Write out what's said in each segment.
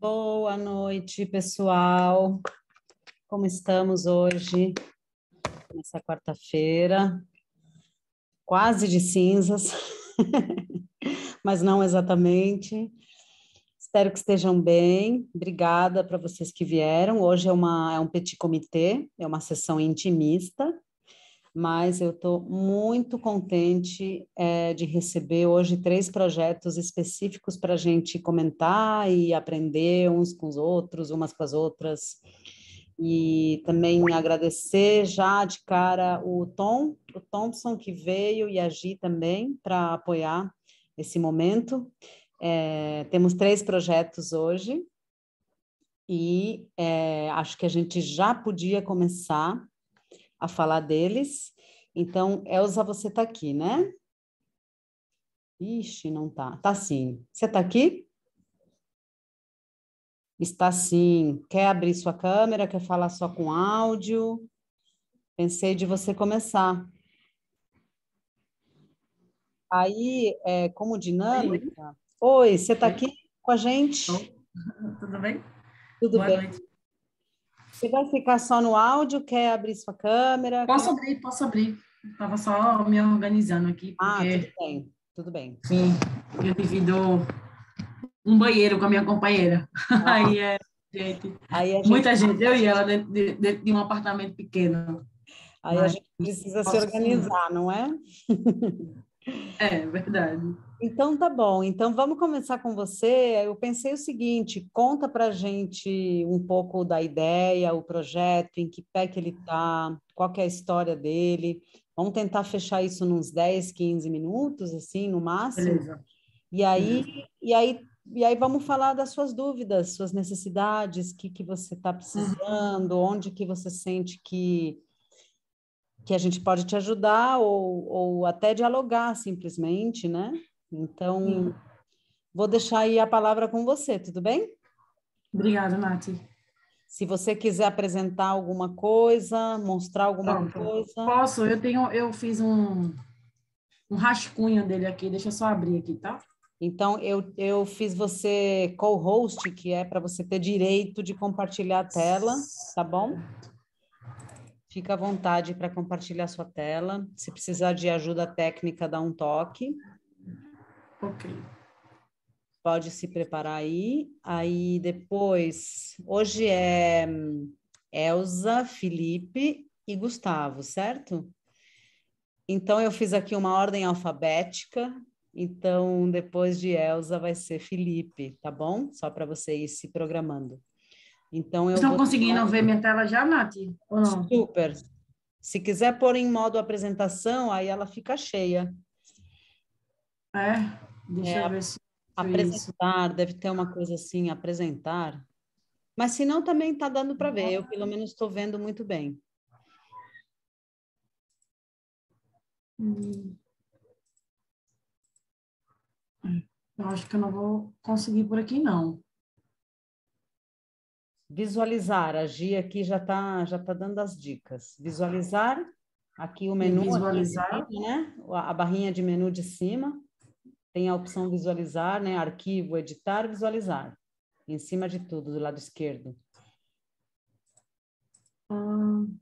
Boa noite, pessoal. Como estamos hoje, nessa quarta-feira? Quase de cinzas, mas não exatamente. Espero que estejam bem. Obrigada para vocês que vieram. Hoje é um petit comité, é uma sessão intimista, mas eu estou muito contente de receber hoje 3 projetos específicos para a gente comentar e aprender uns com os outros, umas com as outras. E também agradecer já de cara o Thompson, que veio, e a Gi também, para apoiar esse momento. Temos 3 projetos hoje, e acho que a gente já podia começar a falar deles. Então, Elza, você está aqui, né? Ixi, não tá. Tá sim. Você está aqui? Está sim. Quer abrir sua câmera? Quer falar só com áudio? Pensei de você começar. Aí, como Oi, dinâmica... Oi, você está oi. aqui com a gente? Tudo bem? Tudo Boa bem. noite. Você vai ficar só no áudio? Quer abrir sua câmera? Posso abrir, posso abrir. Estava só me organizando aqui, Ah, tudo porque, bem. Tudo bem. enfim, eu divido um banheiro com a minha companheira. Ah, Aí gente, aí a gente, muita gente, eu e ela, dentro de um apartamento pequeno. aí a Mas gente precisa se posso sim. organizar, não é? É verdade. Então tá bom. Então vamos começar com você. Eu pensei o seguinte: conta para gente um pouco da ideia, o projeto, em que pé que ele está, qual que é a história dele. Vamos tentar fechar isso nos 10, 15 minutos, assim, no máximo. Beleza, E aí, beleza. e aí vamos falar das suas dúvidas, suas necessidades, o que que você está Uhum. precisando, onde que você sente que a gente pode te ajudar ou até dialogar simplesmente, né? Então, Sim. vou deixar aí a palavra com você, tudo bem? Obrigada, Nath. Se você quiser apresentar alguma coisa, mostrar alguma Pronto. coisa. Posso? Eu fiz um rascunho dele aqui, deixa eu só abrir aqui, tá? Então, eu fiz você co-host, que é para você ter direito de compartilhar a tela, tá bom? Fica à vontade para compartilhar sua tela. Se precisar de ajuda técnica, dá um toque. Ok. Pode se preparar aí. Aí depois, hoje é Elza, Felipe e Gustavo, certo? Então eu fiz aqui uma ordem alfabética. Então depois de Elza vai ser Felipe, tá bom? Só para você ir se programando. Então eu Estão vou conseguindo ver minha tela já, Nath? Ou não? super. Se quiser pôr em modo apresentação, aí ela fica cheia. É, deixa É, eu ver se isso. apresentar, deve ter uma coisa assim, apresentar. Mas se não, também está dando para ver. Eu, pelo menos, estou vendo muito bem. Hum, eu acho que eu não vou conseguir por aqui, não. Visualizar, a Gia aqui já tá dando as dicas. Visualizar, aqui o E menu, aqui em visualizar. cima, né? A barrinha de menu de cima, tem a opção visualizar, né? Arquivo, editar, visualizar. Em cima de tudo, do lado esquerdo. Hum,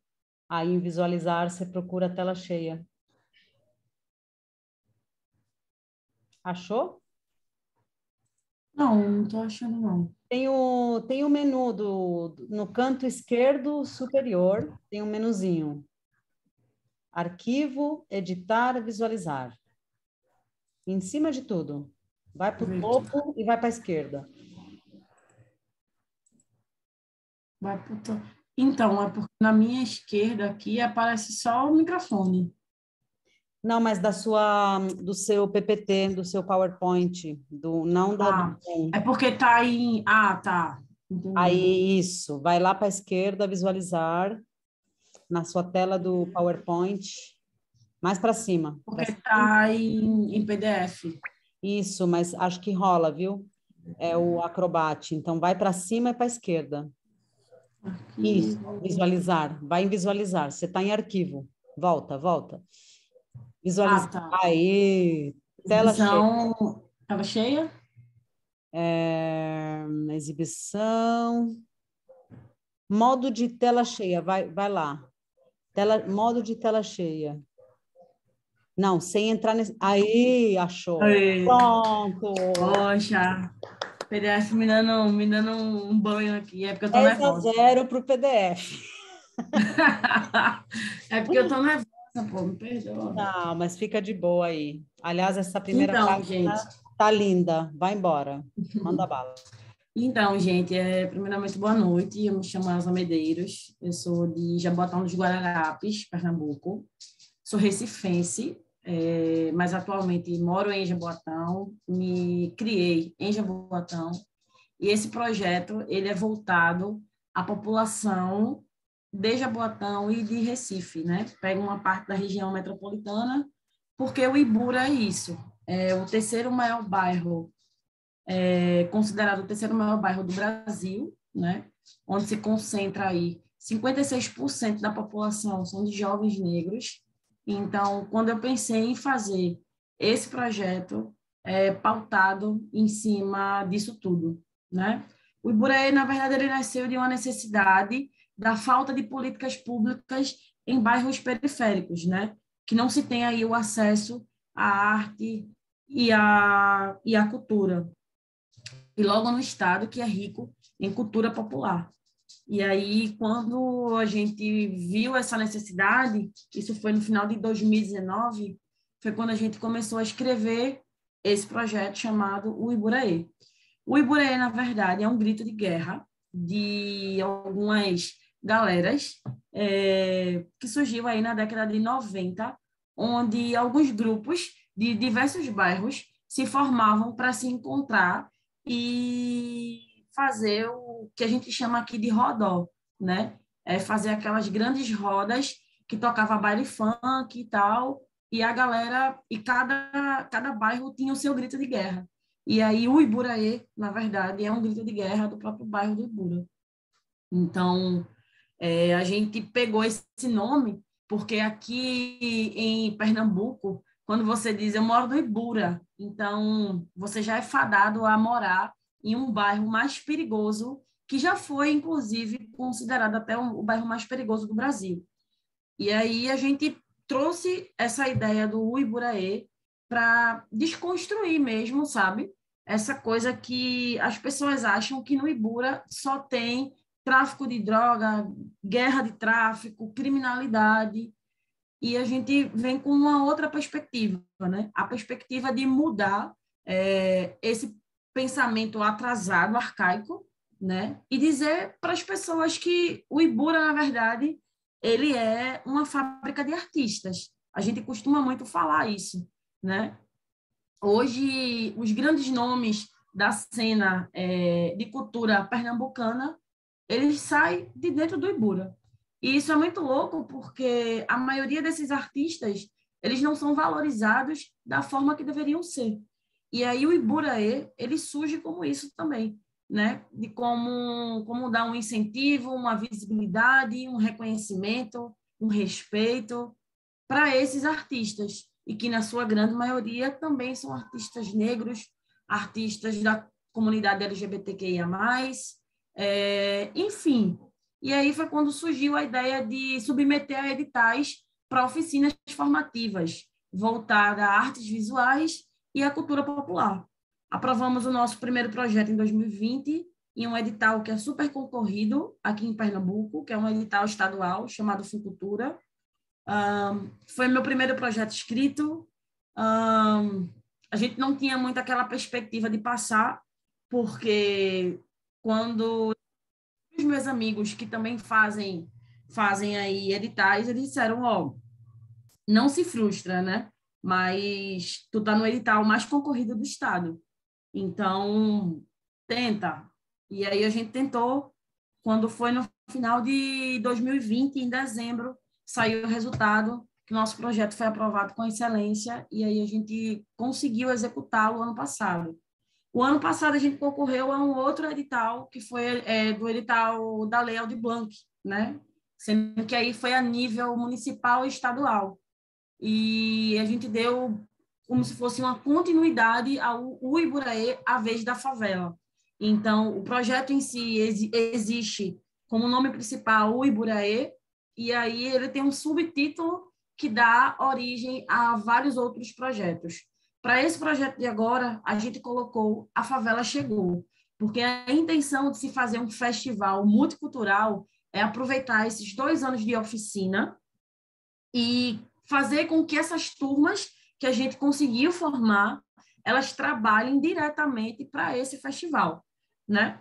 Aí, em visualizar, você procura a tela cheia. Achou? não, não estou achando, não. Tem o menu no canto esquerdo superior, tem um menuzinho. Arquivo, editar, visualizar. Em cima de tudo. Vai para Deixa o eu ver aqui. topo e vai para a esquerda. Vai pro Então, é porque na minha esquerda aqui aparece só o microfone. Não, mas do seu PPT, do seu PowerPoint, não do Ah, Zoom. é porque tá em. Ah, tá. Entendi. Aí, isso. Vai lá para a esquerda, visualizar, na sua tela do PowerPoint, mais para cima. Para Porque cima. tá em PDF. Isso, mas acho que rola, viu? É o Acrobat. Então, vai para cima e para a esquerda. Isso, Arquivo. visualizar. Vai em visualizar. Você está em arquivo. Volta, volta. Ah, Visualizar. tá. Aí, tela cheia. Exibição. Tava cheia? Exibição. Modo de tela cheia, vai lá. Modo de tela cheia. Não, sem entrar nesse. Aí, achou. Aí, Pronto. poxa, PDF me dando um banho aqui, é porque eu tô 10 a nervosa. 0 para o PDF. É porque eu tô nervosa, pô, me perdoa. Não, mas fica de boa aí. Aliás, essa primeira Então, gente, página tá linda. Vai embora. Manda bala. primeiramente, boa noite. Eu me chamo Elza Medeiros, eu sou de Jaboatão dos Guararapes, Pernambuco. Sou recifense, mas atualmente moro em Jaboatão, me criei em Jaboatão, e esse projeto ele é voltado à população de Jaboatão e de Recife, né? Pega uma parte da região metropolitana, porque o Ibura é isso, é o terceiro maior bairro, considerado o terceiro maior bairro do Brasil, né? Onde se concentra aí 56% da população são de jovens negros. Então, quando eu pensei em fazer esse projeto, pautado em cima disso tudo, né? O Iburaí, na verdade, ele nasceu de uma necessidade da falta de políticas públicas em bairros periféricos, né? Que não se tem aí o acesso à arte e à cultura. E logo no estado que é rico em cultura popular. E aí, quando a gente viu essa necessidade, isso foi no final de 2019, foi quando a gente começou a escrever esse projeto chamado O Iburaê. O Iburaê, na verdade, é um grito de guerra de algumas galeras que surgiu aí na década de 90, onde alguns grupos de diversos bairros se formavam para se encontrar e fazer o que a gente chama aqui de rodó, né? Fazer aquelas grandes rodas que tocava baile funk e tal, e a galera, e cada bairro tinha o seu grito de guerra. E aí o Iburaê, na verdade, é um grito de guerra do próprio bairro do Ibura. Então, a gente pegou esse nome porque aqui em Pernambuco, quando você diz eu moro no Ibura, então você já é fadado a morar em um bairro mais perigoso, que já foi, inclusive, considerado até o bairro mais perigoso do Brasil. E aí a gente trouxe essa ideia do Iburaê para desconstruir mesmo, sabe? Essa coisa que as pessoas acham que no Ibura só tem tráfico de droga, guerra de tráfico, criminalidade, e a gente vem com uma outra perspectiva, né? A perspectiva de mudar esse pensamento atrasado, arcaico, né? E dizer para as pessoas que o Ibura, na verdade, ele é uma fábrica de artistas. A gente costuma muito falar isso, né? Hoje, os grandes nomes da cena de cultura pernambucana, eles saem de dentro do Ibura. E isso é muito louco, porque a maioria desses artistas, eles não são valorizados da forma que deveriam ser. E aí o Iburaê, ele surge como isso também, né? De como dar um incentivo, uma visibilidade, um reconhecimento, um respeito para esses artistas, e que, na sua grande maioria, também são artistas negros, artistas da comunidade LGBTQIA+, enfim. E aí foi quando surgiu a ideia de submeter a editais para oficinas formativas voltadas a artes visuais e à cultura popular. Aprovamos o nosso primeiro projeto em 2020, em um edital que é super concorrido aqui em Pernambuco, que é um edital estadual chamado Funcultura. Foi meu primeiro projeto escrito. A gente não tinha muito aquela perspectiva de passar, porque quando os meus amigos que também fazem aí editais, eles disseram, ó, não se frustra, né? Mas tu tá no edital mais concorrido do estado. Então, tenta. E aí a gente tentou, quando foi no final de 2020, em dezembro, saiu o resultado, que nosso projeto foi aprovado com excelência, e aí a gente conseguiu executá-lo ano passado. O ano passado a gente concorreu a um outro edital, que foi do edital da Lei Aldir Blanc, né? Sendo que aí foi a nível municipal e estadual. E a gente deu como se fosse uma continuidade ao Uiburaê, a vez da favela. Então, o projeto em si existe como nome principal Uiburaê, e aí ele tem um subtítulo que dá origem a vários outros projetos. Para esse projeto de agora, a gente colocou A Favela Chegou, porque a intenção de se fazer um festival multicultural é aproveitar esses 2 anos de oficina e fazer com que essas turmas que a gente conseguiu formar, elas trabalhem diretamente para esse festival, né?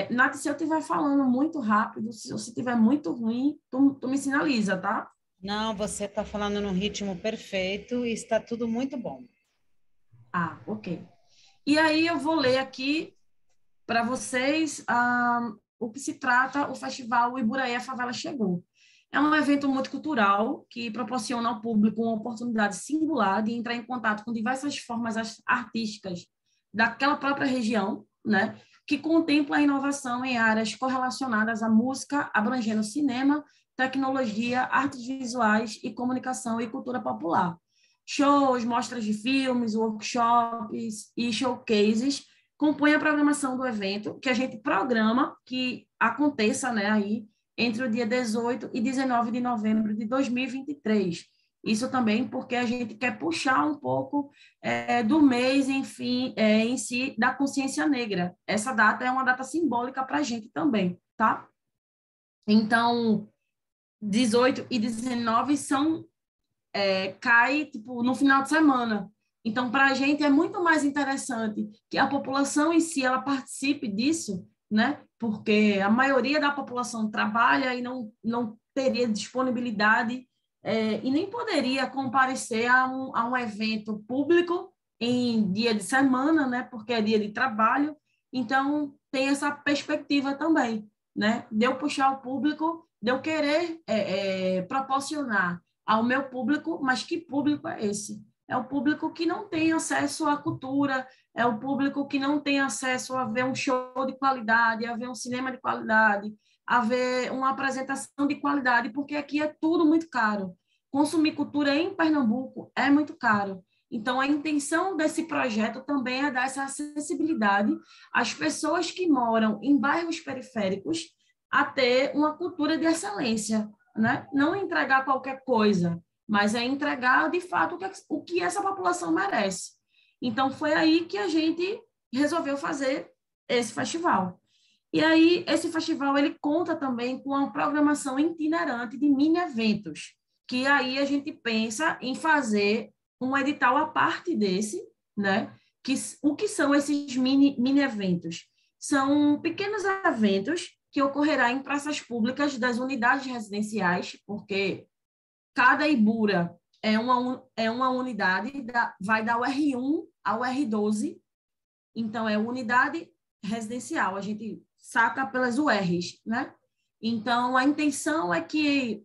Nath, se eu estiver falando muito rápido, se estiver muito ruim, tu me sinaliza, tá? Não, você está falando no ritmo perfeito e está tudo muito bom. Ah, ok. E aí eu vou ler aqui para vocês o que se trata o Festival Iburaí, a Favela Chegou. É um evento multicultural que proporciona ao público uma oportunidade singular de entrar em contato com diversas formas artísticas daquela própria região, né? Que contempla a inovação em áreas correlacionadas à música, abrangendo cinema, tecnologia, artes visuais e comunicação e cultura popular. Shows, mostras de filmes, workshops e showcases compõem a programação do evento, que a gente programa que aconteça, né, aí entre o dia 18 e 19 de novembro de 2023. Isso também porque a gente quer puxar um pouco do mês, enfim, em si, da consciência negra. Essa data é uma data simbólica para a gente também, tá? Então, 18 e 19 cai tipo, no final de semana. Então, para a gente é muito mais interessante que a população em si ela participe disso, né? Porque a maioria da população trabalha e não teria disponibilidade e nem poderia comparecer a um evento público em dia de semana, né? Porque é dia de trabalho. Então, tem essa perspectiva também, né? De eu puxar o público, de eu querer proporcionar ao meu público, mas que público é esse? É o público que não tem acesso à cultura, é o público que não tem acesso a ver um show de qualidade, a ver um cinema de qualidade, a ver uma apresentação de qualidade, porque aqui é tudo muito caro. Consumir cultura em Pernambuco é muito caro. Então, a intenção desse projeto também é dar essa acessibilidade às pessoas que moram em bairros periféricos a ter uma cultura de excelência, né? Não entregar qualquer coisa, mas é entregar, de fato, o que essa população merece. Então, foi aí que a gente resolveu fazer esse festival. E aí, esse festival, ele conta também com uma programação itinerante de mini-eventos, que aí a gente pensa em fazer um edital à parte desse, né? O que são esses mini-eventos? São pequenos eventos que ocorrerá em praças públicas das unidades residenciais, porque cada Ibura é uma unidade, vai da UR1 ao R12, então é unidade residencial, a gente saca pelas URs, né? Então, a intenção é que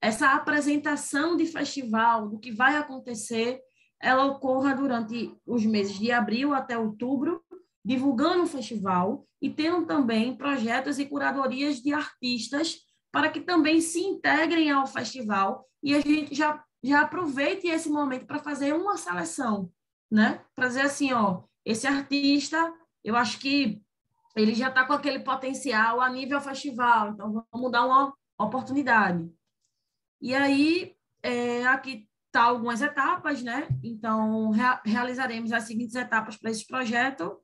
essa apresentação de festival, do que vai acontecer, ela ocorra durante os meses de abril até outubro, divulgando o festival e tendo também projetos e curadorias de artistas para que também se integrem ao festival e a gente já aproveite esse momento para fazer uma seleção, né? Para dizer assim, ó, esse artista, eu acho que ele já está com aquele potencial a nível festival, então vamos dar uma oportunidade. E aí, aqui tá algumas etapas, né? Então, realizaremos as seguintes etapas para esse projeto,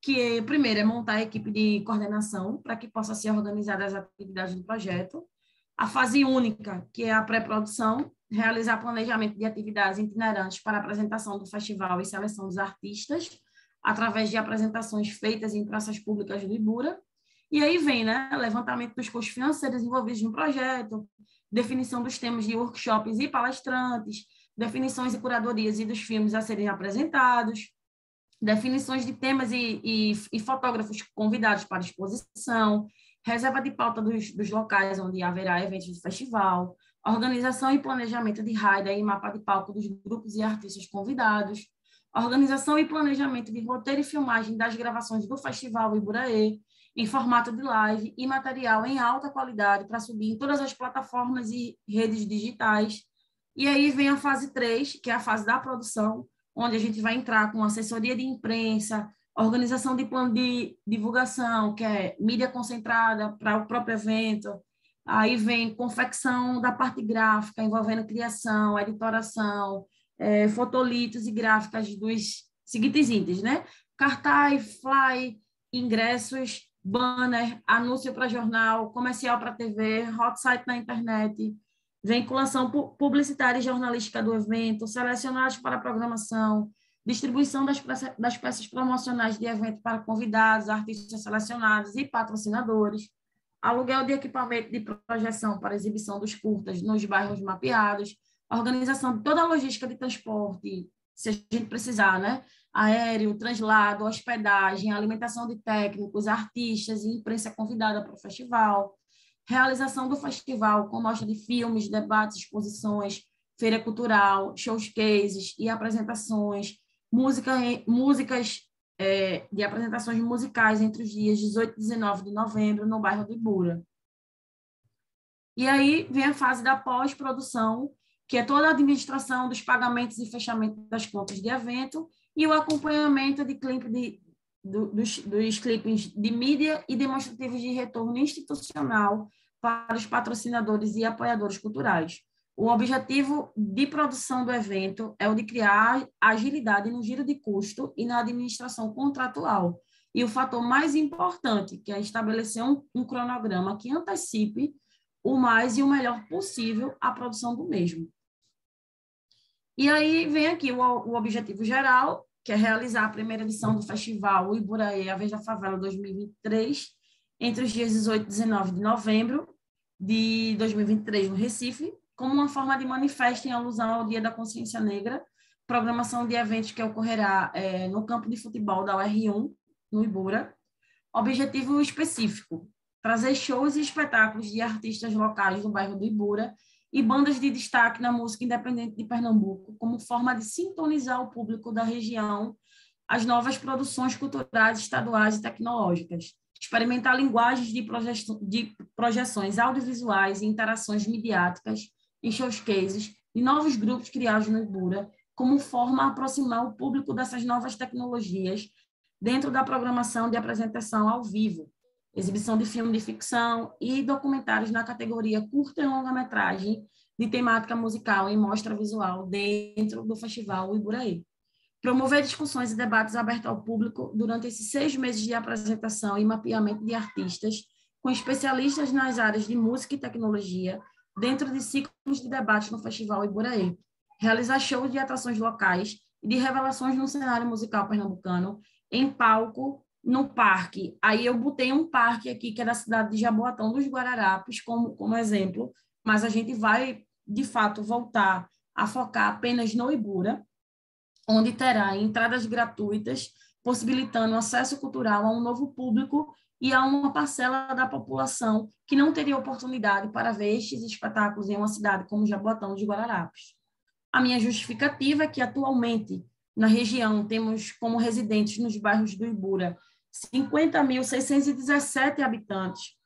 que primeiro é montar a equipe de coordenação para que possa ser organizada as atividades do projeto. A fase única, que é a pré-produção, realizar planejamento de atividades itinerantes para apresentação do festival e seleção dos artistas, através de apresentações feitas em praças públicas do Ibura. E aí vem, né, levantamento dos custos financeiros envolvidos no projeto, definição dos temas de workshops e palestrantes, definições e curadorias e dos filmes a serem apresentados, definições de temas e fotógrafos convidados para exposição, reserva de pauta dos locais onde haverá eventos do festival, organização e planejamento de raida e mapa de palco dos grupos e artistas convidados, organização e planejamento de roteiro e filmagem das gravações do Festival Iburaê, em formato de live e material em alta qualidade para subir em todas as plataformas e redes digitais. E aí vem a fase 3, que é a fase da produção, onde a gente vai entrar com assessoria de imprensa, organização de plano de divulgação, que é mídia concentrada para o próprio evento. Aí vem confecção da parte gráfica, envolvendo criação, editoração, fotolitos e gráficas dos seguintes itens, né? Cartaz, fly, ingressos, banner, anúncio para jornal, comercial para TV, hot site na internet, vinculação publicitária e jornalística do evento, selecionados para a programação, distribuição das peças promocionais de evento para convidados, artistas selecionados e patrocinadores, aluguel de equipamento de projeção para exibição dos curtas nos bairros mapeados, organização de toda a logística de transporte, se a gente precisar, né? Aéreo, translado, hospedagem, alimentação de técnicos, artistas e imprensa convidada para o festival, realização do festival com mostra de filmes, debates, exposições, feira cultural, shows cases e apresentações, músicas de apresentações musicais entre os dias 18 e 19 de novembro no bairro do Ibura. E aí vem a fase da pós-produção, que é toda a administração dos pagamentos e fechamento das contas de evento e o acompanhamento de dos clipes de mídia e demonstrativos de retorno institucional para os patrocinadores e apoiadores culturais. O objetivo de produção do evento é o de criar agilidade no giro de custo e na administração contratual. E o fator mais importante, que é estabelecer um cronograma que antecipe o mais e o melhor possível a produção do mesmo. E aí vem aqui o objetivo geral, que é realizar a primeira edição do Festival Iburaí, A Vez da Favela 2023, entre os dias 18 e 19 de novembro de 2023, no Recife, como uma forma de manifesto em alusão ao Dia da Consciência Negra, programação de eventos que ocorrerá no campo de futebol da UR1, no Ibura. Objetivo específico: trazer shows e espetáculos de artistas locais do bairro do Ibura e bandas de destaque na música independente de Pernambuco, como forma de sintonizar o público da região às novas produções culturais, estaduais e tecnológicas, experimentar linguagens de projeções audiovisuais e interações midiáticas em showcases e novos grupos criados no Ibura, como forma a aproximar o público dessas novas tecnologias dentro da programação de apresentação ao vivo, exibição de filme de ficção e documentários na categoria curta e longa-metragem de temática musical e mostra visual dentro do Festival Iburaí. Promover discussões e debates abertos ao público durante esses 6 meses de apresentação e mapeamento de artistas com especialistas nas áreas de música e tecnologia dentro de ciclos de debates no Festival Iburaí. Realizar shows de atrações locais e de revelações no cenário musical pernambucano em palco no parque. Aí eu botei um parque aqui, que é da cidade de Jaboatão dos Guararapes, como exemplo, mas a gente vai, de fato, voltar a focar apenas no Ibura, onde terá entradas gratuitas, possibilitando acesso cultural a um novo público e a uma parcela da população que não teria oportunidade para ver estes espetáculos em uma cidade como Jaboatão dos Guararapes. A minha justificativa é que, atualmente, na região, temos como residentes nos bairros do Ibura 50.617 habitantes,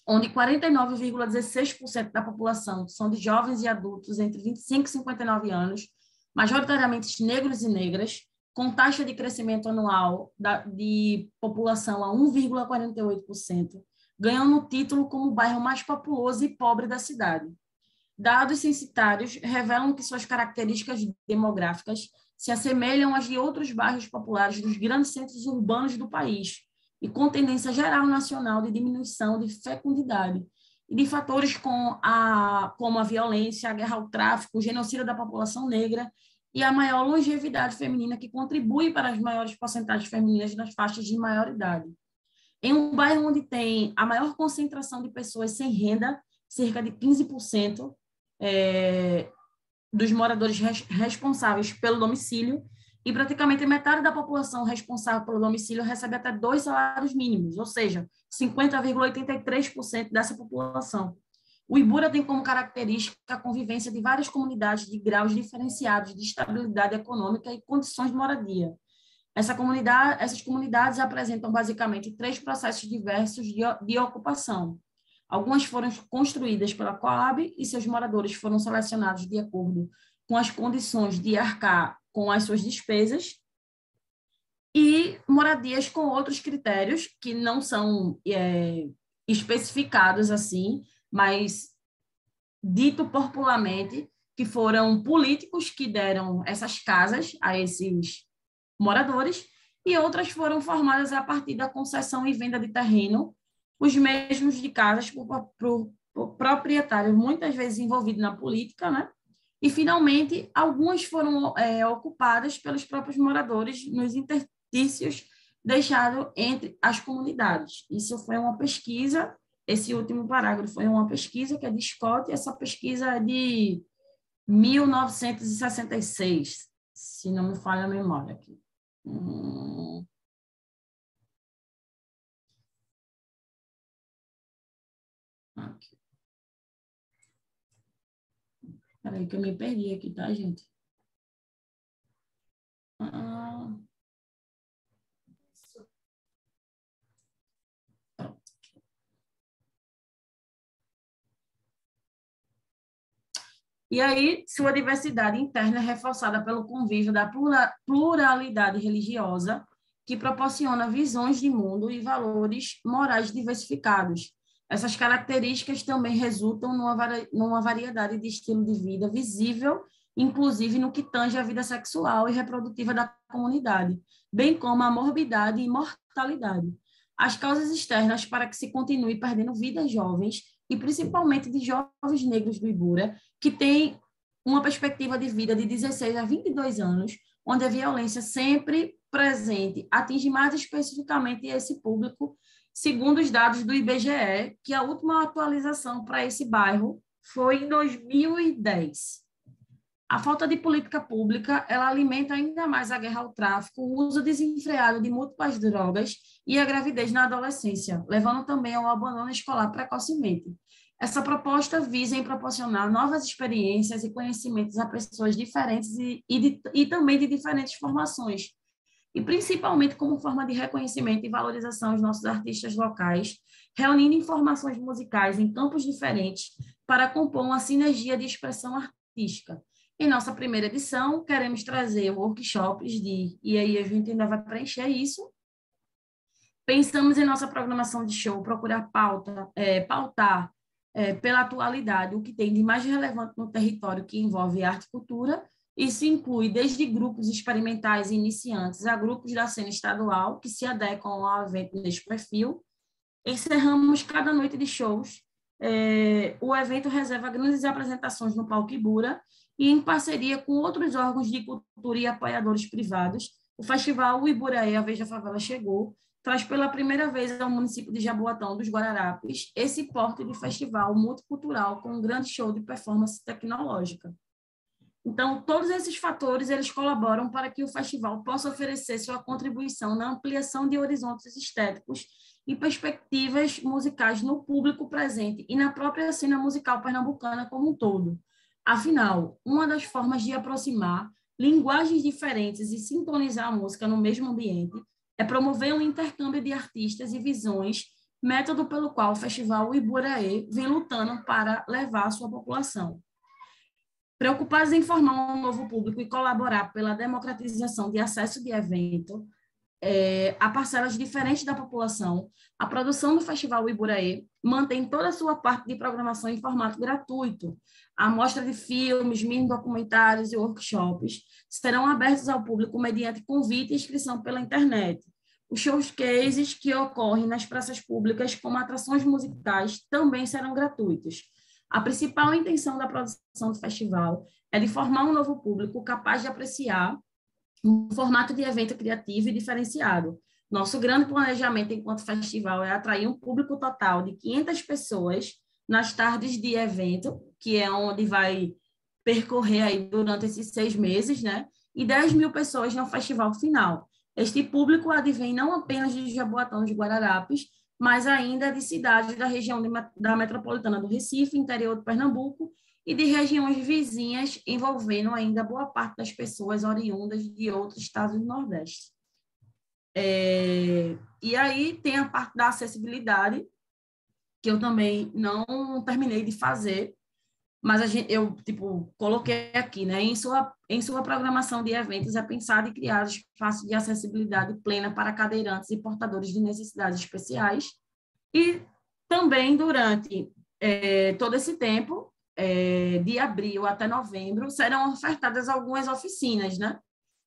onde 49,16% da população são de jovens e adultos entre 25 e 59 anos, majoritariamente negros e negras, com taxa de crescimento anual de população a 1,48%, ganhando o título como o bairro mais populoso e pobre da cidade. Dados censitários revelam que suas características demográficas se assemelham às de outros bairros populares dos grandes centros urbanos do país e com tendência geral nacional de diminuição de fecundidade e de fatores como a violência, a guerra ao tráfico, o genocídio da população negra e a maior longevidade feminina, que contribui para as maiores porcentagens femininas nas faixas de maior idade. Em um bairro onde tem a maior concentração de pessoas sem renda, cerca de 15%, dos moradores responsáveis pelo domicílio, e praticamente metade da população responsável pelo domicílio recebe até 2 salários mínimos, ou seja, 50,83% dessa população. O Ibura tem como característica a convivência de várias comunidades de graus diferenciados de estabilidade econômica e condições de moradia. Essas comunidades apresentam basicamente 3 processos diversos de ocupação. Algumas foram construídas pela Coab e seus moradores foram selecionados de acordo com as condições de arcar com as suas despesas, e moradias com outros critérios que não são especificados assim, mas dito popularmente, que foram políticos que deram essas casas a esses moradores, e outras foram formadas a partir da concessão e venda de terreno, os mesmos de casas por proprietários, muitas vezes envolvidos na política, né? E, finalmente, algumas foram ocupadas pelos próprios moradores nos interstícios deixados entre as comunidades. Isso foi uma pesquisa, esse último parágrafo foi uma pesquisa que é de Scott, e essa pesquisa é de 1966, se não me falha a memória aqui. Aqui. Peraí que eu me perdi aqui, tá, gente? E aí, sua diversidade interna é reforçada pelo convívio da pluralidade religiosa, que proporciona visões de mundo e valores morais diversificados. Essas características também resultam numa variedade de estilo de vida visível, inclusive no que tange à vida sexual e reprodutiva da comunidade, bem como a morbidade e mortalidade. As causas externas para que se continue perdendo vidas jovens, e principalmente de jovens negros do Ibura, que tem uma perspectiva de vida de 16 a 22 anos, onde a violência sempre presente atinge mais especificamente esse público, segundo os dados do IBGE, que a última atualização para esse bairro foi em 2010. A falta de política pública, ela alimenta ainda mais a guerra ao tráfico, o uso desenfreado de múltiplas drogas e a gravidez na adolescência, levando também ao abandono escolar precocemente. Essa proposta visa em proporcionar novas experiências e conhecimentos a pessoas diferentes e também de diferentes formações, e principalmente como forma de reconhecimento e valorização aos nossos artistas locais, reunindo informações musicais em campos diferentes para compor uma sinergia de expressão artística. Em nossa primeira edição, queremos trazer workshops e aí a gente ainda vai preencher isso. Pensamos em nossa programação de show, procurar pautar pela atualidade o que tem de mais relevante no território que envolve arte e cultura. Isso inclui desde grupos experimentais e iniciantes a grupos da cena estadual que se adequam ao evento neste perfil. Encerramos cada noite de shows. O evento reserva grandes apresentações no Palco Ibura, e em parceria com outros órgãos de cultura e apoiadores privados, o Festival Iburaê, A Vez da Favela Chegou, traz pela primeira vez ao município de Jaboatão dos Guararapes esse porte de festival multicultural com um grande show de performance tecnológica. Então, todos esses fatores, eles colaboram para que o festival possa oferecer sua contribuição na ampliação de horizontes estéticos e perspectivas musicais no público presente e na própria cena musical pernambucana como um todo. Afinal, uma das formas de aproximar linguagens diferentes e sintonizar a música no mesmo ambiente é promover um intercâmbio de artistas e visões, método pelo qual o Festival Iburaê vem lutando para levar a sua população. Preocupados em formar um novo público e colaborar pela democratização de acesso de evento a parcelas diferentes da população, a produção do Festival Iburaê mantém toda a sua parte de programação em formato gratuito. A mostra de filmes, mini documentários e workshops serão abertos ao público mediante convite e inscrição pela internet. Os showcases que ocorrem nas praças públicas como atrações musicais também serão gratuitos. A principal intenção da produção do festival é de formar um novo público capaz de apreciar um formato de evento criativo e diferenciado. Nosso grande planejamento enquanto festival é atrair um público total de 500 pessoas nas tardes de evento, que é onde vai percorrer aí durante esses 6 meses, né? E 10 mil pessoas no festival final. Este público advém não apenas de Jaboatão dos Guararapes, mas ainda de cidades da região da metropolitana do Recife, interior de Pernambuco, e de regiões vizinhas, envolvendo ainda boa parte das pessoas oriundas de outros estados do Nordeste. E aí tem a parte da acessibilidade, que eu também não terminei de fazer, mas eu, tipo, coloquei aqui, né? Em sua programação de eventos é pensado e criado espaço de acessibilidade plena para cadeirantes e portadores de necessidades especiais. E também durante todo esse tempo, de abril até novembro, serão ofertadas algumas oficinas, né?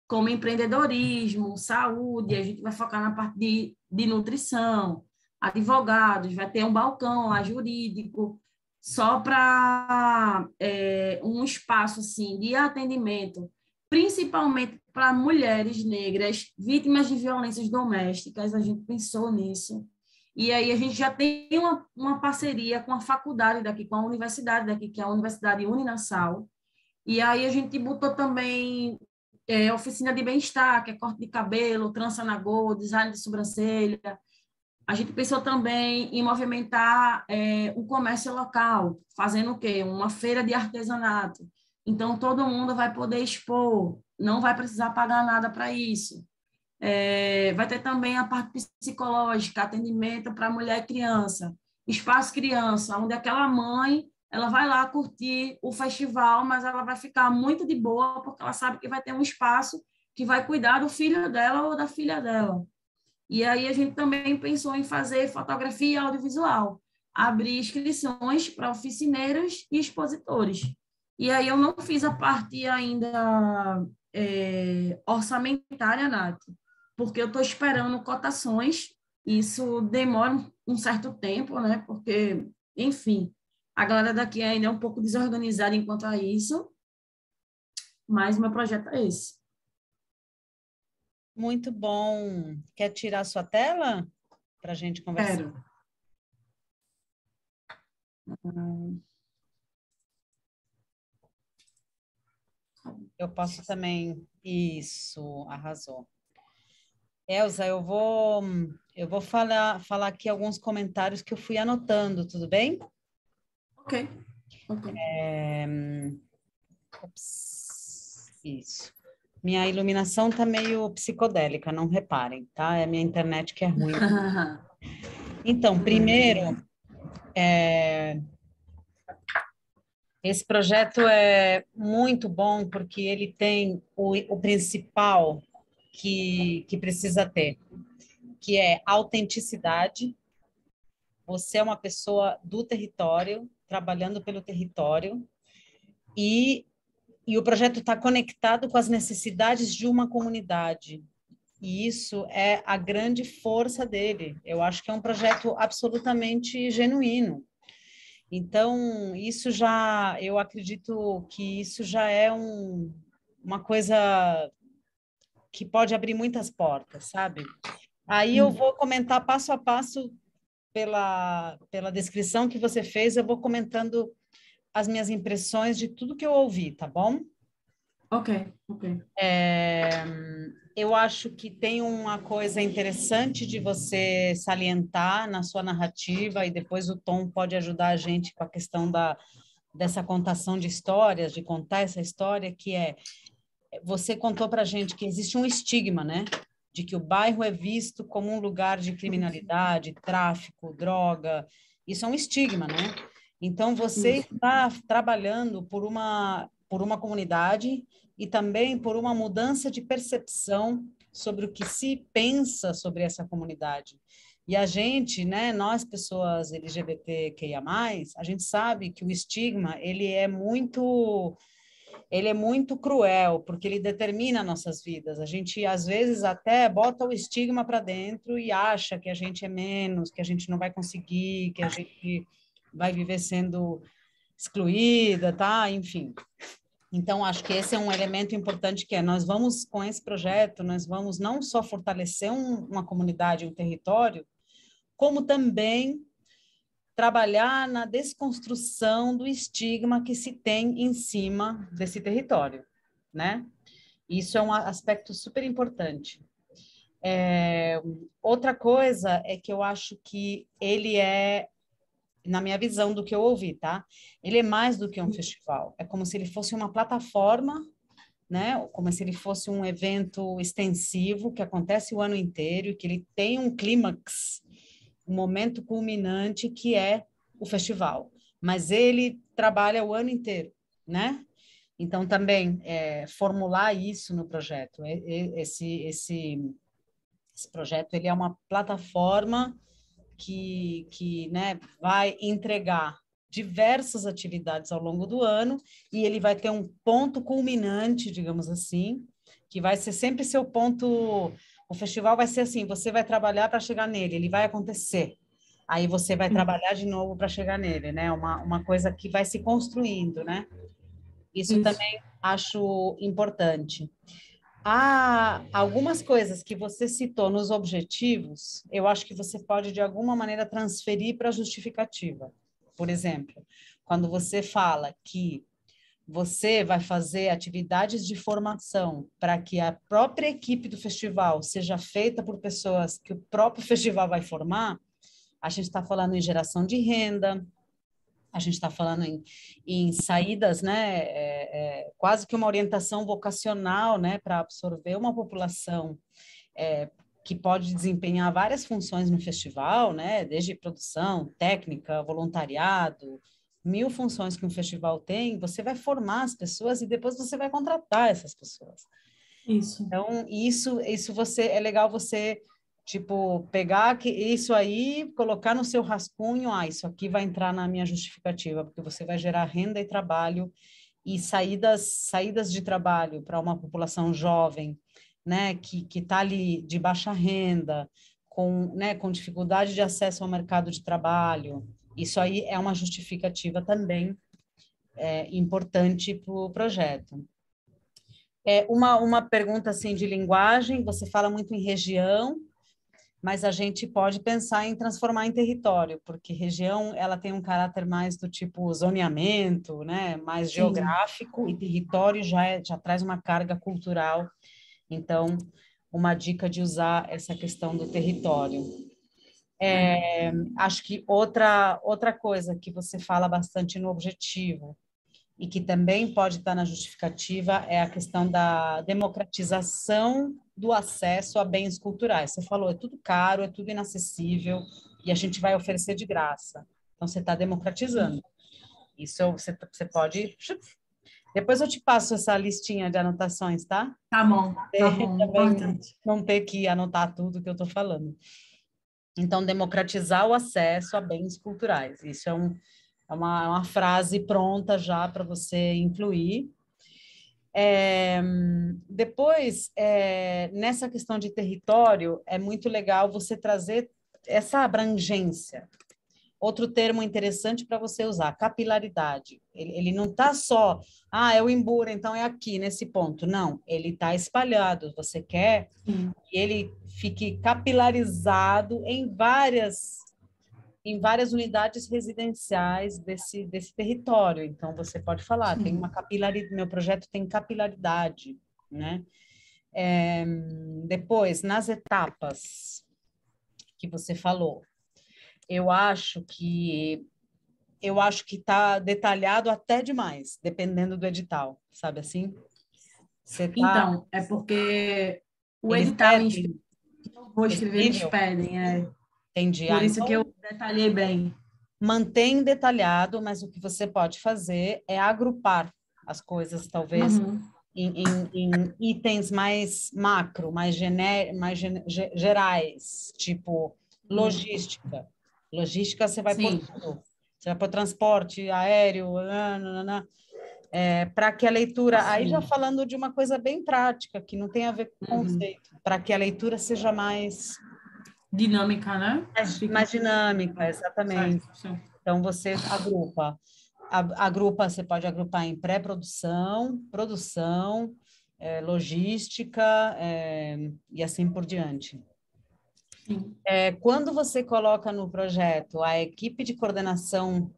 Como empreendedorismo, saúde, a gente vai focar na parte de nutrição, advogados, vai ter um balcão lá jurídico, só para um espaço assim, de atendimento, principalmente para mulheres negras vítimas de violências domésticas, a gente pensou nisso. E aí a gente já tem uma parceria com a faculdade daqui, com a universidade daqui, que é a Universidade Uninassal. E aí a gente botou também oficina de bem-estar, que é corte de cabelo, trança na go, design de sobrancelha. A gente pensou também em movimentar um comércio local, fazendo o quê? Uma feira de artesanato. Então, todo mundo vai poder expor, não vai precisar pagar nada para isso. Vai ter também a parte psicológica, atendimento para mulher e criança, espaço criança, onde aquela mãe ela vai lá curtir o festival, mas ela vai ficar muito de boa, porque ela sabe que vai ter um espaço que vai cuidar do filho dela ou da filha dela. E aí a gente também pensou em fazer fotografia e audiovisual, abrir inscrições para oficineiros e expositores. E aí eu não fiz a parte ainda orçamentária, Nath, porque eu estou esperando cotações, isso demora um certo tempo, né? Porque, enfim, a galera daqui ainda é um pouco desorganizada enquanto a isso, mas o meu projeto é esse. Muito bom. Quer tirar sua tela para a gente conversar? Quero. Eu posso também. Isso, arrasou. Elza, eu vou falar aqui alguns comentários que eu fui anotando, tudo bem? Ok. Isso. Minha iluminação tá meio psicodélica, não reparem, tá? É a minha internet que é ruim. Então, primeiro, esse projeto é muito bom porque ele tem o principal que precisa ter, que é autenticidade. Você é uma pessoa do território, trabalhando pelo território, e o projeto está conectado com as necessidades de uma comunidade. E isso é a grande força dele. Eu acho que é um projeto absolutamente genuíno. Então, eu acredito que isso já é uma coisa que pode abrir muitas portas, sabe? Aí eu vou comentar passo a passo pela descrição que você fez, eu vou comentando as minhas impressões de tudo que eu ouvi, tá bom? Ok. Eu acho que tem uma coisa interessante de você salientar na sua narrativa, e depois o Tom pode ajudar a gente com a questão dessa contação de histórias, de contar essa história, que você contou para a gente que existe um estigma, né? De que o bairro é visto como um lugar de criminalidade, tráfico, droga. Isso é um estigma, né? Então, você está trabalhando por uma comunidade e também por uma mudança de percepção sobre o que se pensa sobre essa comunidade. E a gente, né, nós pessoas LGBTQIA+, a gente sabe que o estigma, ele é muito cruel, porque ele determina nossas vidas. A gente, às vezes, até bota o estigma para dentro e acha que a gente é menos, que a gente não vai conseguir, que a gente vai viver sendo excluída, tá? Enfim. Então, acho que esse é um elemento importante nós vamos, com esse projeto, nós vamos não só fortalecer uma comunidade, um território, como também trabalhar na desconstrução do estigma que se tem em cima desse território, né? Isso é um aspecto super importante. Outra coisa é que eu acho que ele na minha visão do que eu ouvi, tá? Ele é mais do que um festival. É como se ele fosse uma plataforma, né? Como se ele fosse um evento extensivo que acontece o ano inteiro e que ele tem um clímax, um momento culminante que é o festival. mas ele trabalha o ano inteiro, né? Então, também formular isso no projeto. Esse projeto ele é uma plataforma que vai entregar diversas atividades ao longo do ano e ele vai ter um ponto culminante, digamos assim, que vai ser sempre seu ponto. O festival vai ser assim: você vai trabalhar para chegar nele, ele vai acontecer. Aí você vai trabalhar de novo para chegar nele, né? Uma coisa que vai se construindo, né? Isso Isso. também acho importante. Há algumas coisas que você citou nos objetivos, eu acho que você pode, de alguma maneira, transferir para a justificativa. Por exemplo, quando você fala que você vai fazer atividades de formação para que a própria equipe do festival seja feita por pessoas que o próprio festival vai formar, a gente está falando em geração de renda, a gente está falando em saídas, né, quase que uma orientação vocacional, né, para absorver uma população que pode desempenhar várias funções no festival, né, desde produção, técnica, voluntariado, 1000 funções que um festival tem. Você vai formar as pessoas e depois você vai contratar essas pessoas. Isso. Então, isso você é legal você tipo pegar isso aí, colocar no seu rascunho, isso aqui vai entrar na minha justificativa, porque você vai gerar renda e trabalho e saídas de trabalho para uma população jovem, né, que está ali de baixa renda, com dificuldade de acesso ao mercado de trabalho. Isso aí é uma justificativa também importante para o projeto. Uma pergunta assim de linguagem, você fala muito em região, mas a gente pode pensar em transformar em território, porque região ela tem um caráter mais do tipo zoneamento, né, mais Sim. geográfico, e território já traz uma carga cultural. Então, uma dica de usar essa questão do território. Acho que outra coisa que você fala bastante no objetivo e que também pode estar na justificativa é a questão da democratização do acesso a bens culturais. Você falou, é tudo caro, é tudo inacessível e a gente vai oferecer de graça. Então, você está democratizando. Isso você pode... Depois eu te passo essa listinha de anotações, tá? Tá bom, Também importante. não ter que anotar tudo que eu estou falando. Então, democratizar o acesso a bens culturais. Isso é uma frase pronta já para você incluir. Depois, nessa questão de território, é muito legal você trazer essa abrangência. Outro termo interessante para você usar, capilaridade. Ele não está só, é o Imbura, então é aqui, nesse ponto. Não, ele está espalhado. Você quer Sim. que ele fique capilarizado em várias unidades residenciais desse território. Então, você pode falar, tem uma capilaridade, meu projeto tem capilaridade, né? Depois, nas etapas que você falou, eu acho que está detalhado até demais, dependendo do edital, sabe assim? Então, é porque o Eles edital em pedem específico, que eu vou esse escrever, eles nível, pedem. entendi. Por isso que Então, eu detalhei bem. mantém detalhado, mas o que você pode fazer é agrupar as coisas, talvez, Uhum. em itens mais macro, gerais, tipo logística. Logística você vai por Sim. tudo. Você vai por transporte aéreo, para que a leitura, aí já Sim. falando de uma coisa bem prática, que não tem a ver com Uhum. conceito, para que a leitura seja Dinâmica, né? Fica mais dinâmica, exatamente. certo, certo. Então, você agrupa. Você pode agrupar em pré-produção, produção, logística, e assim por diante. Sim. Quando você coloca no projeto a equipe de coordenação,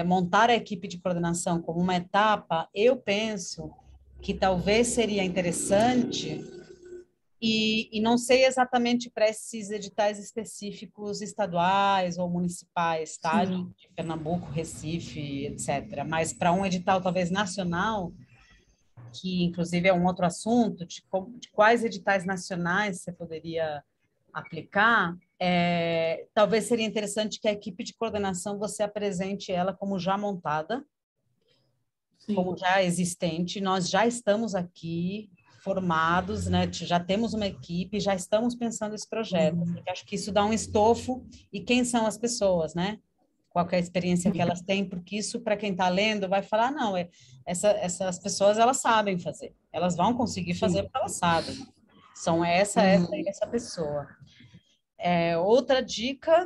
montar a equipe de coordenação como uma etapa, eu penso que talvez seria interessante. E não sei exatamente para esses editais específicos estaduais ou municipais, tá? De Sim. Pernambuco, Recife, etc. Mas para um edital talvez nacional, que inclusive é um outro assunto, de quais editais nacionais você poderia aplicar, talvez seria interessante que a equipe de coordenação você apresente ela como já montada, Sim. como já existente. Nós já estamos aqui formados, né? Já temos uma equipe, já estamos pensando esse projeto. Porque acho que isso dá um estofo. E quem são as pessoas, né? Qual que é a experiência que elas têm? Porque isso, para quem está lendo, vai falar, não, essas pessoas, elas sabem fazer. Elas vão conseguir fazer porque elas sabem. São essa e essa pessoa. Outra dica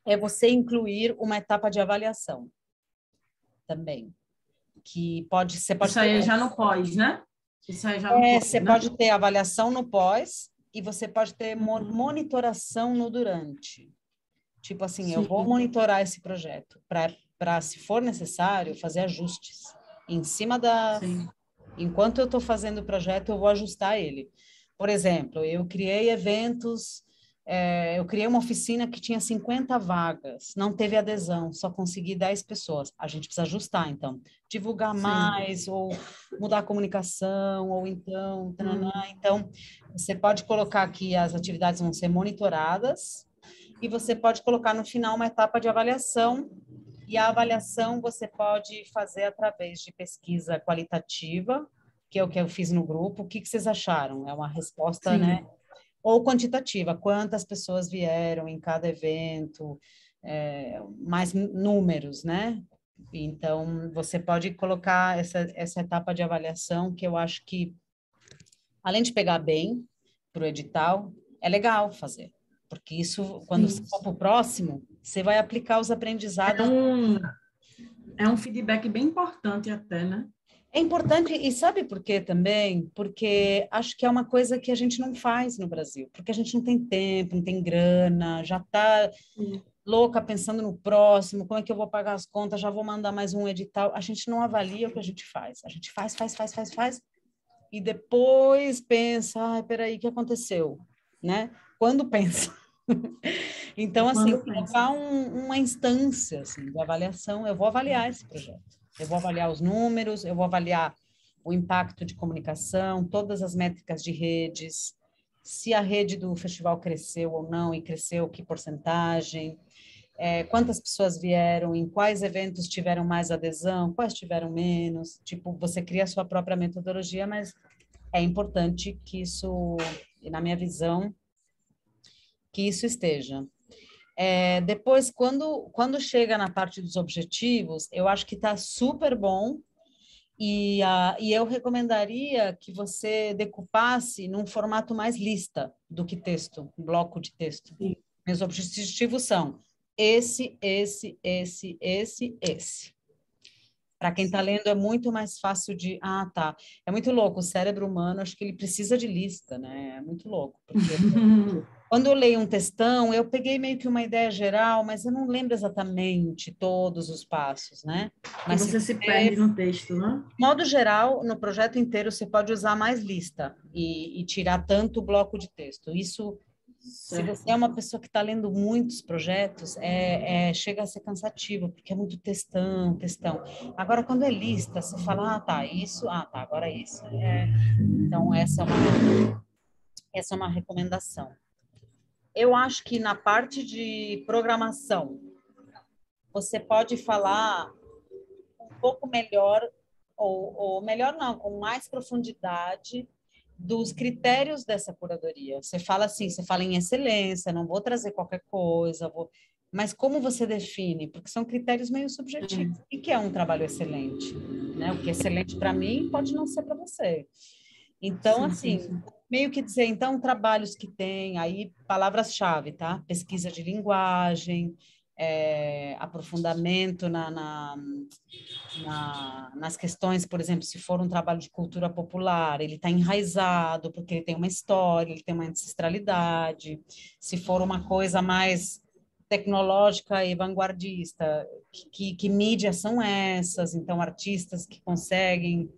é você incluir uma etapa de avaliação também, que você pode Isso aí é ter, já no pós, né? Isso aí já no pós, você né? pode ter avaliação no pós e você pode ter monitoração no durante. Tipo assim, eu vou Sim. monitorar esse projeto para, se for necessário, fazer ajustes em cima Sim. enquanto eu estou fazendo o projeto, eu vou ajustar ele. Por exemplo, eu criei eventos, eu criei uma oficina que tinha 50 vagas, não teve adesão, só consegui 10 pessoas. A gente precisa ajustar, então. Divulgar mais, ou mudar a comunicação, ou então... Então, você pode colocar que as atividades vão ser monitoradas, e você pode colocar no final uma etapa de avaliação, e a avaliação você pode fazer através de pesquisa qualitativa, que é o que eu fiz no grupo. O que vocês acharam? É uma resposta, Sim. né? Ou quantitativa, quantas pessoas vieram em cada evento, mais números, né? Então, você pode colocar essa etapa de avaliação, que eu acho que, além de pegar bem para o edital, é legal fazer. Porque isso, quando você Sim. for para o próximo, você vai aplicar os aprendizados. É um feedback bem importante até, né? É importante, e sabe por quê também? Porque acho que é uma coisa que a gente não faz no Brasil, porque a gente não tem tempo, não tem grana, já está louca pensando no próximo, como é que eu vou pagar as contas, já vou mandar mais um edital. A gente não avalia o que a gente faz. A gente faz, e depois pensa, ai, peraí, o que aconteceu? Né? Quando pensa. Então, assim, Quando pensa. colocar uma instância assim, de avaliação, eu vou avaliar esse projeto. Eu vou avaliar os números, eu vou avaliar o impacto de comunicação, todas as métricas de redes, se a rede do festival cresceu ou não, e cresceu, que porcentagem, quantas pessoas vieram, em quais eventos tiveram mais adesão, quais tiveram menos. Tipo, você cria a sua própria metodologia, mas é importante que isso, e na minha visão, que isso esteja. Depois, quando chega na parte dos objetivos, eu acho que está super bom e eu recomendaria que você decupasse num formato mais lista do que texto, um bloco de texto. Sim. Meus objetivos são esse. Para quem está lendo é muito mais fácil tá. É muito louco, o cérebro humano, acho que ele precisa de lista, né? É muito louco, porque quando eu leio um textão, eu peguei meio que uma ideia geral, mas eu não lembro exatamente todos os passos, né? E Mas você se perde no texto, né? de modo geral, no projeto inteiro, você pode usar mais lista e tirar tanto bloco de texto. Isso, se Certo. você é uma pessoa que está lendo muitos projetos, chega a ser cansativo, porque é muito textão. Agora, quando é lista, você fala, tá, isso, tá, agora é isso. Então, essa é uma recomendação. Eu acho que na parte de programação, você pode falar um pouco melhor, ou melhor não, com mais profundidade, dos critérios dessa curadoria. Você fala assim, você fala em excelência, não vou trazer qualquer coisa, mas como você define? Porque são critérios meio subjetivos. O que é um trabalho excelente? Né? O que é excelente para mim pode não ser para você. Então, assim, meio que dizer, então, trabalhos que tem aí palavras-chave, tá? Pesquisa de linguagem, aprofundamento nas questões, por exemplo, se for um trabalho de cultura popular, ele está enraizado, porque ele tem uma história, ele tem uma ancestralidade. Se for uma coisa mais tecnológica e vanguardista, que mídias são essas? Então, artistas que conseguem,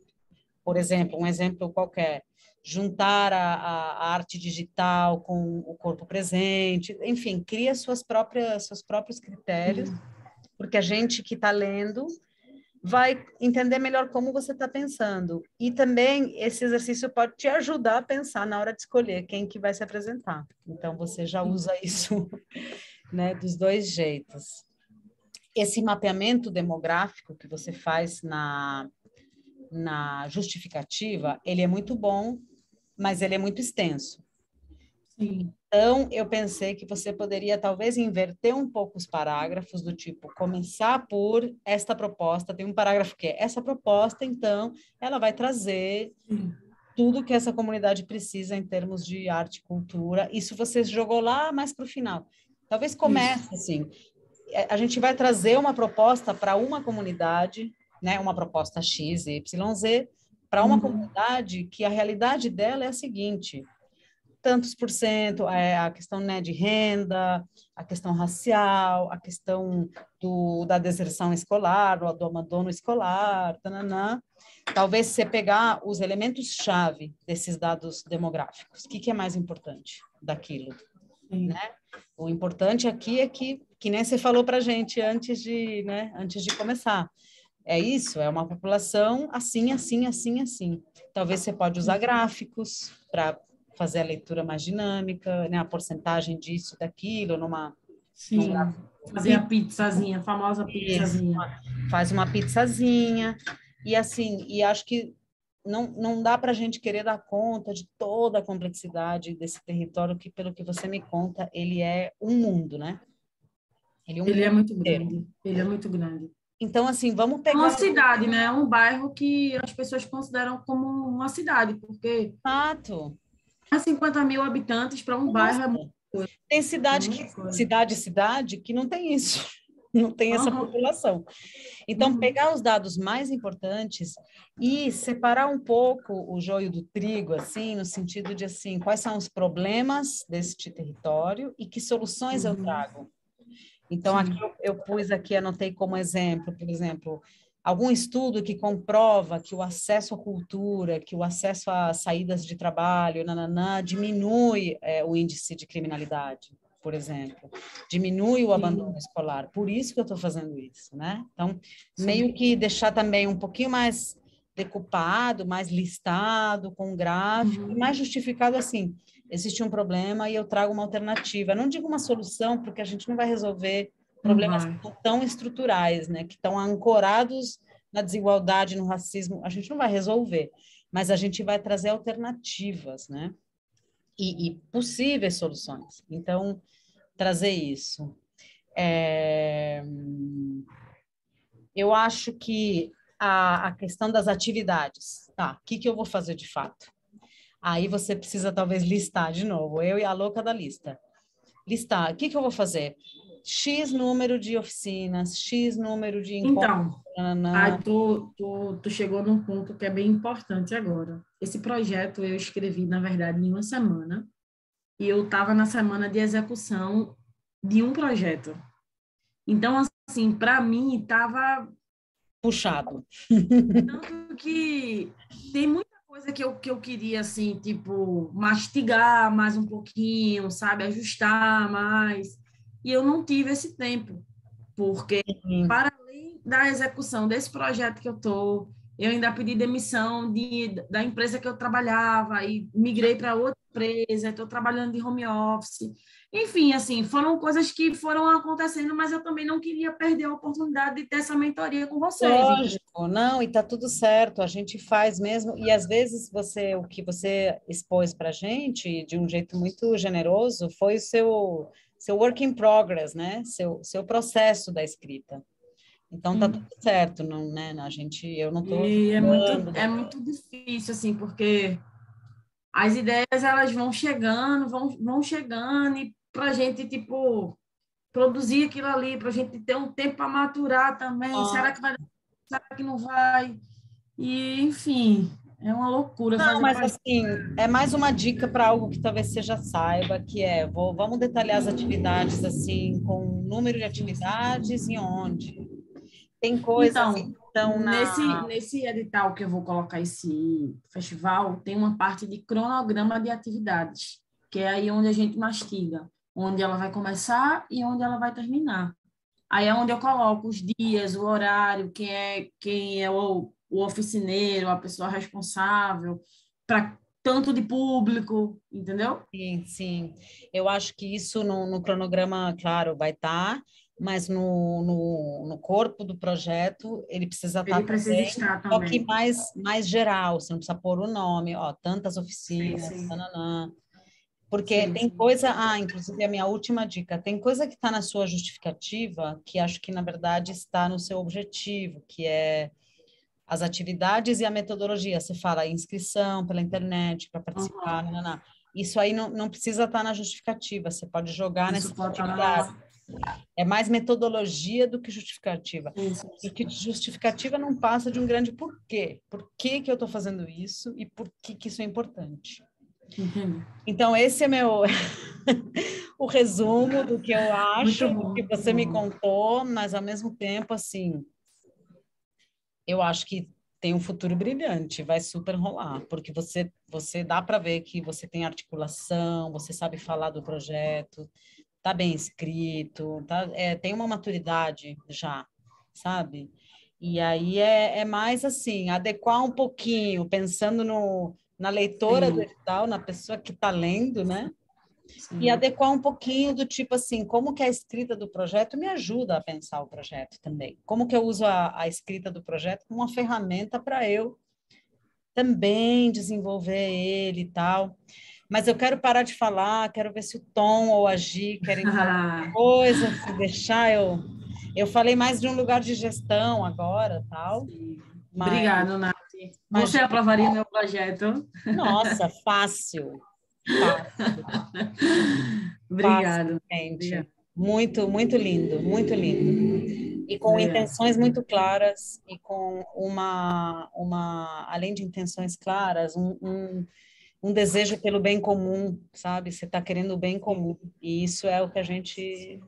por exemplo, um exemplo qualquer, juntar a arte digital com o corpo presente, enfim, cria seus próprios critérios, porque a gente que está lendo vai entender melhor como você está pensando. E também esse exercício pode te ajudar a pensar na hora de escolher quem que vai se apresentar. Então, você já usa isso, né, dos dois jeitos. Esse mapeamento demográfico que você faz na justificativa, ele é muito bom, mas ele é muito extenso. Sim. Então, eu pensei que você poderia talvez inverter um pouco os parágrafos, do tipo, começar por esta proposta, tem um parágrafo que é essa proposta, então, ela vai trazer tudo que essa comunidade precisa em termos de arte e cultura. Isso você jogou lá mais para o final. Talvez comece assim, a gente vai trazer uma proposta para uma comunidade, né, uma proposta X, Y, Z, para uma comunidade que a realidade dela é a seguinte: tantos por cento, a questão, né, de renda, a questão racial, a questão da deserção escolar, do abandono escolar, tananã. Talvez você pegar os elementos-chave desses dados demográficos. O que é mais importante daquilo? Né? O importante aqui é que nem você falou para a gente antes de começar. É isso, é uma população assim, assim, assim, assim. Talvez você pode usar gráficos para fazer a leitura mais dinâmica, né? A porcentagem disso, daquilo, num Sim. gráfico. Fazer a pizzazinha, a famosa Isso, pizzazinha. faz uma pizzazinha. E assim, e acho que não dá para a gente querer dar conta de toda a complexidade desse território, que, pelo que você me conta, ele é um mundo, né? Ele é um Ele é mundo muito inteiro. grande. Ele é muito grande. Então, assim, vamos É uma pegar cidade, né? É um bairro que as pessoas consideram como uma cidade, porque o fato. 50 mil habitantes para um Nossa, bairro é muita coisa. tem É cidade muita coisa. cidade que não tem isso, não tem essa Uhum. população. Então, Uhum. pegar os dados mais importantes e separar um pouco o joio do trigo, assim, no sentido de, assim, quais são os problemas deste território e que soluções eu Uhum. trago. Então, aqui Sim. eu pus aqui, anotei como exemplo, por exemplo, algum estudo que comprova que o acesso à cultura, que o acesso a saídas de trabalho, nananã, diminui o índice de criminalidade, por exemplo, diminui o abandono Sim. escolar. Por isso que eu estou fazendo isso, né? Então, Sim. meio que deixar também um pouquinho mais decupado, mais listado, com gráfico, e Uhum. mais justificado assim. Existe um problema e eu trago uma alternativa. Não digo uma solução, porque a gente não vai resolver Não problemas que vai. são tão estruturais, né, que estão ancorados na desigualdade, no racismo, a gente não vai resolver, mas a gente vai trazer alternativas, né, e possíveis soluções. Então, trazer isso. É, eu acho que a questão das atividades, tá, o que eu vou fazer de fato? Aí você precisa talvez listar de novo, eu e a louca da lista. Listar, o que eu vou fazer? X número de oficinas, X número de encontros. Então, aí tu chegou num ponto que é bem importante agora. Esse projeto eu escrevi, na verdade, em uma semana, e eu estava na semana de execução de um projeto. Então, assim, para mim, estava Puxado. tanto que tem muita coisa que eu queria, assim, tipo, mastigar mais um pouquinho, sabe? Ajustar mais. E eu não tive esse tempo, porque Sim. para além da execução desse projeto que eu ainda pedi demissão da empresa que eu trabalhava e migrei para outra empresa, estou trabalhando de home office. Enfim, assim, foram coisas que foram acontecendo, mas eu também não queria perder a oportunidade de ter essa mentoria com vocês, entendeu? Lógico, não, e tá tudo certo, a gente faz mesmo, e às vezes o que você expôs para a gente, de um jeito muito generoso, foi o seu work in progress, né? Seu processo da escrita. Então tá tudo Sim. certo, não, né? Eu não estou E julgando. é muito difícil, assim, porque as ideias, elas vão chegando, e para a gente, tipo, produzir aquilo ali, para a gente ter um tempo para maturar também. Será que vai dar? Será que não vai? E, enfim, é uma loucura Não, fazer mas projeto. assim, é mais uma dica para algo que talvez você já saiba, que é, vamos detalhar as atividades assim, com número de atividades e onde. Tem coisas que Então, estão nesse edital que eu vou colocar esse festival, tem uma parte de cronograma de atividades, que é aí onde a gente mastiga, onde ela vai começar e onde ela vai terminar. Aí é onde eu coloco os dias, o horário, quem é o oficineiro, a pessoa responsável, para tanto de público, entendeu? Sim, sim. Eu acho que isso no cronograma, claro, vai estar, mas no corpo do projeto ele precisa estar Ele precisa também, estar só que também. mais geral, você não precisa pôr o nome, ó, tantas Sim, oficinas, sim, tananã. Porque sim, tem sim. coisa, inclusive a minha última dica, tem coisa que está na sua justificativa que acho que na verdade está no seu objetivo, que é as atividades e a metodologia. Você fala inscrição pela internet para participar, Uhum. não. Isso aí não precisa estar na justificativa, você pode jogar Isso nessas pode estar atividades. É mais metodologia do que justificativa. isso. Porque justificativa não passa de um grande porquê. Por que que eu estou fazendo isso e por que que isso é importante? Entendi. Então, esse é meu o resumo do que eu acho, Muito do bom, que muito você me bom. contou, mas ao mesmo tempo, assim, eu acho que tem um futuro brilhante, vai super rolar, porque você dá para ver que você tem articulação, você sabe falar do projeto, tá bem escrito, tem uma maturidade já, sabe? E aí é mais assim, adequar um pouquinho, pensando na leitora do Sim, edital, na pessoa que está lendo, né? E sim. adequar um pouquinho do tipo assim, como que a escrita do projeto me ajuda a pensar o projeto também. Como que eu uso a escrita do projeto como uma ferramenta para eu também desenvolver ele e tal. Mas eu quero parar de falar, quero ver se o Tom ou a Gi querem falar coisa, se deixar eu falei mais de um lugar de gestão agora, tal, Sim. mas Obrigada, Nath. Você imagina, aprovaria meu projeto? nossa, fácil, fácil. Obrigada. Facilmente. Obrigada. Muito, muito lindo, muito lindo. E com Obrigada. intenções muito claras e com além de intenções claras, um desejo pelo bem comum, sabe? Você está querendo o bem comum. E isso é o que a gente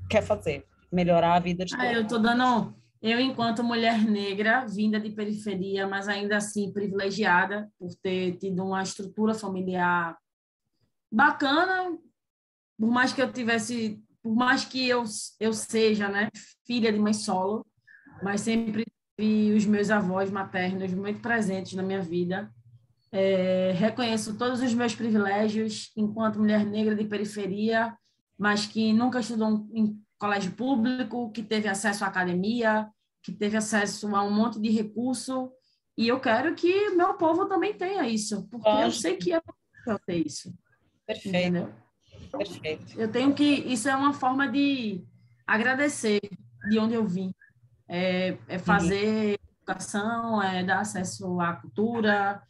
quer fazer, melhorar a vida de Ah, todo eu mundo. tô dando. Eu, enquanto mulher negra, vinda de periferia, mas ainda assim privilegiada por ter tido uma estrutura familiar bacana, por mais que eu tivesse, por mais que eu seja, né, filha de mãe solo, mas sempre vi os meus avós maternos muito presentes na minha vida. Reconheço todos os meus privilégios enquanto mulher negra de periferia, mas que nunca estudou em colégio público, que teve acesso à academia, que teve acesso a um monte de recurso. E eu quero que meu povo também tenha isso, porque eu sei Lógico, que é possível ter isso, perfeito, entendeu? perfeito. Eu tenho que. Isso é uma forma de agradecer de onde eu vim. É Sim, fazer educação, é dar acesso à cultura,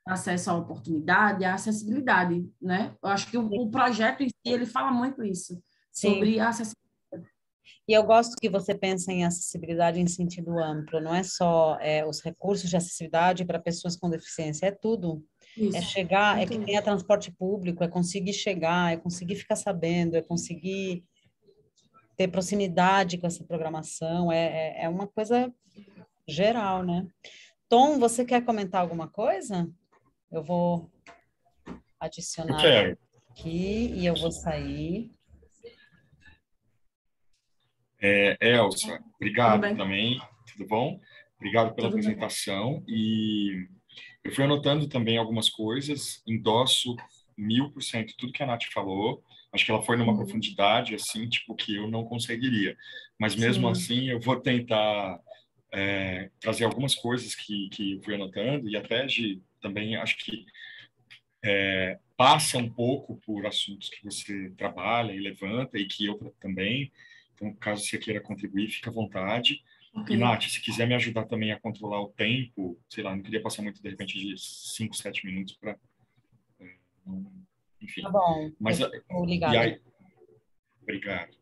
acesso à oportunidade, à acessibilidade, né? Eu acho que o projeto em si, ele fala muito isso, sim. sobre a acessibilidade. E eu gosto que você pensa em acessibilidade em sentido amplo, não é só os recursos de acessibilidade para pessoas com deficiência, é tudo. É Isso, chegar, é é que tudo. tenha transporte público, é conseguir chegar, é conseguir ficar sabendo, é conseguir ter proximidade com essa programação, é uma coisa geral, né? Tom, você quer comentar alguma coisa? Eu vou Eu adicionar quero. aqui e eu vou sair. Elsa, Tudo obrigado bem? também, tudo bom? Obrigado pela Tudo bem. apresentação. E eu fui anotando também algumas coisas, endosso 1000% tudo que a Nath falou. Acho que ela foi numa Uhum. profundidade, assim, tipo, que eu não conseguiria. Mas mesmo Sim, assim, eu vou tentar trazer algumas coisas que eu fui anotando e até de também acho que passa um pouco por assuntos que você trabalha e levanta e que eu também. Então, caso você queira contribuir, fica à vontade. ok. E, Nath, se quiser me ajudar também a controlar o tempo, sei lá, não queria passar muito, de repente, de 5, 7 minutos para... Tá Enfim. bom, eu Mas, fico e ligada. aí... Obrigado.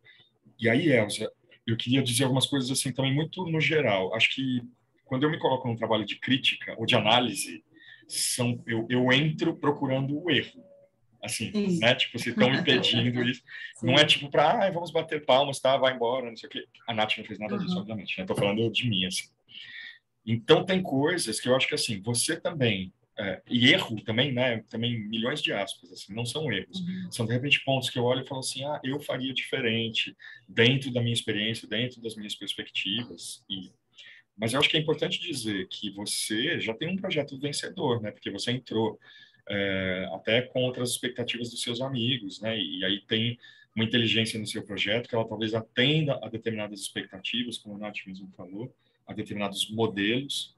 E aí, Elza, eu queria dizer algumas coisas assim também muito no geral. Acho que quando eu me coloco num trabalho de crítica ou de análise, eu entro procurando o erro. Assim, Isso. né? Tipo, se estão me pedindo isso, não é Sim. tipo para, vamos bater palmas, tá? Vai embora, não sei o quê. A Nath não fez nada disso, Uhum. obviamente, né? Tô falando de mim, assim. Então, tem coisas que eu acho que, assim, você também, e erro também, né? Também milhões de aspas, assim, não são erros. São, de repente, pontos que eu olho e falo assim, eu faria diferente dentro da minha experiência, dentro das minhas perspectivas. Mas eu acho que é importante dizer que você já tem um projeto vencedor, né? Porque você entrou até contra as expectativas dos seus amigos, né? E aí tem uma inteligência no seu projeto que ela talvez atenda a determinadas expectativas, como a Nath mesmo falou, a determinados modelos.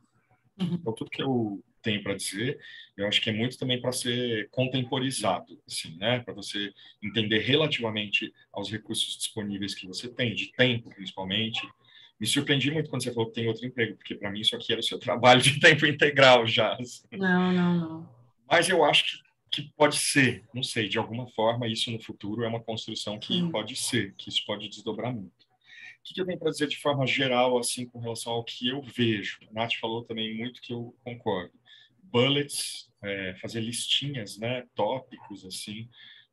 Então, tudo que eu tenho para dizer, eu acho que é muito também para ser contemporizado, assim, né? Para você entender relativamente aos recursos disponíveis que você tem, de tempo, principalmente. Me surpreendi muito quando você falou que tem outro emprego, porque para mim isso aqui era o seu trabalho de tempo integral já. Assim. Não. Mas eu acho que pode ser, não sei, de alguma forma, isso no futuro é uma construção que pode ser, que isso pode desdobrar muito. O que eu tenho para dizer de forma geral, assim, com relação ao que eu vejo? A Nath falou também muito que eu concordo. Bullets, fazer listinhas, né, tópicos, assim,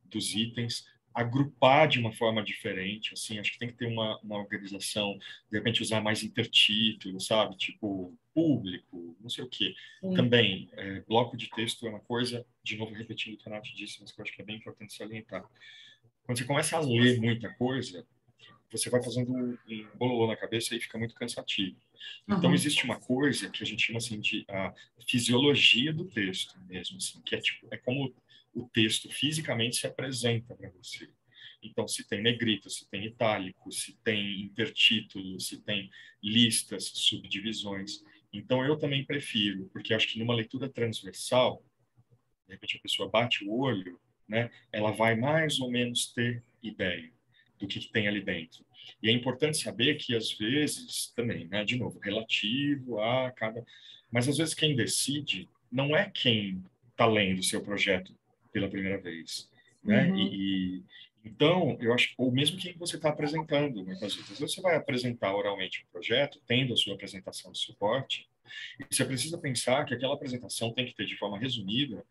dos itens, agrupar de uma forma diferente, assim, acho que tem que ter uma organização, de repente usar mais intertítulos, sabe? Tipo, público, não sei o quê. Também, bloco de texto é uma coisa, de novo repetindo o que a Nath disse, mas que eu acho que é bem importante salientar. Quando você começa a ler muita coisa, você vai fazendo um bololô na cabeça e fica muito cansativo. Então, existe uma coisa que a gente chama assim de a fisiologia do texto mesmo, assim, que é como o texto fisicamente se apresenta para você. Então, se tem negrito, se tem itálico, se tem intertítulo, se tem listas, subdivisões. Então, eu também prefiro, porque acho que numa leitura transversal, de repente a pessoa bate o olho, né, ela vai mais ou menos ter ideia do que tem ali dentro. E é importante saber que, às vezes, também, né, de novo, relativo a cada... Mas, às vezes, quem decide não é quem está lendo o seu projeto pela primeira vez. Né? Então, eu acho, ou mesmo quem você está apresentando, muitas vezes. Você vai apresentar oralmente um projeto, tendo a sua apresentação de suporte, e você precisa pensar que aquela apresentação tem que ter, de forma resumida,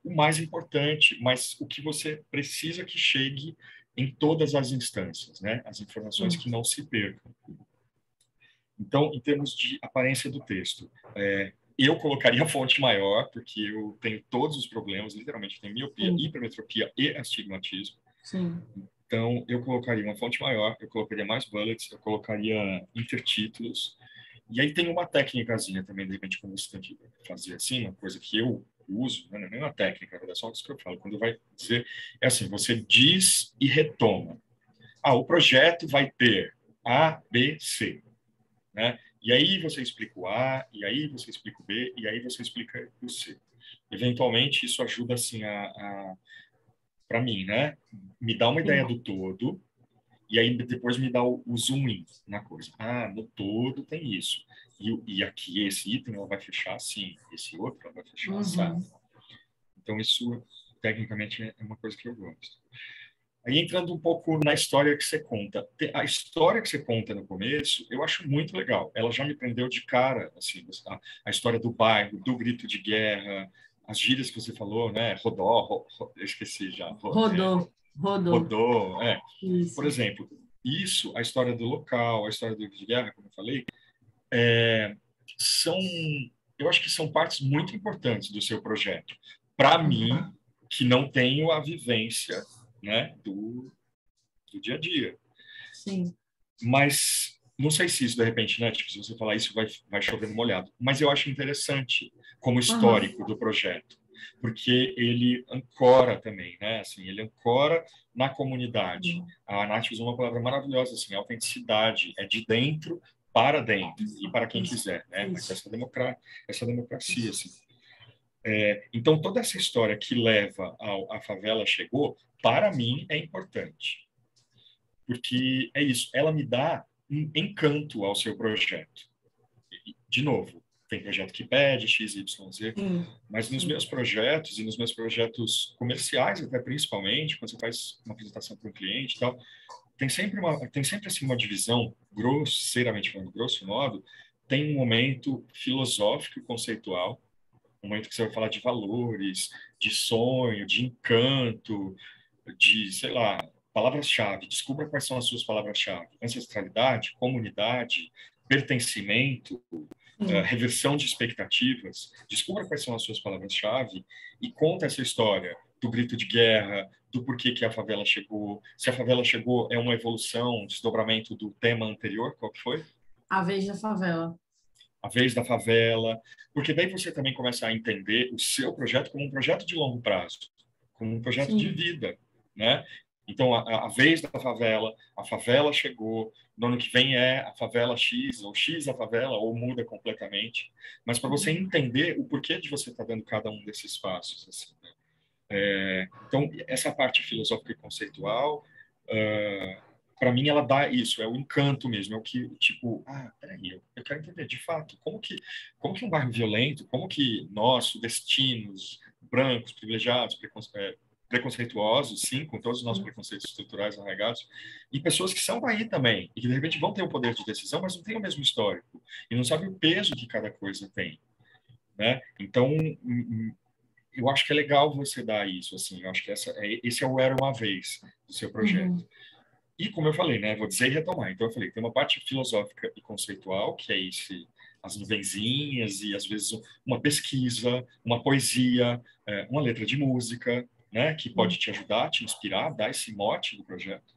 o mais importante, mas o que você precisa que chegue em todas as instâncias, né? As informações que não se percam. Então, em termos de aparência do texto, eu colocaria a fonte maior, porque eu tenho todos os problemas, literalmente, tenho miopia, hipermetropia e astigmatismo. Sim. Então, eu colocaria uma fonte maior, eu colocaria mais bullets, eu colocaria intertítulos. E aí tem uma técnicazinha também, de repente, como você tem que fazer assim, uma coisa que eu uso, né? Não é nem uma técnica, é só isso que eu falo. Quando vai dizer, é assim, você diz e retoma. O projeto vai ter A, B, C. Né? E aí você explica o A, e aí você explica o B, e aí você explica o C. Eventualmente, isso ajuda, assim, para mim, né? Me dá uma ideia do todo, e aí depois me dá o zoom in na coisa. No todo tem isso. E aqui, esse item, ela vai fechar assim, esse outro, ela vai fechar assim. Então, isso, tecnicamente, é uma coisa que eu gosto. Aí, entrando um pouco na história que você conta. A história que você conta no começo, eu acho muito legal. Ela já me prendeu de cara, assim, a história do bairro, do grito de guerra, as gírias que você falou, né? Eu esqueci já. Rodou. Rodou, Isso. Por exemplo, isso, a história do local, a história do grito de guerra, como eu falei, eu acho que são partes muito importantes do seu projeto. Para mim, que não tenho a vivência, né, do dia a dia. Sim. Mas não sei se isso, de repente, né, tipo, se você falar isso, vai chover no molhado. Mas eu acho interessante como histórico do projeto, porque ele ancora também, né? Assim, ele ancora na comunidade. A Nath usou uma palavra maravilhosa, assim, autenticidade. É de dentro para dentro e para quem quiser, né? Mas essa democracia, assim. Então, toda essa história que leva a favela chegou, para mim, é importante. Porque é isso, ela me dá um encanto ao seu projeto. De novo, tem projeto que pede X, Y, Z, mas nos meus projetos e nos meus projetos comerciais, até principalmente, quando você faz uma apresentação para um cliente e tal, tem sempre assim, uma divisão, grosseiramente falando, grosso modo, tem um momento filosófico e conceitual, um momento que você vai falar de valores, de sonho, de encanto, de, sei lá, palavras-chave. Descubra quais são as suas palavras-chave. Ancestralidade, comunidade, pertencimento, reversão de expectativas, descubra quais são as suas palavras-chave e conta essa história do grito de guerra, do porquê que a favela chegou. Se a favela chegou é uma evolução, um desdobramento do tema anterior, qual que foi? A vez da favela. A vez da favela, porque daí você também começa a entender o seu projeto como um projeto de longo prazo, como um projeto Sim. de vida, né? Então, a vez da favela, a favela chegou, no ano que vem é a favela X, ou X a favela, ou muda completamente. Mas para você entender o porquê de você estar dando cada um desses passos. Assim, né? Então, essa parte filosófica e conceitual, para mim, ela dá isso, é o encanto mesmo, é o que, tipo, peraí, eu quero entender, de fato, como que um bairro violento, como que nós, sudestinos, brancos, privilegiados, preconceituosos, sim, com todos os nossos preconceitos estruturais arraigados, e pessoas que são daí também, e que de repente vão ter o poder de decisão, mas não têm o mesmo histórico, e não sabem o peso que cada coisa tem, né? Então, eu acho que é legal você dar isso, assim, eu acho que esse é o Era Uma Vez do seu projeto. E como eu falei, né, vou dizer e retomar. Então eu falei, tem uma parte filosófica e conceitual, que é as nuvenzinhas e às vezes uma pesquisa, uma poesia, uma letra de música, né, que pode te ajudar, te inspirar, dar esse mote do projeto.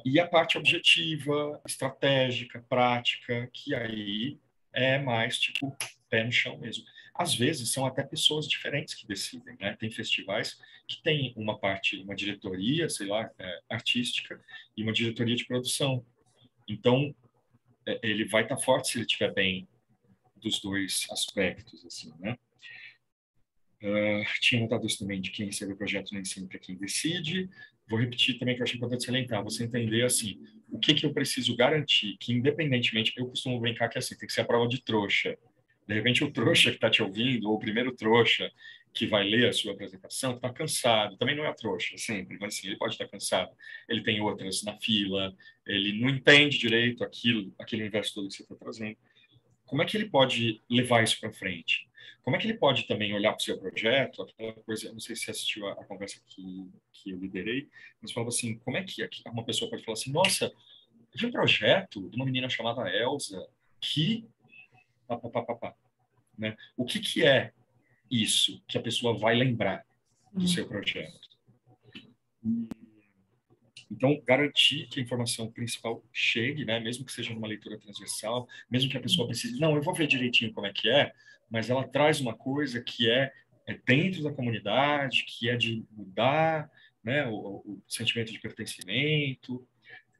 E a parte objetiva, estratégica, prática, que aí é mais tipo pé no chão mesmo. Às vezes são até pessoas diferentes que decidem, né? Tem festivais que tem uma parte, uma diretoria, sei lá, artística e uma diretoria de produção. Então, ele vai estar forte se ele estiver bem dos dois aspectos, assim, né? Tinha notado isso também de quem recebe o projeto nem sempre é quem decide. Vou repetir também que eu acho importante salientar, você entender assim, o que eu preciso garantir, que independentemente, eu costumo brincar que assim, tem que ser a prova de trouxa. De repente o trouxa que está te ouvindo, ou o primeiro trouxa que vai ler a sua apresentação, está cansado, também não é a trouxa sempre, mas assim, ele pode estar cansado, ele tem outras na fila, ele não entende direito aquele universo todo que você está trazendo. Como é que ele pode levar isso para frente? Como é que ele pode também olhar para o seu projeto, aquela coisa, não sei se você assistiu a conversa que eu liderei, mas falava assim, como é que uma pessoa pode falar assim, nossa, eu vi um projeto de uma menina chamada Elsa que... Pá, pá, pá, pá, pá, né? O que é isso que a pessoa vai lembrar do seu projeto? Então, garantir que a informação principal chegue, né, mesmo que seja numa leitura transversal, mesmo que a pessoa precise, não, eu vou ver direitinho como é que é, mas ela traz uma coisa que é dentro da comunidade, que é de mudar, né, o sentimento de pertencimento.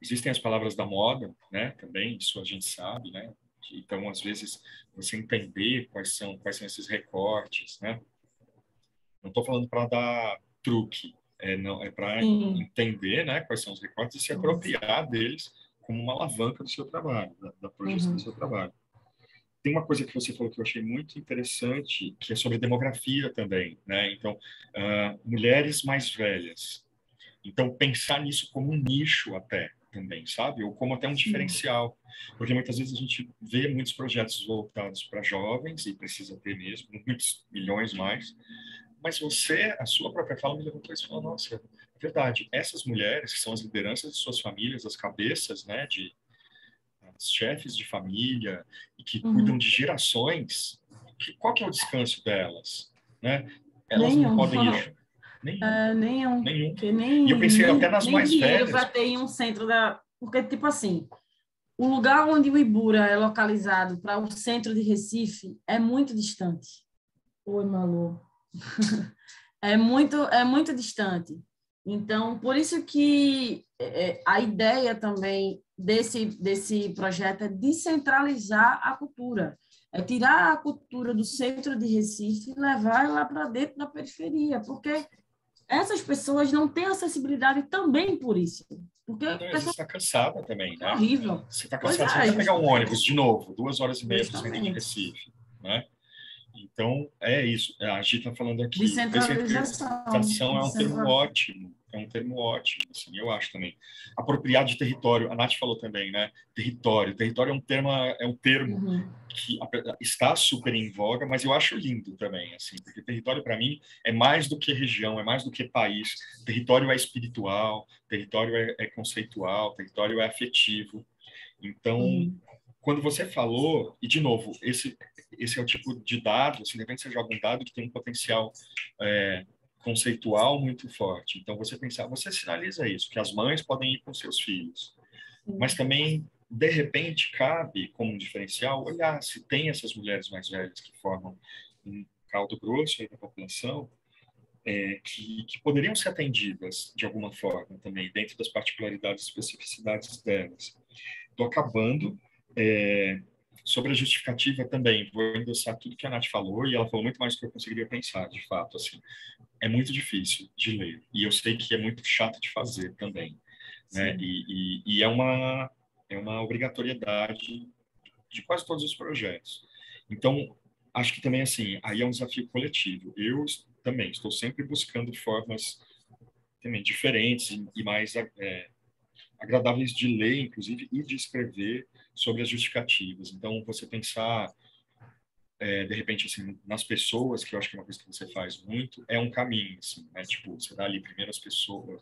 Existem as palavras da moda, né, também, isso a gente sabe, né, então, às vezes, você entender quais são esses recortes, né, não estou falando para dar truque, não, é para entender, né, quais são os recortes e se apropriar deles como uma alavanca do seu trabalho, da projeção do seu trabalho. Tem uma coisa que você falou que eu achei muito interessante, que é sobre demografia também, né? Então, mulheres mais velhas. Então, pensar nisso como um nicho até também, sabe? Ou como até um diferencial. Porque muitas vezes a gente vê muitos projetos voltados para jovens, e precisa ter mesmo, muitos milhões mais, mas você, a sua própria fala me levantou isso e falou, nossa, é verdade, essas mulheres que são as lideranças de suas famílias, as cabeças, né, as chefes de família, e que cuidam de gerações, qual que é o descanso delas, né? Elas Nenhum. não podem ir... Nenhum. Nenhum. E eu pensei até nas nem mais dinheiro velhas. para ter em um centro da... Porque, tipo assim, o lugar onde o Ibura é localizado para o centro de Recife é muito distante. Oi, Malu. É muito distante. Então, por isso que a ideia também desse projeto é descentralizar a cultura. É tirar a cultura do centro de Recife e levar ela para dentro da periferia, porque essas pessoas não têm acessibilidade também por isso. Porque a Você pessoa está cansada também, né? é horrível. Você está Pois cansado, você não vai pegar um justamente. ônibus de novo, 2 horas e meia para o centro de Justamente. Recife, né? Então, é isso. A Gi está falando aqui. Descentralização. Descentralização é um termo ótimo. É um termo ótimo, assim, eu acho também. Apropriar de território. A Nath falou também, né? Território. Território é um termo que está super em voga, mas eu acho lindo também, assim, porque território, para mim, é mais do que região, é mais do que país. Território é espiritual, território é conceitual, território é afetivo. Então, quando você falou, e de novo, esse é o tipo de dado, assim, de repente você joga um dado que tem um potencial conceitual muito forte. Então, você sinaliza isso, que as mães podem ir com seus filhos, mas também, de repente, cabe, como um diferencial, olhar se tem essas mulheres mais velhas que formam um caldo grosso aí da população, que poderiam ser atendidas de alguma forma também, dentro das particularidades e especificidades delas. Estou acabando. Sobre a justificativa também, vou endossar tudo que a Nath falou, e ela falou muito mais do que eu conseguiria pensar, de fato, assim. É muito difícil de ler, e eu sei que é muito chato de fazer também, né? E é uma obrigatoriedade de quase todos os projetos. Então, acho que também, assim, aí é um desafio coletivo. Eu também estou sempre buscando formas também diferentes e mais agradáveis de ler, inclusive, e de escrever sobre as justificativas. Então, você pensar, de repente, assim, nas pessoas, que eu acho que é uma coisa que você faz muito, é um caminho, assim, né? Tipo, você dá ali primeiro as pessoas,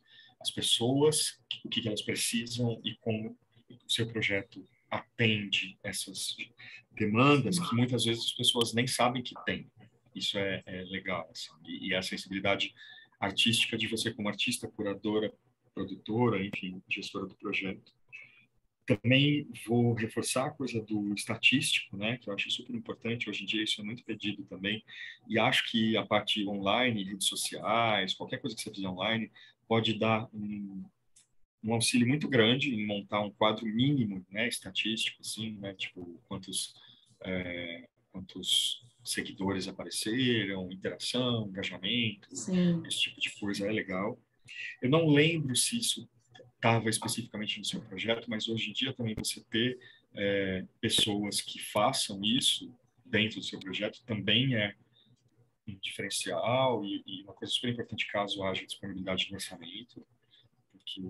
o que elas precisam e como o seu projeto atende essas demandas que muitas vezes as pessoas nem sabem que tem. Isso é legal, assim, e a sensibilidade artística de você como artista, curadora, produtora, enfim, gestora do projeto. Também vou reforçar a coisa do estatístico, né, que eu acho super importante. Hoje em dia isso é muito pedido também. E acho que a parte online, redes sociais, qualquer coisa que você fizer online, pode dar um auxílio muito grande em montar um quadro mínimo, né, estatístico, assim, né, tipo quantos seguidores apareceram, interação, engajamento, Sim. esse tipo de coisa é legal. Eu não lembro se isso estava especificamente no seu projeto, mas hoje em dia também você ter pessoas que façam isso dentro do seu projeto também é um diferencial e uma coisa super importante caso haja disponibilidade de orçamento, porque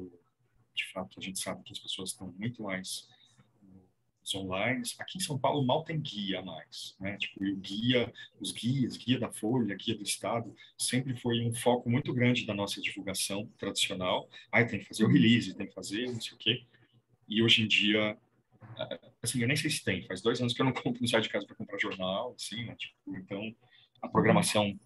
de fato a gente sabe que as pessoas estão muito mais online. Aqui em São Paulo mal tem guia mais, né? Tipo, os guias, guia da Folha, guia do Estado, sempre foi um foco muito grande da nossa divulgação tradicional. Aí tem que fazer o release, tem que fazer não sei o quê. E hoje em dia, assim, eu nem sei se tem. Faz 2 anos que eu não compro no site de casa para comprar jornal, assim, né? Tipo, então, a programação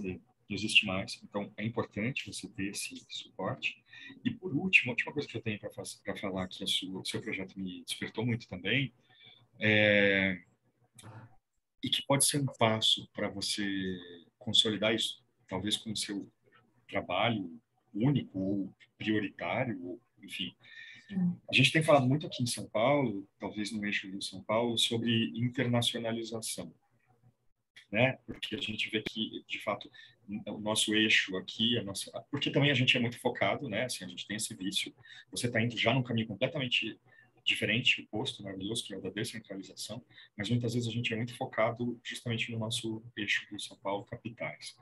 não existe mais. Então, é importante você ter esse suporte. E, por último, a última coisa que eu tenho para falar que o seu projeto me despertou muito também, e que pode ser um passo para você consolidar isso, talvez com o seu trabalho único ou prioritário, ou, enfim. A gente tem falado muito aqui em São Paulo, talvez no eixo do São Paulo, sobre internacionalização, né? Porque a gente vê que, de fato, o nosso eixo aqui, porque também a gente é muito focado, né? Assim, a gente tem esse vício. Você está indo já num caminho completamente diferente, oposto, maravilhoso, que é o da descentralização, mas muitas vezes a gente é muito focado justamente no nosso eixo do São Paulo, capitais.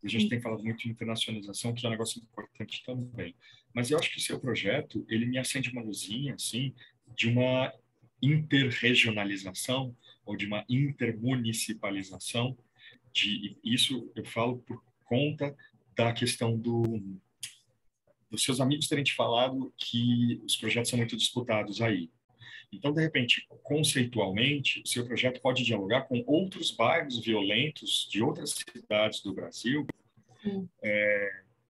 E a gente tem falado muito de internacionalização, que é um negócio importante também. Mas eu acho que o seu projeto, ele me acende uma luzinha, assim, de uma interregionalização ou de uma intermunicipalização. Isso eu falo por conta da questão dos seus amigos terem te falado que os projetos são muito disputados aí. Então, de repente, conceitualmente, o seu projeto pode dialogar com outros bairros violentos de outras cidades do Brasil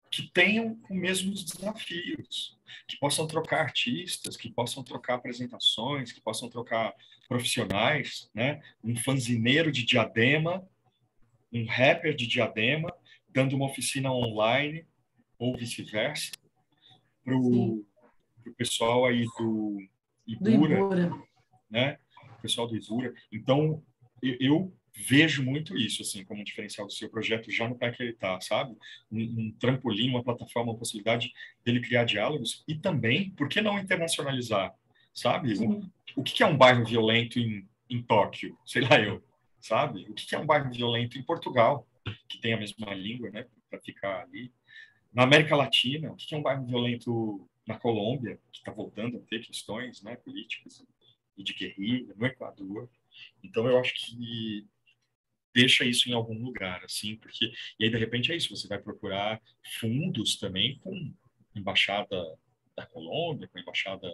que tenham os mesmos desafios, que possam trocar artistas, que possam trocar apresentações, que possam trocar profissionais, né? Um fanzineiro de Diadema, um rapper de Diadema, dando uma oficina online ou vice-versa para o pessoal aí do Do Ibura, Ibura. né? O pessoal do Ibura. Então, eu vejo muito isso, assim, como um diferencial do seu projeto já no pé que ele está, sabe? Um trampolim, uma plataforma, uma possibilidade dele criar diálogos e também, por que não internacionalizar, sabe? O que é um bairro violento em Tóquio? Sei lá eu, sabe? O que é um bairro violento em Portugal, que tem a mesma língua, né? Para ficar ali. Na América Latina, o que é um bairro violento na Colômbia, que está voltando a ter questões, né, políticas e de guerrilha, no Equador. Então, eu acho que deixa isso em algum lugar, assim, porque... E aí, de repente, é isso, você vai procurar fundos também com embaixada da Colômbia, com embaixada,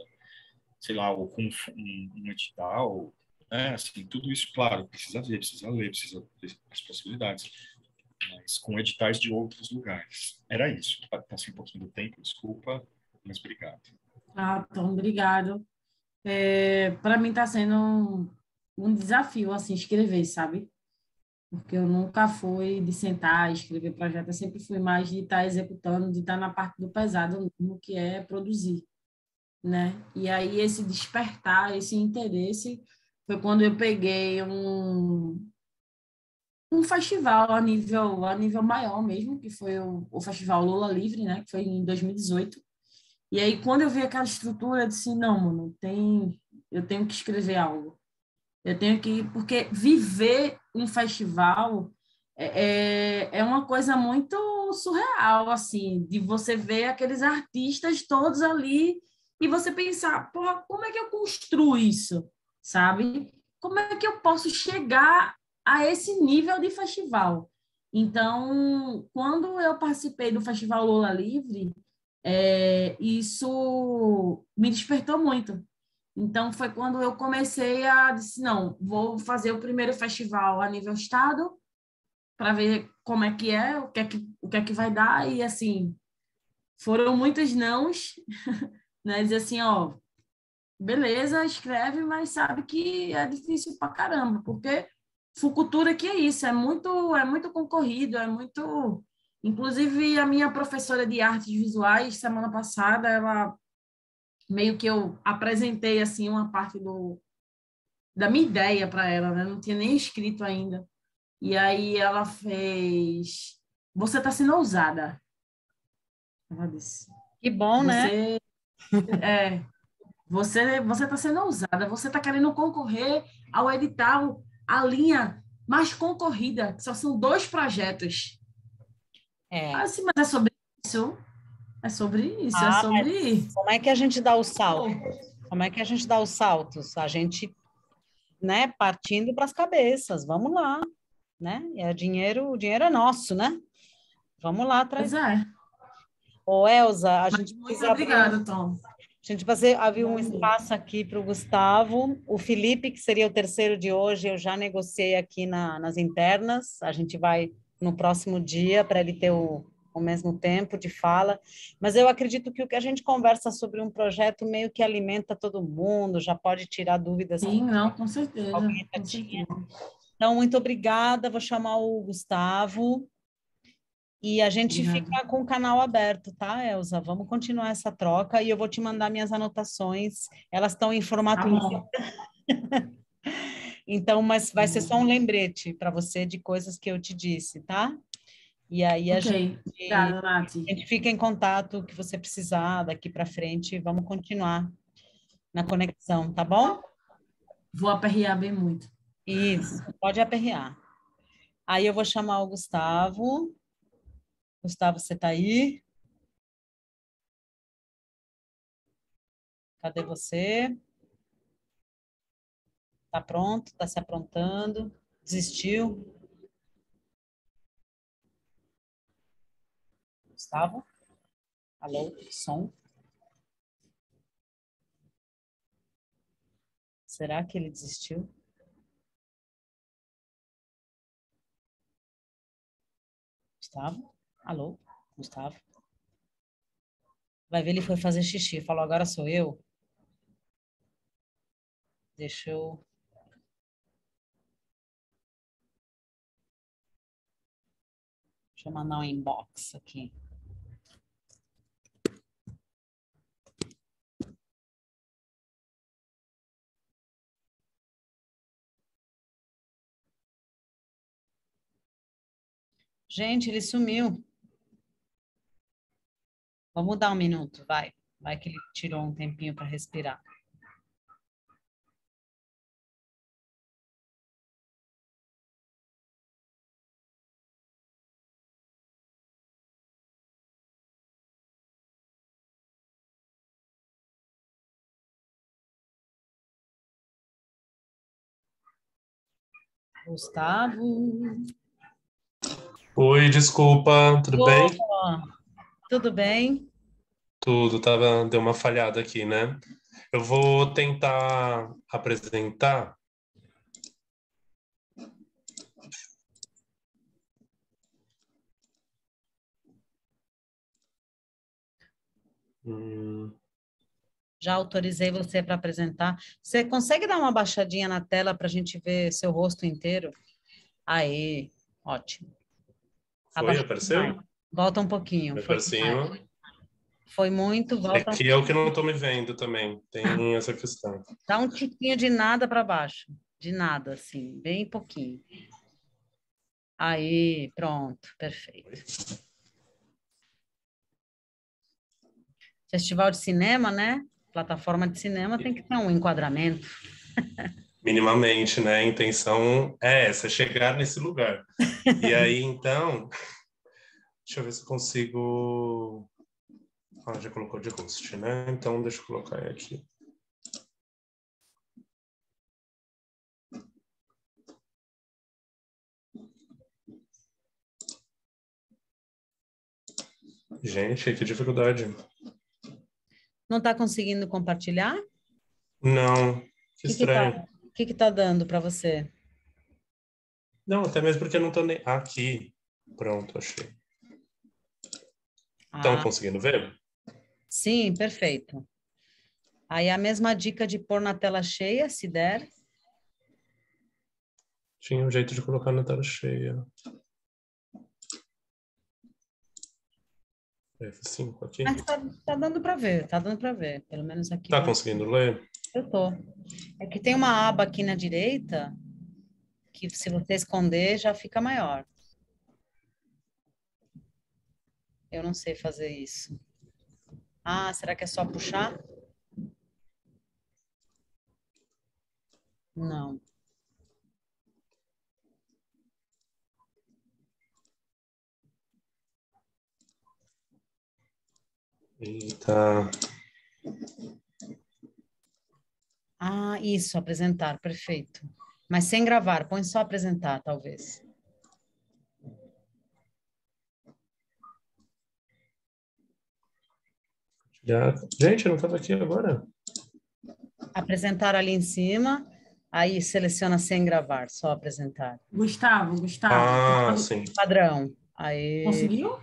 sei lá, ou com um edital, né? Assim, tudo isso, claro, precisa ver, precisa ler, precisa ver as possibilidades, mas com editais de outros lugares. Era isso. Passei um pouquinho do tempo, desculpa, mas obrigado. Ah, Tom, obrigado. Para mim está sendo um desafio, assim, escrever, sabe? Porque eu nunca fui de sentar, escrever projeto, eu sempre fui mais de estar executando, de estar na parte do pesado, no que é produzir, né? E aí esse despertar, esse interesse, foi quando eu peguei um festival a nível maior mesmo, que foi o Festival Lula Livre, né? Que foi em 2018. E aí, quando eu vi aquela estrutura, eu disse, não, mano, eu tenho que escrever algo. Eu tenho que... Porque viver um festival é uma coisa muito surreal, assim, de você ver aqueles artistas todos ali e você pensar, porra, como é que eu construo isso, sabe? Como é que eu posso chegar a esse nível de festival? Então, quando eu participei do Festival Lula Livre, isso me despertou muito. Então, foi quando eu comecei a dizer, não, vou fazer o primeiro festival a nível estado para ver como é, o que é que vai dar. E, assim, foram muitos nãos, né? Dizer assim, ó, beleza, escreve, mas sabe que é difícil pra caramba, porque Fucultura que é isso, é muito concorrido, é muito... Inclusive, a minha professora de artes visuais, semana passada, ela meio que eu apresentei, assim, uma parte da minha ideia para ela, né? Não tinha nem escrito ainda. E aí ela fez: Você está sendo ousada. Ela disse: Que bom, né? Você é, você está sendo ousada. Você está querendo concorrer ao edital, a linha mais concorrida, que só são 2 projetos. É. Assim, mas é sobre isso. É sobre isso. É Ah, sobre. mas como é que a gente dá o salto? Pô, Como é que a gente dá os saltos? A gente, né, partindo para as cabeças, vamos lá, né? O dinheiro é nosso, né? Vamos lá pois atrás. é. Ô, Elza, a Mas gente muito precisa abrir um, obrigada, Tom. a gente precisa abrir um espaço aqui para o Gustavo. O Felipe, que seria o terceiro de hoje, eu já negociei aqui nas internas. A gente vai no próximo dia para ele ter o mesmo tempo de fala. Mas eu acredito que o que a gente conversa sobre um projeto meio que alimenta todo mundo, já pode tirar dúvidas que Sim, não, com certeza. alguém já Com tinha. certeza. Então, muito obrigada. Vou chamar o Gustavo. E a gente Obrigada. fica com o canal aberto, tá, Elza? Vamos continuar essa troca e eu vou te mandar minhas anotações. Elas estão em Tá formato bom. então, mas Tá vai ser só bom. um lembrete para você de coisas que eu te disse, tá? E aí Ok. Obrigada, Nath. a gente fica em contato, o que você precisar daqui para frente, vamos continuar na conexão, tá bom? Vou aperrear bem muito. Isso, pode aperrear. Aí eu vou chamar o Gustavo. Gustavo, você tá aí? Cadê você? Tá pronto? Tá se aprontando? Desistiu? Gustavo? Alô? Som? Será que ele desistiu? Gustavo? Alô? Gustavo? Vai ver, ele foi fazer xixi. Falou, agora sou eu? Deixa eu... Deixa eu mandar um inbox aqui. Gente, ele sumiu. Vamos dar um minuto, vai. Vai que ele tirou um tempinho para respirar. Gustavo. Oi, desculpa, tudo bem? Opa, tudo bem? Tudo, deu uma falhada aqui, né? Eu vou tentar apresentar. Já autorizei você para apresentar. Você consegue dar uma baixadinha na tela para a gente ver seu rosto inteiro? Aí, ótimo. Foi? Abaixa mais. Apareceu? Volta um pouquinho. Foi Foi para cima. Foi muito, É volta um que eu que não estou me vendo também. Tem essa questão. Dá um tiquinho de nada para baixo. De nada, assim, bem pouquinho. Aí, pronto, perfeito. Festival de cinema, né? Plataforma de cinema tem que ter um enquadramento. Minimamente, né? A intenção é essa, chegar nesse lugar. E aí, então, deixa eu ver se eu consigo. Ah, já colocou de host, né? Então, deixa eu colocar aqui. Gente, que dificuldade. Não está conseguindo compartilhar? Não, que estranho. O que tá dando para você? Não, até mesmo porque eu não tô nem aqui. Pronto, achei. Estão conseguindo ver? Sim, perfeito. Aí a mesma dica de pôr na tela cheia, se der. Tinha um jeito de colocar na tela cheia. F5 aqui. Mas tá dando para ver, tá dando para ver. Pelo menos aqui. Tá conseguindo ler? Eu tô. É que tem uma aba aqui na direita que se você esconder já fica maior. Eu não sei fazer isso. Ah, será que é só puxar? Não. Eita. Ah, isso, apresentar, perfeito. Mas sem gravar, põe só apresentar, talvez. Gente, eu não estava aqui agora. Apresentar ali em cima, aí seleciona sem gravar, só apresentar. Gustavo. Ah, sim. Padrão. Aí. Conseguiu?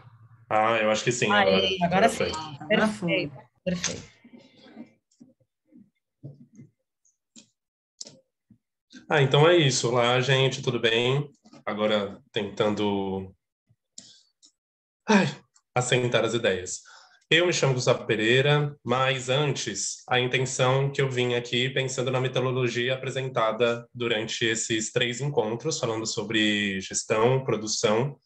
Ah, eu acho que sim agora. Agora Foi. sim. Agora foi. Perfeito. Ah, então é isso. Olá, gente, tudo bem? Agora tentando assentar as ideias. Eu me chamo Gustavo Pereira, mas antes, a intenção que eu vim aqui pensando na metodologia apresentada durante esses 3 encontros, falando sobre gestão, produção,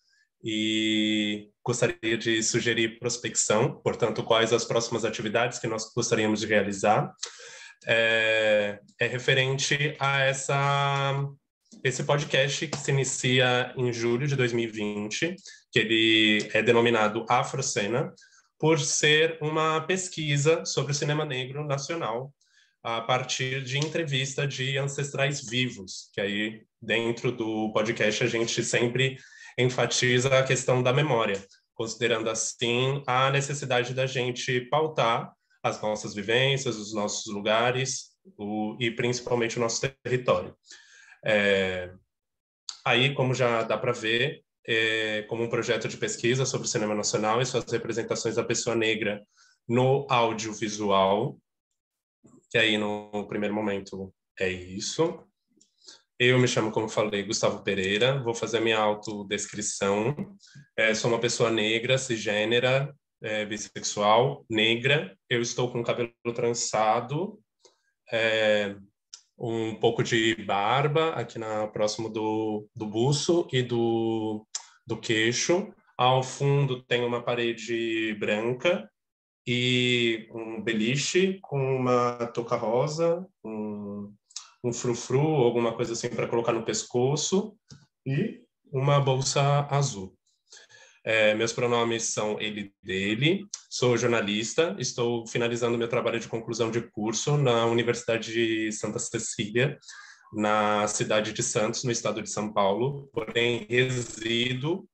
e gostaria de sugerir prospecção, portanto, quais as próximas atividades que nós gostaríamos de realizar. É referente a esse podcast que se inicia em julho de 2020, que ele é denominado Afrocena, por ser uma pesquisa sobre o cinema negro nacional, a partir de entrevista de ancestrais vivos, que aí dentro do podcast a gente sempre enfatiza a questão da memória, considerando assim a necessidade da gente pautar as nossas vivências, os nossos lugares e principalmente o nosso território. Aí, como já dá para ver, como um projeto de pesquisa sobre o cinema nacional e suas representações da pessoa negra no audiovisual, que aí no primeiro momento é isso. Eu me chamo, como falei, Gustavo Pereira, vou fazer a minha autodescrição. Sou uma pessoa negra, cisgênera, bissexual, negra. Eu estou com o cabelo trançado, um pouco de barba aqui próximo do buço e do queixo. Ao fundo tem uma parede branca e um beliche com uma touca rosa, um frufru, alguma coisa assim para colocar no pescoço e uma bolsa azul. Meus pronomes são ele, dele. Sou jornalista, estou finalizando meu trabalho de conclusão de curso na Universidade de Santa Cecília, na cidade de Santos, no estado de São Paulo. Porém, resido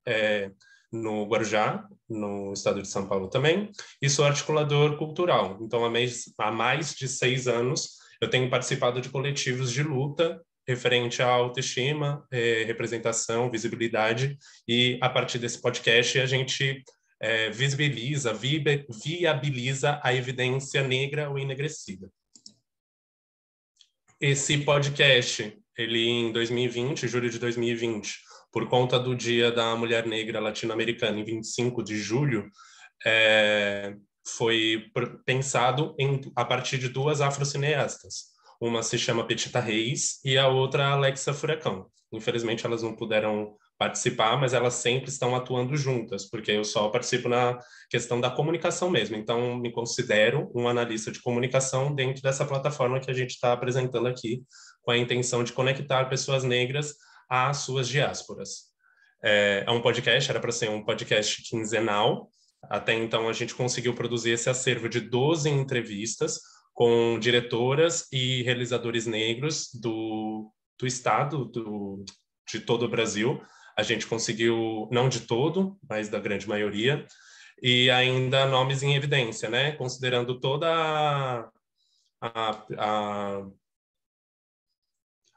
no Guarujá, no estado de São Paulo também, e sou articulador cultural. Então, há mais de 6 anos, eu tenho participado de coletivos de luta referente à autoestima, representação, visibilidade, e a partir desse podcast a gente visibiliza, viabiliza a evidência negra ou enegrecida. Esse podcast, ele em 2020, julho de 2020, por conta do Dia da Mulher Negra Latino-Americana, em 25 de julho, foi pensado a partir de 2 afrocineastas. Uma se chama Petita Reis e a outra Alexa Furacão. Infelizmente, elas não puderam participar, mas elas sempre estão atuando juntas, porque eu só participo na questão da comunicação mesmo. Então, me considero um analista de comunicação dentro dessa plataforma que a gente está apresentando aqui, com a intenção de conectar pessoas negras às suas diásporas. É um podcast, era para ser um podcast quinzenal. Até então, a gente conseguiu produzir esse acervo de 12 entrevistas com diretoras e realizadores negros do estado, de todo o Brasil. A gente conseguiu, não de todo, mas da grande maioria, e ainda nomes em evidência, né? Considerando toda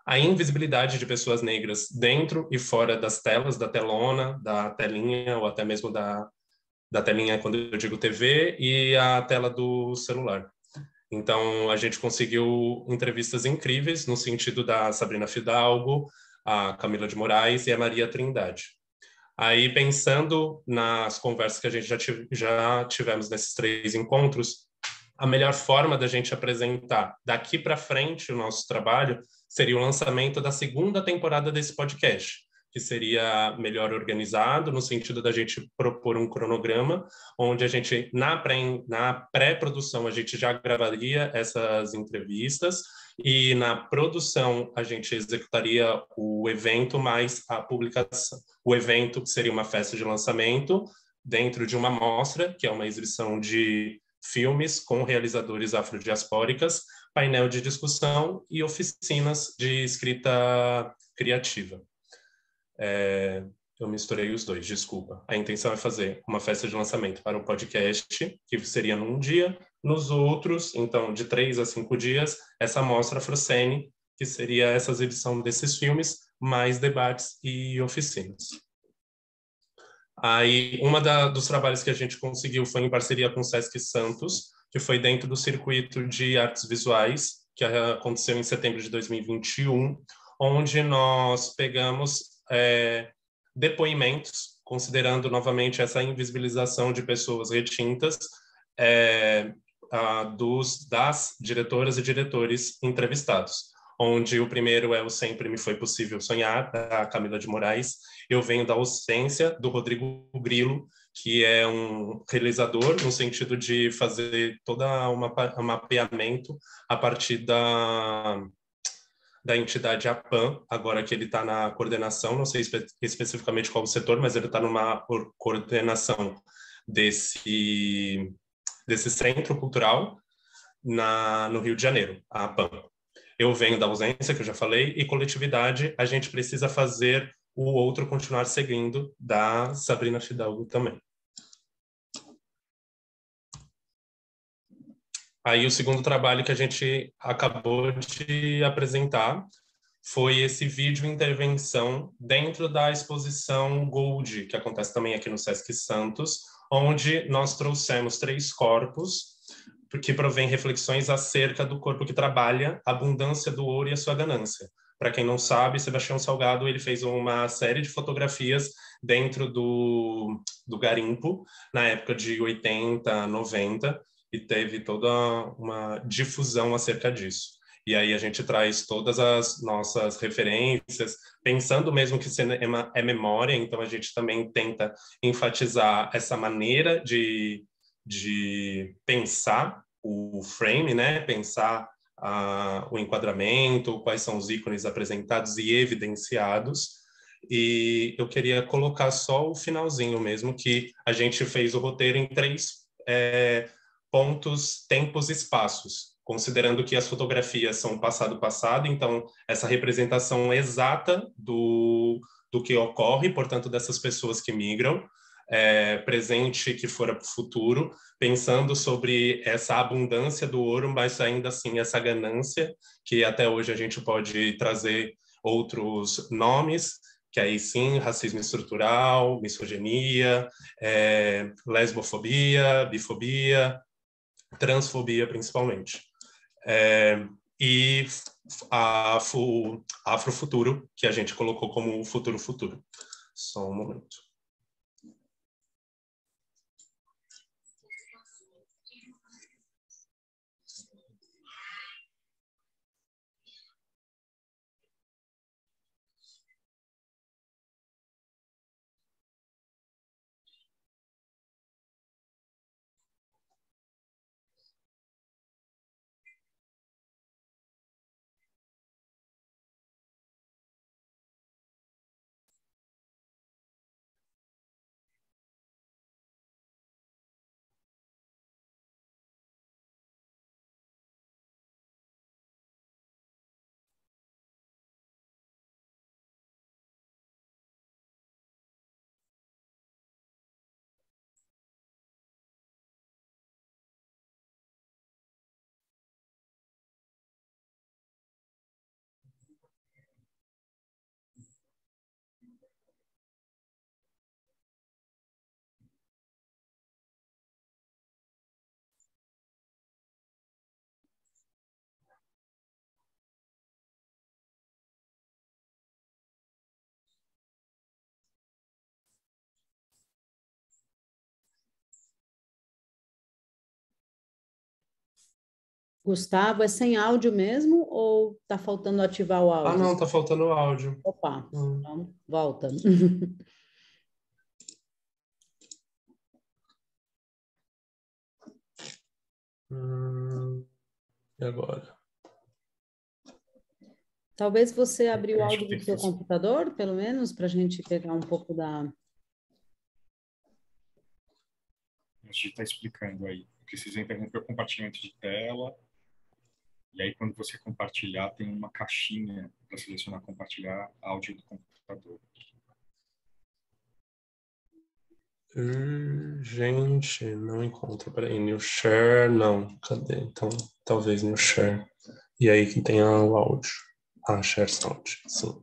a invisibilidade de pessoas negras dentro e fora das telas, da telona, da telinha, ou até mesmo da telinha, quando eu digo TV, e a tela do celular. Então, a gente conseguiu entrevistas incríveis, no sentido da Sabrina Fidalgo, a Camila de Moraes e a Maria Trindade. Aí, pensando nas conversas que a gente já tivemos nesses 3 encontros, a melhor forma da gente apresentar daqui para frente o nosso trabalho seria o lançamento da 2ª temporada desse podcast, que seria melhor organizado, no sentido da gente propor um cronograma, onde a gente, na pré-produção, a gente já gravaria essas entrevistas, e na produção a gente executaria o evento mais a publicação. O evento seria uma festa de lançamento dentro de uma mostra, que é uma exibição de filmes com realizadores afrodiaspóricas, painel de discussão e oficinas de escrita criativa. Eu misturei os dois, desculpa. A intenção é fazer uma festa de lançamento para um podcast, que seria num dia, nos outros, então, de 3 a 5 dias, essa mostra Afrocene, que seria essa exibição desses filmes, mais debates e oficinas. Aí, dos trabalhos que a gente conseguiu foi em parceria com o Sesc Santos, que foi dentro do circuito de artes visuais, que aconteceu em setembro de 2021, onde nós pegamos depoimentos, considerando novamente essa invisibilização de pessoas retintas, das diretoras e diretores entrevistados, onde o primeiro é o Sempre Me Foi Possível Sonhar, da Camila de Moraes. Eu venho da Ausência, do Rodrigo Grilo, que é um realizador no sentido de fazer todo um mapeamento a partir da entidade APAN, agora que ele está na coordenação, não sei especificamente qual o setor, mas ele está numa coordenação desse centro cultural no Rio de Janeiro, a APAN. Eu venho da Ausência, que eu já falei, e coletividade, a gente precisa fazer o outro continuar seguindo, da Sabrina Fidalgo também. Aí o segundo trabalho que a gente acabou de apresentar foi esse vídeo intervenção dentro da exposição Gold, que acontece também aqui no Sesc Santos, onde nós trouxemos 3 corpos que provém reflexões acerca do corpo que trabalha a abundância do ouro e a sua ganância. Para quem não sabe, Sebastião Salgado ele fez uma série de fotografias dentro do garimpo, na época de 80, 90, e teve toda uma difusão acerca disso. E aí a gente traz todas as nossas referências, pensando mesmo que cinema é memória, então a gente também tenta enfatizar essa maneira de pensar o frame, né? Pensar o enquadramento, quais são os ícones apresentados e evidenciados. E eu queria colocar só o finalzinho mesmo, que a gente fez o roteiro em 3 pontos, tempos e espaços, considerando que as fotografias são passado-passado, então essa representação exata do que ocorre, portanto, dessas pessoas que migram. presente que fora para o futuro, pensando sobre essa abundância do ouro, mas ainda assim essa ganância, que até hoje a gente pode trazer outros nomes, que aí sim, racismo estrutural, misoginia, lesbofobia, bifobia, transfobia principalmente. E afrofuturo, que a gente colocou como futuro. Só um momento. Gustavo, é sem áudio mesmo ou tá faltando ativar o áudio? Não, tá faltando o áudio. Opa, então volta. E agora? Talvez você abriu o áudio do seu computador, pelo menos, para a gente pegar um pouco da... A gente está explicando aí. Precisa interromper o compartilhamento de tela. E aí, quando você compartilhar, tem uma caixinha para selecionar compartilhar áudio do computador. Gente, não encontro. Peraí, new share, não. Cadê? Então, talvez new share. E aí que tem o áudio. Share sound, sim.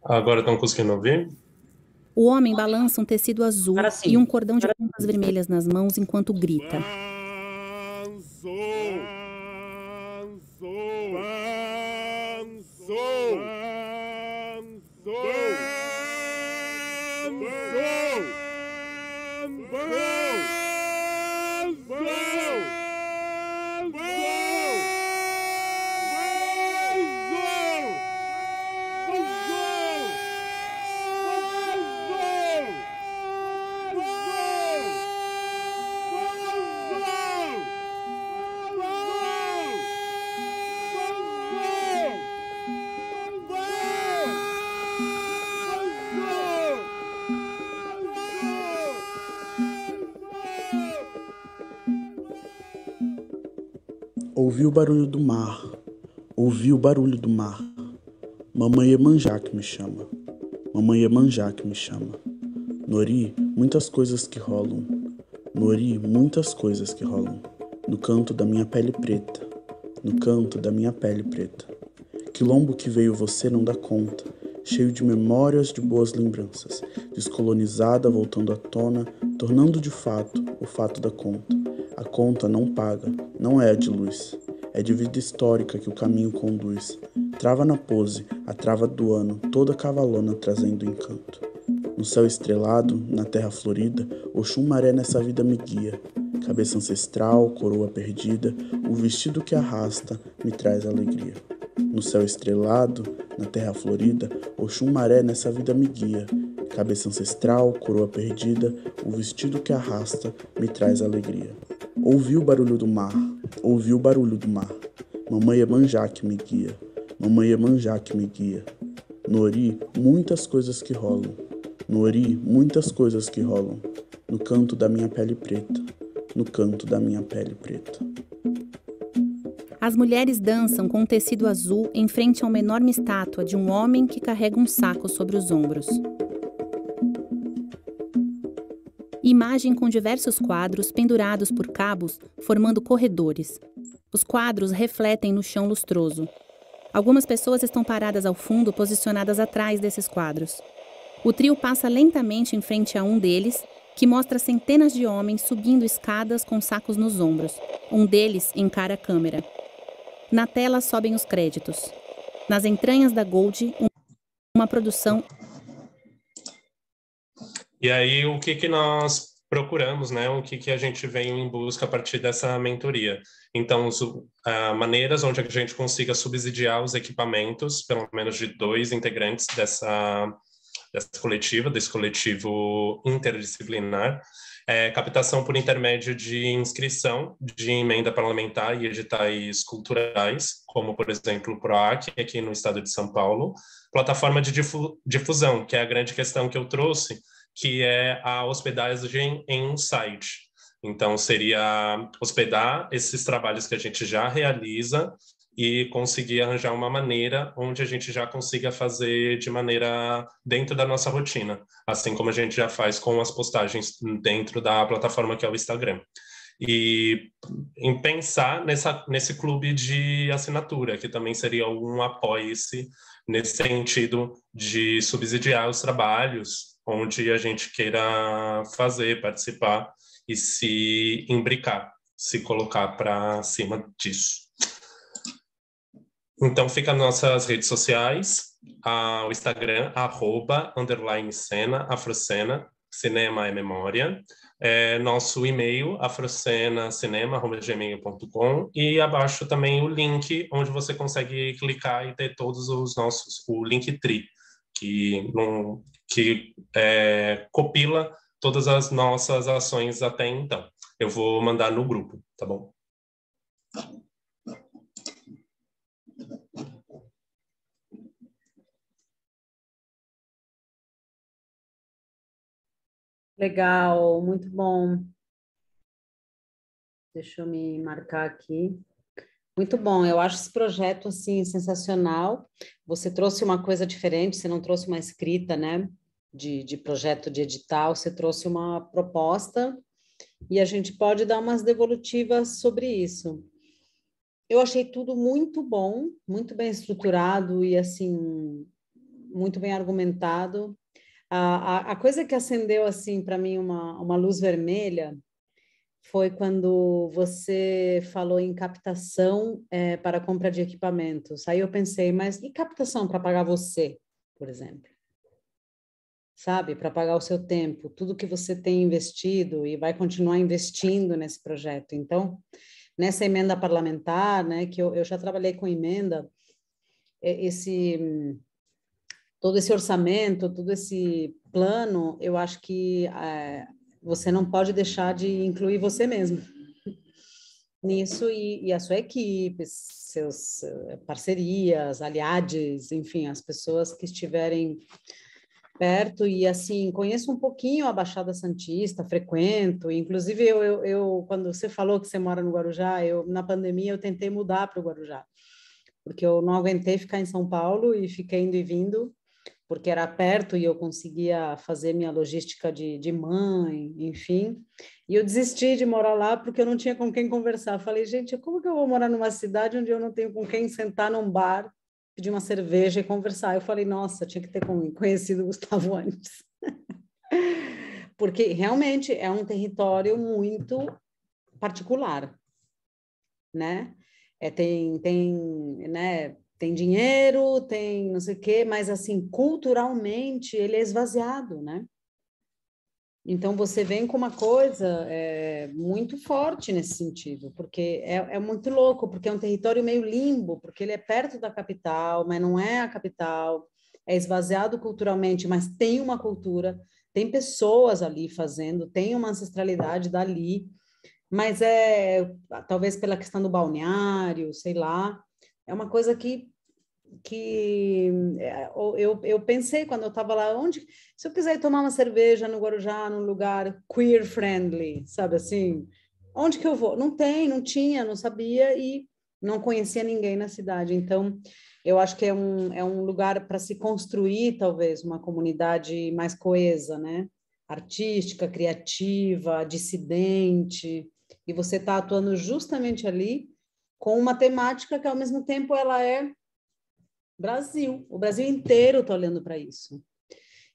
Agora estão conseguindo ouvir? O homem balança um tecido azul e um cordão de pontas vermelhas nas mãos enquanto grita. Ouvi o barulho do mar, ouvi o barulho do mar. Mamãe Iemanjá que me chama, mamãe Iemanjá que me chama. Nori, muitas coisas que rolam, Nori, muitas coisas que rolam. No canto da minha pele preta, no canto da minha pele preta. Quilombo que veio você não dá conta, cheio de memórias de boas lembranças, descolonizada voltando à tona, tornando de fato o fato da conta. A conta não paga, não é a de luz, é de vida histórica que o caminho conduz. Trava na pose, a trava do ano, toda cavalona trazendo encanto. No céu estrelado, na terra florida, Oxum Maré nessa vida me guia. Cabeça ancestral, coroa perdida, o vestido que arrasta me traz alegria. No céu estrelado, na terra florida, Oxum Maré nessa vida me guia. Cabeça ancestral, coroa perdida, o vestido que arrasta me traz alegria. Ouvi o barulho do mar, ouvi o barulho do mar. Mamãe Iemanjá que me guia, mamãe Iemanjá que me guia. Nori, muitas coisas que rolam, Nori, muitas coisas que rolam. No canto da minha pele preta, no canto da minha pele preta. As mulheres dançam com um tecido azul em frente a uma enorme estátua de um homem que carrega um saco sobre os ombros. Imagem com diversos quadros pendurados por cabos, formando corredores. Os quadros refletem no chão lustroso. Algumas pessoas estão paradas ao fundo, posicionadas atrás desses quadros. O trio passa lentamente em frente a um deles, que mostra centenas de homens subindo escadas com sacos nos ombros. Um deles encara a câmera. Na tela sobem os créditos. Nas entranhas da Gold, uma produção... E aí, o que nós procuramos, né? O que a gente veio em busca a partir dessa mentoria. Então, maneiras onde a gente consiga subsidiar os equipamentos, pelo menos de 2 integrantes desse coletivo interdisciplinar, captação por intermédio de inscrição de emenda parlamentar e editais culturais, como, por exemplo, o PROAC, aqui no estado de São Paulo, plataforma de difusão, que é a grande questão que eu trouxe, que é a hospedagem em um site. Então, seria hospedar esses trabalhos que a gente já realiza e conseguir arranjar uma maneira onde a gente já consiga fazer de maneira dentro da nossa rotina, assim como a gente já faz com as postagens dentro da plataforma que é o Instagram. E em pensar nesse clube de assinatura, que também seria um apoie-se nesse sentido de subsidiar os trabalhos onde a gente queira fazer, participar e se imbricar, se colocar para cima disso. Então, fica nas nossas redes sociais, o Instagram, @_cena, Afrocena, cinema é memória, nosso e-mail, afrocenacinema@gmail.com, e abaixo também o link, onde você consegue clicar e ter todos os nossos, o Linktree, que compila todas as nossas ações até então. Eu vou mandar no grupo, tá bom? Legal, muito bom. Deixa eu me marcar aqui. Muito bom, eu acho esse projeto, assim, sensacional. Você trouxe uma coisa diferente, você não trouxe uma escrita, né, de projeto de edital, você trouxe uma proposta e a gente pode dar umas devolutivas sobre isso. Eu achei tudo muito bom, muito bem estruturado e, assim, muito bem argumentado. A coisa que acendeu, assim, para mim uma luz vermelha foi quando você falou em captação para compra de equipamentos. Aí eu pensei, mas e captação para pagar você, por exemplo? Sabe? Para pagar o seu tempo, tudo que você tem investido e vai continuar investindo nesse projeto. Então, nessa emenda parlamentar, né, que eu já trabalhei com emenda, todo esse orçamento, todo esse plano, eu acho que você não pode deixar de incluir você mesmo nisso e a sua equipe, seus parcerias, aliados, enfim, as pessoas que estiverem perto. E assim, conheço um pouquinho a Baixada Santista, frequento, inclusive eu quando você falou que você mora no Guarujá, na pandemia eu tentei mudar para o Guarujá, porque eu não aguentei ficar em São Paulo e fiquei indo e vindo, porque era perto e eu conseguia fazer minha logística de mãe, enfim. E eu desisti de morar lá porque eu não tinha com quem conversar. Falei, gente, como que eu vou morar numa cidade onde eu não tenho com quem sentar num bar, pedir uma cerveja e conversar? Eu falei, nossa, tinha que ter conhecido o Gustavo antes. Porque realmente é um território muito particular, né? Né? Tem dinheiro, tem não sei o quê, mas, assim, culturalmente, ele é esvaziado, né? Então, você vem com uma coisa muito forte nesse sentido, porque é muito louco, porque é um território meio limbo, porque ele é perto da capital, mas não é a capital, é esvaziado culturalmente, mas tem uma cultura, tem pessoas ali fazendo, tem uma ancestralidade dali, mas talvez pela questão do balneário, sei lá, é uma coisa que eu pensei quando eu estava lá, se eu quiser tomar uma cerveja no Guarujá, num lugar queer friendly, sabe assim, onde que eu vou? Não tinha, não sabia, e não conhecia ninguém na cidade. Então, eu acho que é um lugar para se construir, talvez, uma comunidade mais coesa, né? Artística, criativa, dissidente. E você está atuando justamente ali com uma temática que, ao mesmo tempo, ela é Brasil. O Brasil inteiro está olhando para isso.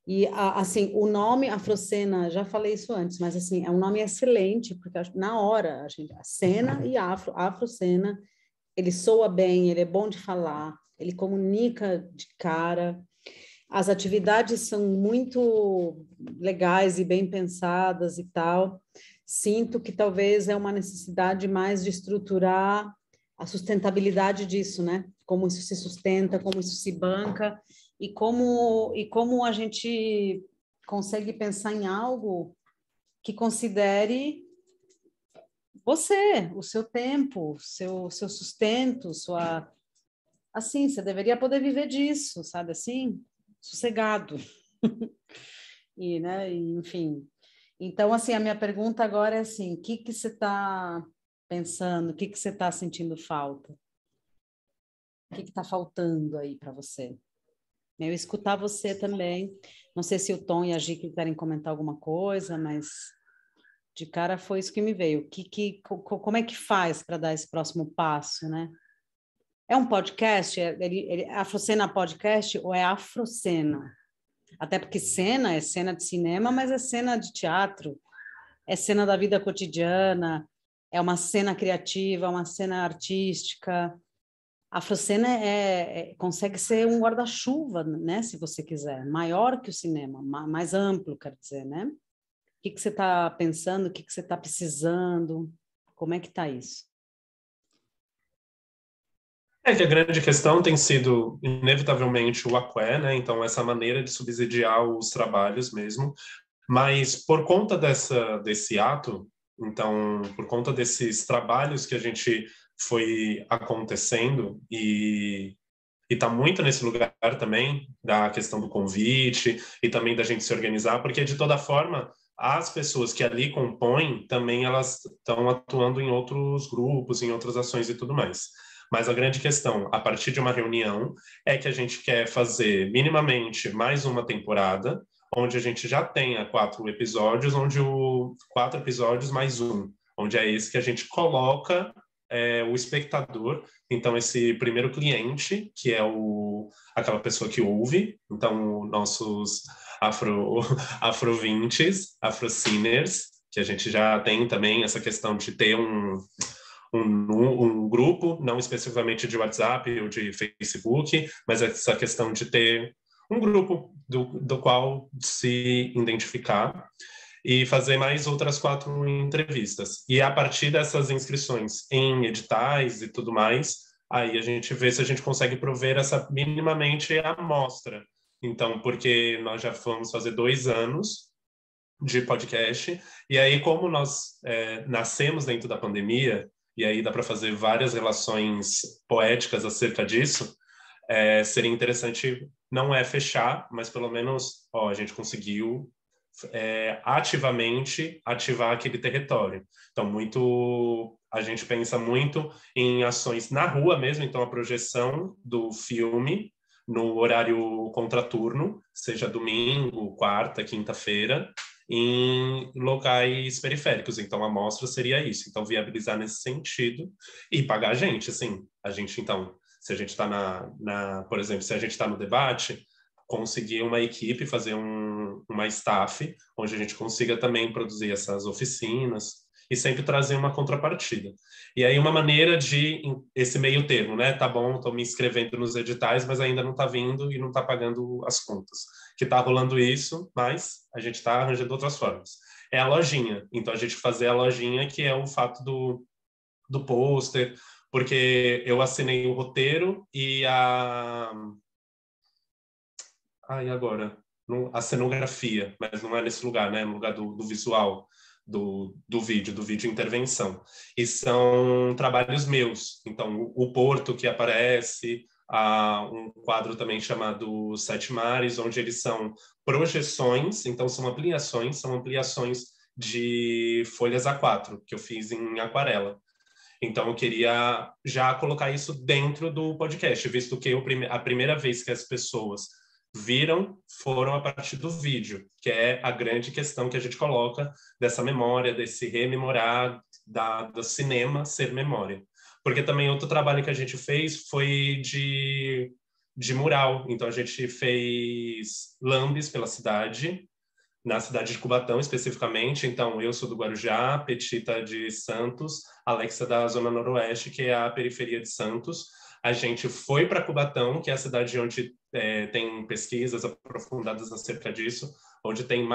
E, assim, o nome Afrocena, já falei isso antes, mas, assim, é um nome excelente, porque na hora, a cena e Afrocena, ele soa bem, ele é bom de falar, ele comunica de cara. As atividades são muito legais e bem pensadas e tal. Sinto que talvez é uma necessidade mais de estruturar a sustentabilidade disso, né? Como isso se sustenta, como isso se banca e como a gente consegue pensar em algo que considere você, o seu tempo, seu sustento, sua... Assim, você deveria poder viver disso, sabe assim? Sossegado. E, né, enfim. Então, assim, a minha pergunta agora é assim, o que você está pensando, o que você está sentindo falta? O que está faltando aí para você? Eu escutar você também. Não sei se o Tom e a Gi querem comentar alguma coisa, mas de cara foi isso que me veio. Como é que faz para dar esse próximo passo, né? É um podcast? É Afrocena Podcast ou é Afrocena? Até porque cena é cena de cinema, mas é cena de teatro, é cena da vida cotidiana, é uma cena criativa, uma cena artística. A Afrocena consegue ser um guarda-chuva, né? Se você quiser, maior que o cinema, mais amplo, quer dizer, né? O que você está pensando? O que você está precisando? Como é que está isso? É que a grande questão tem sido, inevitavelmente, o aqué, né? Então, essa maneira de subsidiar os trabalhos mesmo. Mas, por conta desse ato, então, por conta desses trabalhos que a gente foi acontecendo e está muito nesse lugar também da questão do convite e também da gente se organizar, porque, de toda forma, as pessoas que ali compõem também elas estão atuando em outros grupos, em outras ações e tudo mais. Mas a grande questão, a partir de uma reunião, é que a gente quer fazer minimamente mais uma temporada, onde a gente já tenha 4 episódios, 4 episódios mais um, onde é esse que a gente coloca o espectador, então esse primeiro cliente, que é aquela pessoa que ouve, então nossos afrovintes, afrociners, que a gente já tem também essa questão de ter um grupo, não especificamente de WhatsApp ou de Facebook, mas essa questão de ter um grupo do qual se identificar e fazer mais outras 4 entrevistas. E a partir dessas inscrições em editais e tudo mais, aí a gente vê se a gente consegue prover essa minimamente amostra. Então, porque nós já vamos fazer 2 anos de podcast, e aí como nós nascemos dentro da pandemia, e aí dá para fazer várias relações poéticas acerca disso, seria interessante não fechar, mas pelo menos a gente conseguiu ativamente ativar aquele território. Então, a gente pensa muito em ações na rua mesmo, então a projeção do filme no horário contraturno, seja domingo, quarta, quinta-feira, em locais periféricos. Então, a amostra seria isso. Então, viabilizar nesse sentido e pagar a gente, assim. A gente, então, se a gente está por exemplo, se a gente está no debate, conseguir uma equipe, fazer uma staff, onde a gente consiga também produzir essas oficinas e sempre trazer uma contrapartida. E aí uma maneira de esse meio termo, né? Tá bom, estou me inscrevendo nos editais, mas ainda não está vindo e não está pagando as contas. Que está rolando isso, mas a gente está arranjando outras formas. É a lojinha. Então, a gente fazer a lojinha, que é o fato do pôster, porque eu assinei o roteiro e e agora? A cenografia, mas não é nesse lugar, né? No lugar do visual, do vídeo intervenção. E são trabalhos meus. Então, o Porto que aparece, um quadro também chamado Sete Mares, onde eles são projeções, então são ampliações de folhas A4, que eu fiz em aquarela. Então, eu queria já colocar isso dentro do podcast, visto que a primeira vez que as pessoas viram foram a partir do vídeo, que é a grande questão que a gente coloca dessa memória, desse rememorar, do cinema ser memória. Porque também outro trabalho que a gente fez foi de mural. Então, a gente fez lambes pela cidade, na cidade de Cubatão, especificamente. Então, eu sou do Guarujá, Petita de Santos, Alexa da Zona Noroeste, que é a periferia de Santos. A gente foi para Cubatão, que é a cidade onde tem pesquisas aprofundadas acerca disso, onde tem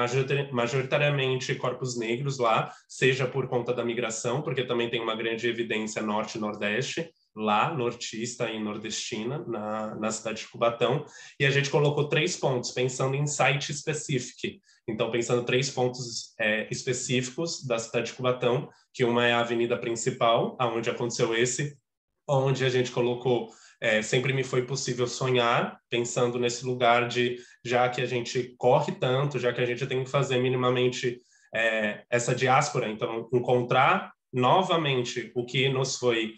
majoritariamente corpos negros lá, seja por conta da migração, porque também tem uma grande evidência norte e nordeste, lá, nortista e nordestina, na cidade de Cubatão, e a gente colocou 3 pontos, pensando em site específico. Então, pensando 3 pontos específicos da cidade de Cubatão, que uma é a avenida principal, aonde aconteceu onde a gente colocou sempre me foi possível sonhar, pensando nesse lugar de, já que a gente corre tanto, já que a gente tem que fazer minimamente essa diáspora, então encontrar novamente o que nos foi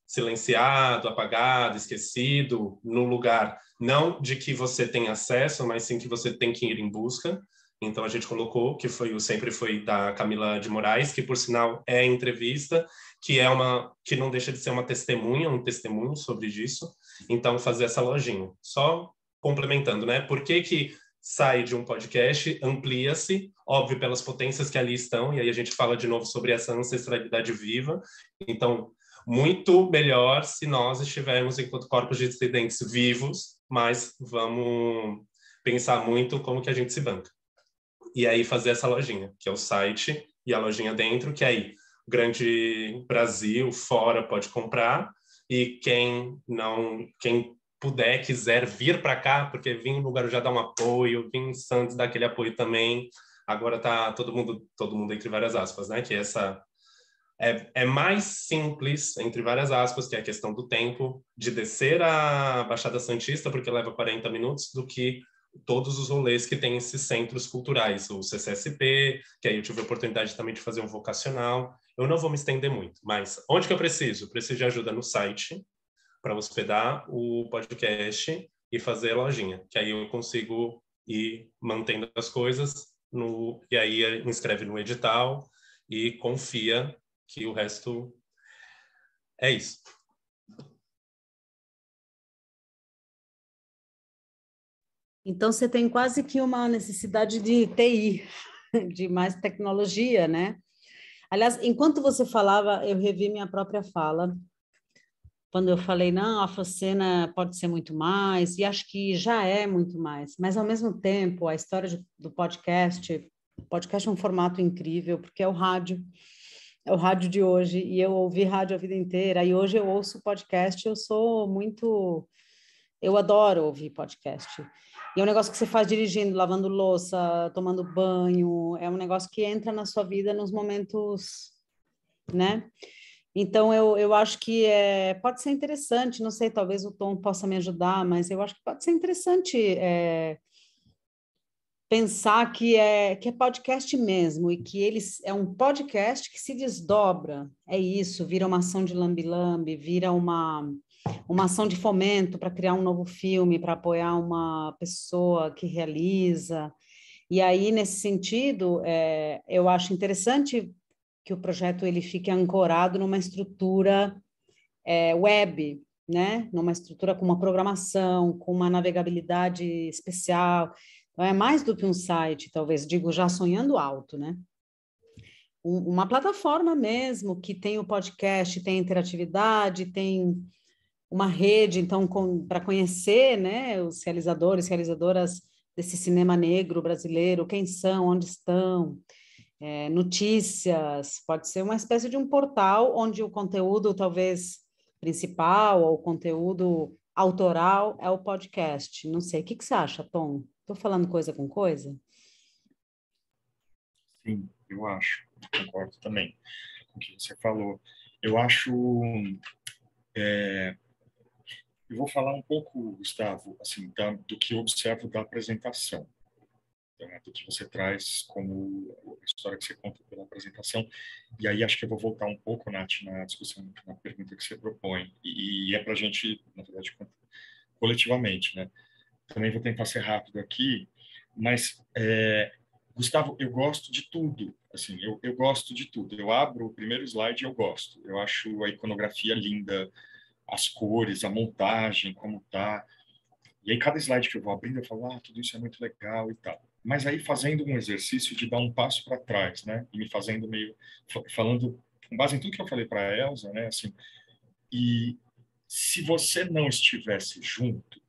silenciado, apagado, esquecido, no lugar não de que você tem acesso, mas sim que você tem que ir em busca. Então a gente colocou que sempre foi da Camila de Moraes, que por sinal é entrevista, que não deixa de ser uma testemunha, um testemunho sobre isso. Então fazer essa lojinha. Só complementando, né? Por que sai de um podcast, amplia-se, óbvio, pelas potências que ali estão, e aí a gente fala de novo sobre essa ancestralidade viva. Então, muito melhor se nós estivermos enquanto corpos de dissidentes vivos, mas vamos pensar muito como que a gente se banca. E aí fazer essa lojinha, que é o site e a lojinha dentro, que aí o grande Brasil, fora, pode comprar, e quem puder, quiser vir para cá, porque vir no Guarujá dá um apoio, vir em Santos dá aquele apoio também. Agora tá todo mundo entre várias aspas, né? Que essa é mais simples, entre várias aspas, que é a questão do tempo, de descer a Baixada Santista, porque leva 40 minutos, do que todos os rolês que tem esses centros culturais, o CCSP, que aí eu tive a oportunidade também de fazer um vocacional. Eu não vou me estender muito, mas onde que eu preciso? Preciso de ajuda no site, para hospedar o podcast e fazer a lojinha, que aí eu consigo ir mantendo as coisas, e aí inscreve no edital e confia que o resto é isso. Então, você tem quase que uma necessidade de TI, de mais tecnologia, né? Aliás, enquanto você falava, eu revi minha própria fala, quando eu falei, não, a Afrocena pode ser muito mais, e acho que já é muito mais, mas, ao mesmo tempo, a história do podcast, o podcast é um formato incrível, porque é o rádio de hoje, e eu ouvi rádio a vida inteira, e hoje eu ouço podcast, eu adoro ouvir podcast. E é um negócio que você faz dirigindo, lavando louça, tomando banho, é um negócio que entra na sua vida nos momentos, né? Então, eu acho que pode ser interessante, não sei, talvez o Tom possa me ajudar, mas eu acho que pode ser interessante pensar que é podcast mesmo, e que é um podcast que se desdobra, é isso, vira uma ação de lambi-lambi, vira uma ação de fomento para criar um novo filme, para apoiar uma pessoa que realiza. E aí, nesse sentido, eu acho interessante que o projeto ele fique ancorado numa estrutura web, né? Numa estrutura com uma programação, com uma navegabilidade especial. Então, é mais do que um site, talvez, digo, já sonhando alto, né? Uma plataforma mesmo, que tem o podcast, tem interatividade, tem uma rede, então, para conhecer, né, os realizadores, realizadoras desse cinema negro brasileiro, quem são, onde estão, notícias, pode ser uma espécie de um portal onde o conteúdo, talvez, principal, ou o conteúdo autoral é o podcast. Não sei, o que você acha, Tom? Estou falando coisa com coisa? Sim, eu acho, concordo também com o que você falou. Eu acho... eu vou falar um pouco, Gustavo, assim, do que eu observo da apresentação. Então, do que você traz como a história que você conta pela apresentação. E aí acho que eu vou voltar um pouco, Nath, na discussão, na pergunta que você propõe. E é para a gente, na verdade, coletivamente, né? Também vou tentar ser rápido aqui, mas, Gustavo, eu gosto de tudo. Assim, eu gosto de tudo. Eu abro o primeiro slide e eu gosto. Eu acho a iconografia linda, as cores, a montagem, como tá. E aí, cada slide que eu vou abrindo, eu falo, tudo isso é muito legal e tal. Mas aí, fazendo um exercício de dar um passo para trás, né? E me fazendo meio... Falando, com base em tudo que eu falei para a Elza, né? Assim, e se você não estivesse junto,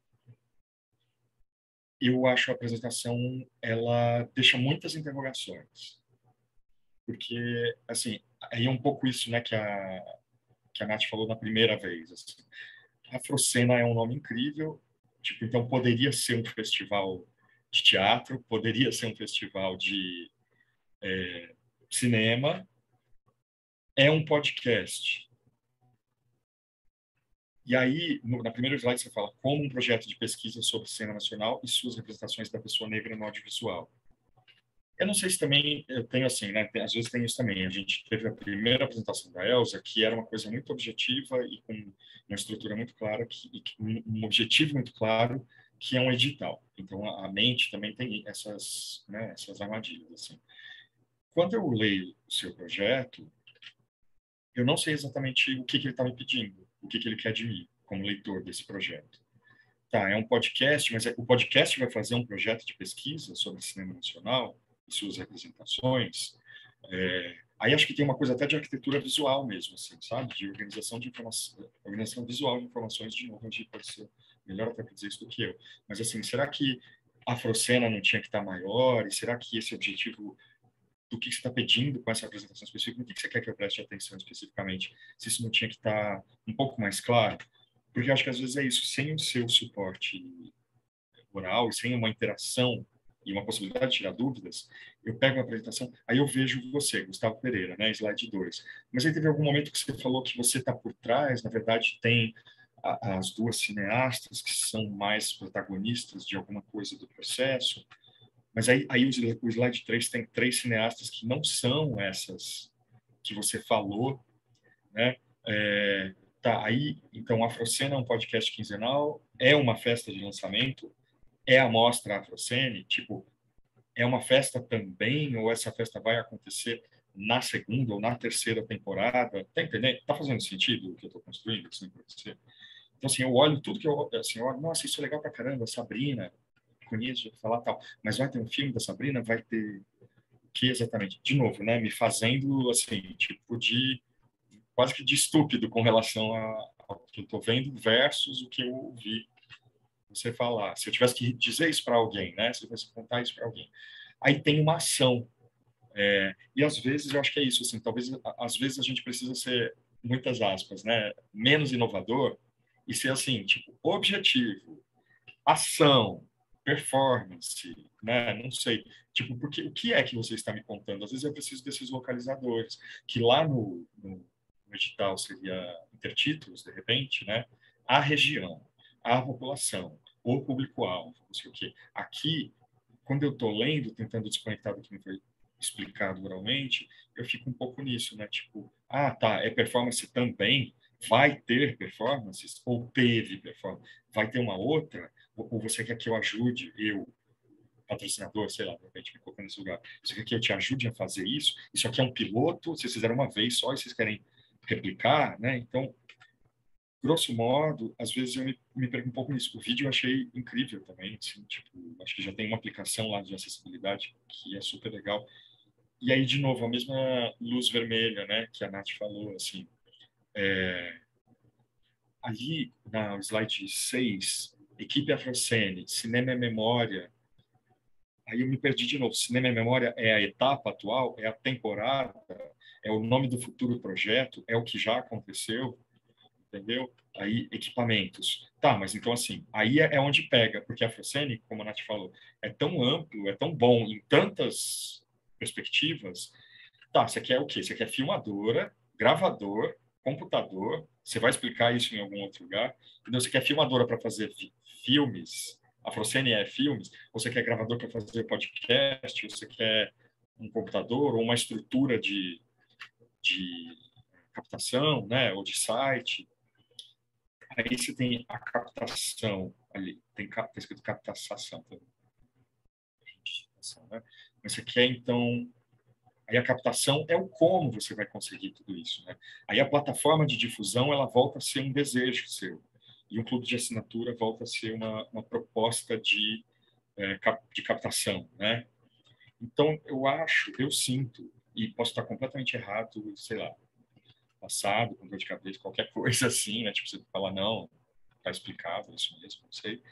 eu acho a apresentação, ela deixa muitas interrogações. Porque, assim, aí é um pouco isso, né, que a Nath falou na primeira vez. Assim. A Afrocena é um nome incrível, tipo, então poderia ser um festival de teatro, poderia ser um festival de cinema, é um podcast. E aí, na primeira slide, você fala como um projeto de pesquisa sobre cena nacional e suas representações da pessoa negra no audiovisual. Eu não sei se também eu tenho assim, né? Às vezes tem isso também. A gente teve a primeira apresentação da Elza, que era uma coisa muito objetiva e com uma estrutura muito clara, um objetivo muito claro, que é um edital. Então, a mente também tem essas, né, essas armadilhas. Assim. Quando eu leio o seu projeto, eu não sei exatamente o que ele está me pedindo, o que ele quer de mim, como leitor desse projeto. Tá, é um podcast, mas o podcast vai fazer um projeto de pesquisa sobre cinema nacional e suas representações. Aí acho que tem uma coisa até de arquitetura visual mesmo, assim, sabe? De organização de informação, organização visual de informações, de novo, a gente pode ser melhor até para dizer isso do que eu. Mas, assim, será que a Afrocena não tinha que estar maior? E será que esse objetivo do que você está pedindo com essa apresentação específica, no que você quer que eu preste atenção especificamente? Se isso não tinha que estar um pouco mais claro? Porque eu acho que às vezes é isso, sem o seu suporte oral e sem uma interação e uma possibilidade de tirar dúvidas, eu pego a apresentação, aí eu vejo você, Gustavo Pereira, né, slide 2. Mas aí teve algum momento que você falou que você está por trás, na verdade tem as duas cineastas que são mais protagonistas de alguma coisa do processo, mas aí o slide 3 tem 3 cineastas que não são essas que você falou, né? Tá, aí, então, Afrocena é um podcast quinzenal, é uma festa de lançamento, é a mostra Afrocene, tipo, é uma festa também, ou essa festa vai acontecer na segunda ou na terceira temporada? Tá entendendo? Tá fazendo sentido o que eu tô construindo, assim, pra você? Então, assim, eu olho tudo que eu, assim, eu olho, nossa, isso é legal pra caramba, Sabrina, conheço, já falar tal, mas vai ter um filme da Sabrina, vai ter o que exatamente? De novo, né, me fazendo, assim, tipo, quase que de estúpido com relação ao que eu tô vendo versus o que eu ouvi você falar. Se eu tivesse que dizer isso para alguém, né? Se eu tivesse que contar isso para alguém. Aí tem uma ação. E às vezes eu acho que é isso, assim, talvez às vezes a gente precisa ser, muitas aspas, né? Menos inovador e ser assim, tipo, objetivo, ação, performance, né? Não sei. Tipo, porque o que é que você está me contando? Às vezes eu preciso desses localizadores, que lá no edital seria intertítulos, de repente, né? A região, a população, o público-alvo, não sei o quê. Aqui, quando eu estou lendo, tentando desconectar do que me foi explicado oralmente, eu fico um pouco nisso, né? Tipo, tá, é performance também? Vai ter performances? Ou teve performance? Vai ter uma outra? Ou você quer que eu ajude, eu, patrocinador, sei lá, de repente me colocar nesse lugar, você quer que eu te ajude a fazer isso? Isso aqui é um piloto, vocês fizeram uma vez só e vocês querem replicar, né? Então, grosso modo, às vezes eu me pergunto um pouco nisso. O vídeo eu achei incrível também, assim, tipo, acho que já tem uma aplicação lá de acessibilidade que é super legal. E aí, de novo, a mesma luz vermelha, né, que a Nath falou, assim, ali na slide 6, equipe Afrocene, cinema é memória. Aí eu me perdi de novo. Cinema é memória é a etapa atual, é a temporada, é o nome do futuro projeto, é o que já aconteceu, entendeu? Aí, equipamentos. Tá, mas então, assim, aí é onde pega, porque a Afrocene, como a Nath falou, é tão amplo, é tão bom em tantas perspectivas. Tá, você quer o quê? Você quer filmadora, gravador, computador, você vai explicar isso em algum outro lugar. Então, você quer filmadora para fazer filmes, A Frocene é filmes, ou você quer gravador para fazer podcast, ou você quer um computador, ou uma estrutura de captação, né, ou de site. Aí você tem a captação ali, tem escrito captação também. Né? Mas você quer, então... Aí a captação é o como você vai conseguir tudo isso, né? Aí a plataforma de difusão, ela volta a ser um desejo seu. E um clube de assinatura volta a ser uma proposta de captação, né? Então, eu sinto, e posso estar completamente errado, sei lá, passado, com dor de cabeça, qualquer coisa assim, né? Tipo, você fala, não, tá explicado, é isso mesmo, não sei.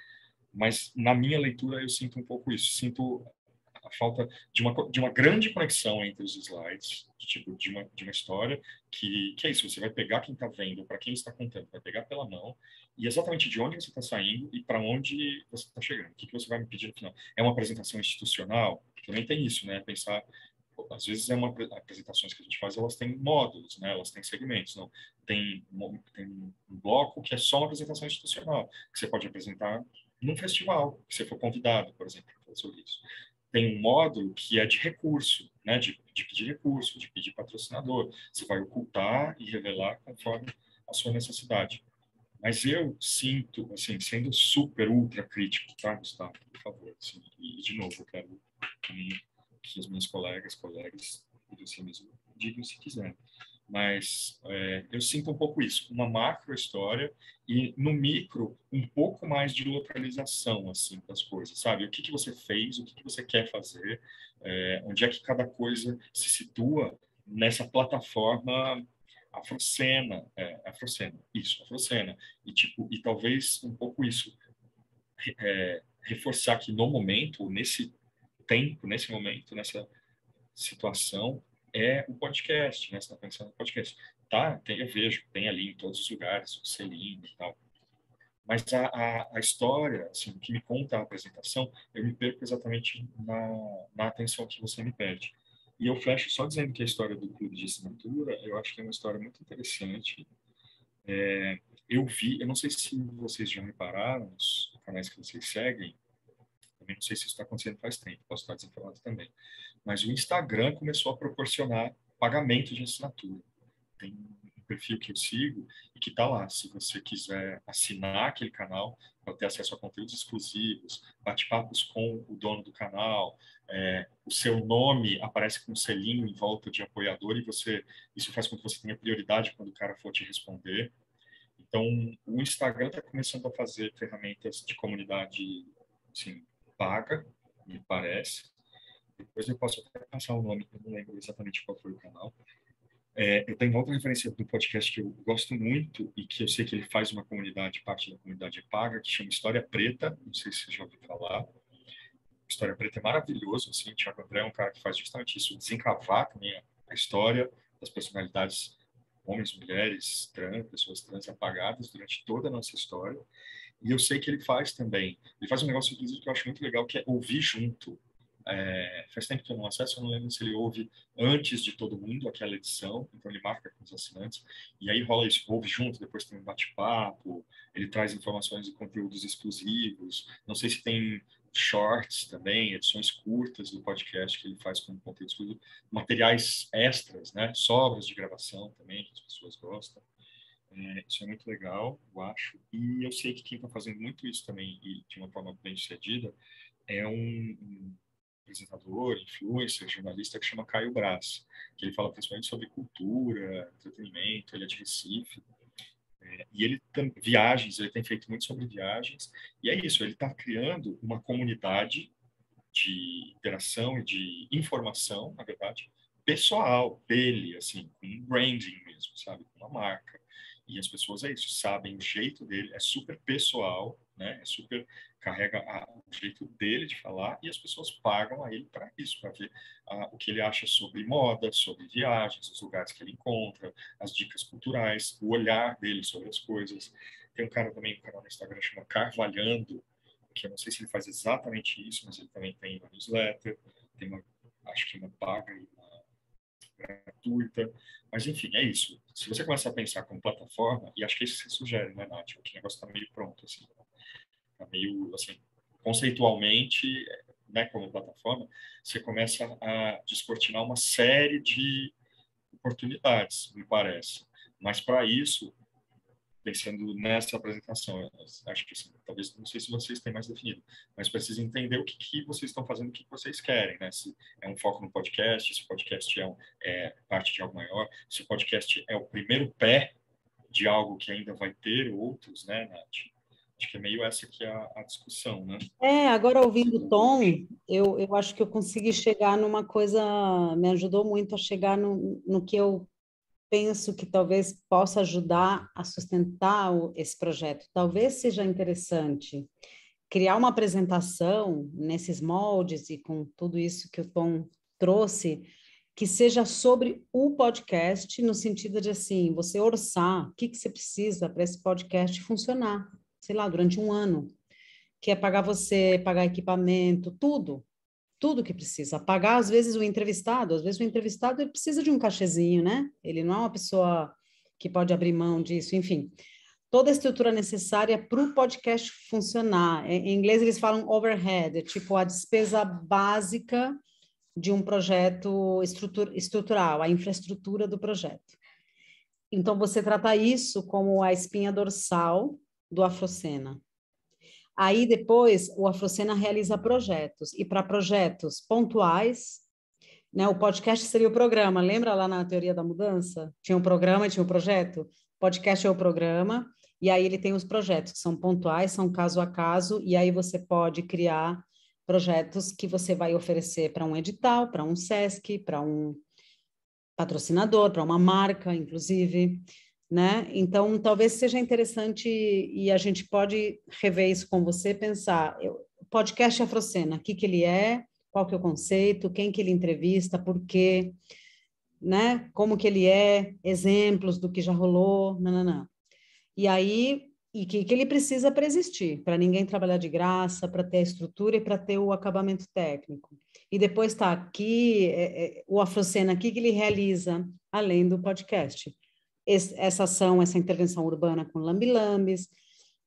Mas na minha leitura eu sinto um pouco isso, sinto a falta de uma grande conexão entre os slides, de uma história que é isso, você vai pegar quem está vendo, para quem está contando, vai pegar pela mão e exatamente de onde você está saindo e para onde você está chegando. O que você vai me pedir no final? É uma apresentação institucional? Também tem isso, né? Pensar, às vezes apresentações que a gente faz, elas têm módulos, né? Elas têm segmentos, não? Tem um bloco que é só uma apresentação institucional, que você pode apresentar num festival, se você for convidado, por exemplo, para falar sobre isso. Tem um módulo que é de recurso, né? De pedir recurso, de pedir patrocinador. Você vai ocultar e revelar conforme a sua necessidade. Mas eu sinto, assim, sendo super, ultra crítico, tá, Gustavo? Por favor. Assim, e, de novo, eu quero que os meus colegas do CIMIS digam se quiserem. Mas eu sinto um pouco isso, uma macro história e no micro um pouco mais de localização assim das coisas, sabe? O que você fez, o que você quer fazer, onde é que cada coisa se situa nessa plataforma Afrocena, Afrocena e talvez um pouco isso reforçar que no momento, nesse tempo, nesse momento, nessa situação é o podcast, né? Você está pensando no podcast. Tá, eu vejo, tem ali em todos os lugares, o selinho e tal. Mas a história, assim, o que me conta a apresentação, eu me perco exatamente na atenção que você me pede. E eu fecho só dizendo que a história do clube de assinatura, eu acho que é uma história muito interessante. Eu não sei se vocês já repararam nos canais que vocês seguem, também não sei se isso está acontecendo faz tempo, posso estar desinformado também. Mas o Instagram começou a proporcionar pagamento de assinatura. Tem um perfil que eu sigo e que está lá. Se você quiser assinar aquele canal para ter acesso a conteúdos exclusivos, bate-papos com o dono do canal, o seu nome aparece com um selinho em volta de apoiador e isso faz com que você tenha prioridade quando o cara for te responder. Então, o Instagram está começando a fazer ferramentas de comunidade, assim, paga, me parece. Depois eu posso até passar o nome, eu não lembro exatamente qual foi o canal. Eu tenho outra referência do podcast que eu gosto muito e que eu sei que ele faz uma comunidade, parte da comunidade paga, que chama História Preta, não sei se você já ouviu falar. História Preta é maravilhoso, assim, o Thiago André é um cara que faz justamente isso, desencavar também a história das personalidades, homens, mulheres, pessoas trans apagadas durante toda a nossa história. E eu sei que ele faz também, ele faz um negócio, inclusive, que eu acho muito legal, que é ouvir junto. Faz tempo que eu não acesso, eu não lembro se ele ouve antes de todo mundo aquela edição, então ele marca com os assinantes, e aí rola isso, ouve junto, depois tem um bate-papo, ele traz informações e conteúdos exclusivos, não sei se tem shorts também, edições curtas do podcast que ele faz com conteúdo exclusivo, materiais extras, né, sobras de gravação também, que as pessoas gostam. Isso é muito legal, eu acho, e eu sei que quem está fazendo muito isso também, e de uma forma bem sucedida, é um apresentador, influencer, jornalista que chama Caio Braz, que ele fala principalmente sobre cultura, entretenimento, ele é de Recife, e ele tem viagens, ele tem feito muito sobre viagens, e é isso, ele está criando uma comunidade de interação e de informação, na verdade, pessoal dele, assim, com um branding mesmo, sabe, com uma marca. E as pessoas, é isso, sabem o jeito dele, é super pessoal, né? É super, carrega o jeito dele de falar e as pessoas pagam a ele para isso, para ver o que ele acha sobre moda, sobre viagens, os lugares que ele encontra, as dicas culturais, o olhar dele sobre as coisas. Tem um cara também, um canal no Instagram chama Carvalhando, que eu não sei se ele faz exatamente isso, mas ele também tem uma newsletter, tem acho que uma paga e uma gratuita, mas enfim, é isso. Se você começar a pensar como plataforma, e acho que é isso que você sugere, né, Nath? O negócio está meio pronto, assim, está meio, assim, conceitualmente, né, como plataforma, você começa a descortinar uma série de oportunidades, me parece. Mas para isso, pensando nessa apresentação, acho que assim, talvez, não sei se vocês têm mais definido, mas precisa entender o que vocês estão fazendo, o que vocês querem, né? Se é um foco no podcast, se o podcast é parte de algo maior, se o podcast é o primeiro pé de algo que ainda vai ter outros, né, Nath? Acho que é meio essa que é a discussão, né? Agora ouvindo o Tom, eu acho que eu consegui chegar numa coisa, me ajudou muito a chegar no que eu penso que talvez possa ajudar a sustentar esse projeto. Talvez seja interessante criar uma apresentação nesses moldes e com tudo isso que o Tom trouxe, que seja sobre o podcast, no sentido de, assim, você orçar o que você precisa para esse podcast funcionar, sei lá, durante um ano, que é pagar você, pagar equipamento, tudo que precisa. Pagar, às vezes, o entrevistado. Às vezes, o entrevistado ele precisa de um cachezinho, né? Ele não é uma pessoa que pode abrir mão disso. Enfim, toda a estrutura necessária para o podcast funcionar. Em inglês, eles falam overhead, é tipo a despesa básica de um projeto estrutural, a infraestrutura do projeto. Então, você trata isso como a espinha dorsal do Afrocena. Aí, depois, o Afrocena realiza projetos, e para projetos pontuais, né, o podcast seria o programa, lembra lá na Teoria da Mudança? Tinha um programa e tinha um projeto? Podcast é o programa, e aí ele tem os projetos, que são pontuais, são caso a caso, e aí você pode criar projetos que você vai oferecer para um edital, para um SESC, para um patrocinador, para uma marca, inclusive, né? Então, talvez seja interessante, e a gente pode rever isso com você, pensar, podcast Afrocena, o que ele é, qual que é o conceito, quem que ele entrevista, por quê, né? Como que ele é, exemplos do que já rolou, nananã. E aí, e que ele precisa para existir, para ninguém trabalhar de graça, para ter a estrutura e para ter o acabamento técnico. E depois está aqui, o Afrocena, aqui que ele realiza, além do podcast. Essa ação, essa intervenção urbana com lambi-lambis,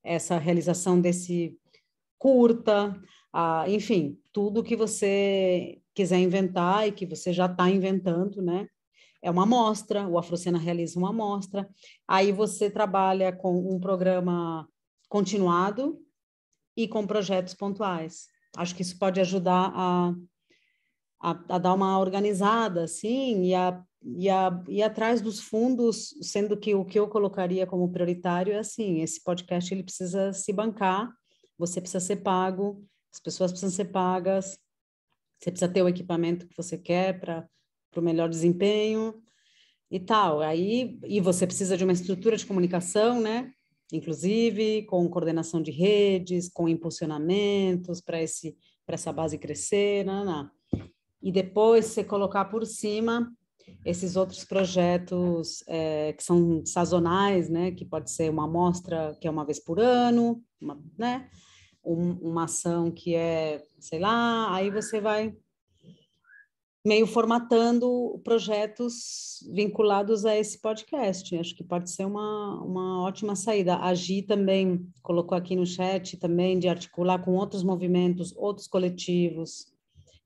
essa realização desse curta, enfim, tudo que você quiser inventar e que você já está inventando, né? É uma amostra, o Afrocena realiza uma amostra, aí você trabalha com um programa continuado e com projetos pontuais. Acho que isso pode ajudar a dar uma organizada, assim, e atrás dos fundos, sendo que o que eu colocaria como prioritário é assim, esse podcast ele precisa se bancar, você precisa ser pago, as pessoas precisam ser pagas, você precisa ter o equipamento que você quer para o melhor desempenho e tal. Aí, e você precisa de uma estrutura de comunicação, né? Inclusive com coordenação de redes, com impulsionamentos para essa base crescer, não. E depois você colocar por cima esses outros projetos que são sazonais, né? Que pode ser uma amostra que é uma vez por ano, né? Uma ação que é, sei lá, aí você vai meio formatando projetos vinculados a esse podcast. Acho que pode ser uma ótima saída. A Gi também colocou aqui no chat também de articular com outros movimentos, outros coletivos,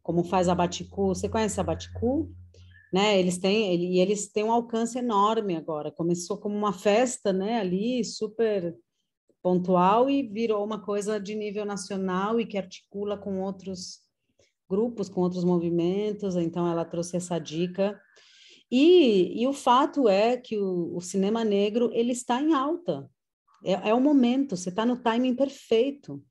como faz a Baticu. Você conhece a Baticu? Né? Eles têm um alcance enorme agora. Começou como uma festa, né? Ali, super pontual, e virou uma coisa de nível nacional e que articula com outros grupos, com outros movimentos. Então, ela trouxe essa dica. E o fato é que o cinema negro ele está em alta. É o momento, você está no timing perfeito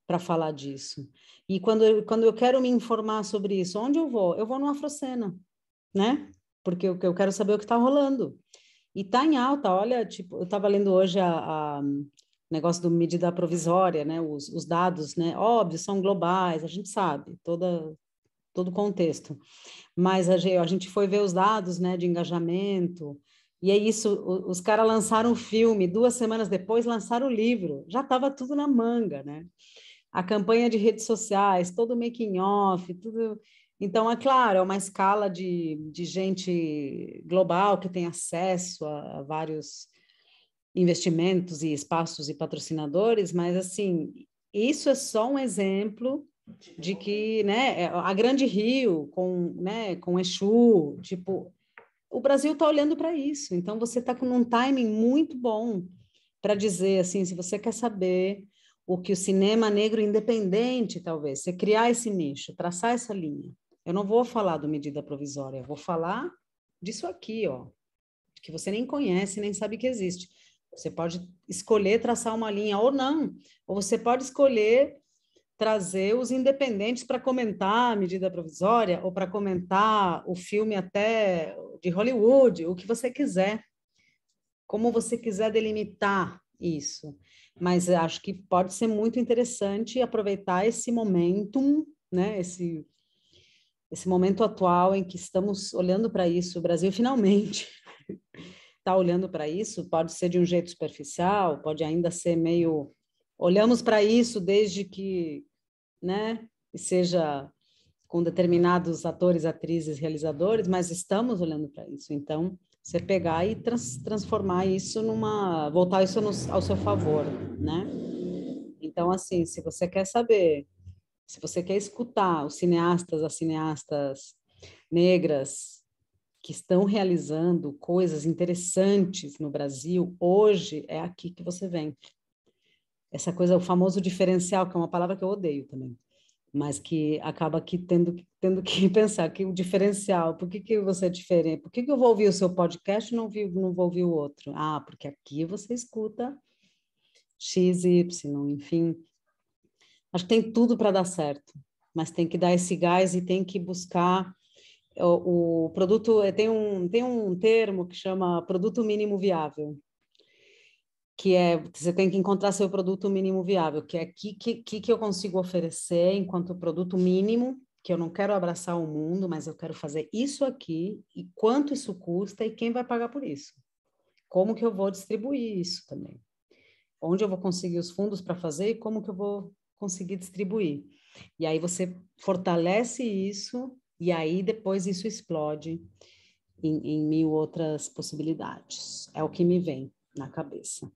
para falar disso. E quando eu quero me informar sobre isso, onde eu vou? Eu vou no Afrocena, né? Porque eu quero saber o que está rolando. E está em alta, olha, tipo, eu estava lendo hoje a negócio do medida provisória, né? Os dados, né? Óbvio, são globais, a gente sabe, todo o contexto. Mas a gente foi ver os dados, né, de engajamento, e é isso, os caras lançaram o filme, 2 semanas depois lançaram o livro, já estava tudo na manga, né? A campanha de redes sociais, todo o making off, tudo. Então, é claro, é uma escala de gente global que tem acesso a vários investimentos e espaços e patrocinadores, mas, assim, isso é só um exemplo de que, né, a Grande Rio com Exu, tipo, o Brasil está olhando para isso. Então, você está com um timing muito bom para dizer, assim, se você quer saber o que o cinema negro independente, talvez, você criar esse nicho, traçar essa linha. Eu não vou falar do Medida Provisória, eu vou falar disso aqui, ó, que você nem conhece, nem sabe que existe. Você pode escolher traçar uma linha ou não, ou você pode escolher trazer os independentes para comentar a medida provisória ou para comentar o filme até de Hollywood, o que você quiser, como você quiser delimitar isso. Mas acho que pode ser muito interessante aproveitar esse momentum, né, esse momento atual em que estamos olhando para isso, o Brasil finalmente está olhando para isso, pode ser de um jeito superficial, pode ainda ser meio... Olhamos para isso desde que, né, e seja com determinados atores, atrizes, realizadores, mas estamos olhando para isso. Então, você pegar e transformar isso voltar isso ao seu favor, né? Então, assim, se você quer saber, se você quer escutar os cineastas, as cineastas negras que estão realizando coisas interessantes no Brasil, hoje é aqui que você vem. Essa coisa, o famoso diferencial, que é uma palavra que eu odeio também, mas que acaba aqui tendo que pensar que o diferencial, por que você é diferente? Por que eu vou ouvir o seu podcast e não vou ouvir o outro? Ah, porque aqui você escuta X, Y, enfim. Acho que tem tudo para dar certo, mas tem que dar esse gás e tem que buscar o produto. Tem um termo que chama produto mínimo viável, que você tem que encontrar seu produto mínimo viável, que é que eu consigo oferecer enquanto produto mínimo, que eu não quero abraçar o mundo, mas eu quero fazer isso aqui, e quanto isso custa e quem vai pagar por isso. Como que eu vou distribuir isso também? Onde eu vou conseguir os fundos para fazer e como que eu vou conseguir distribuir? E aí você fortalece isso e aí depois isso explode em mil outras possibilidades. É o que me vem na cabeça.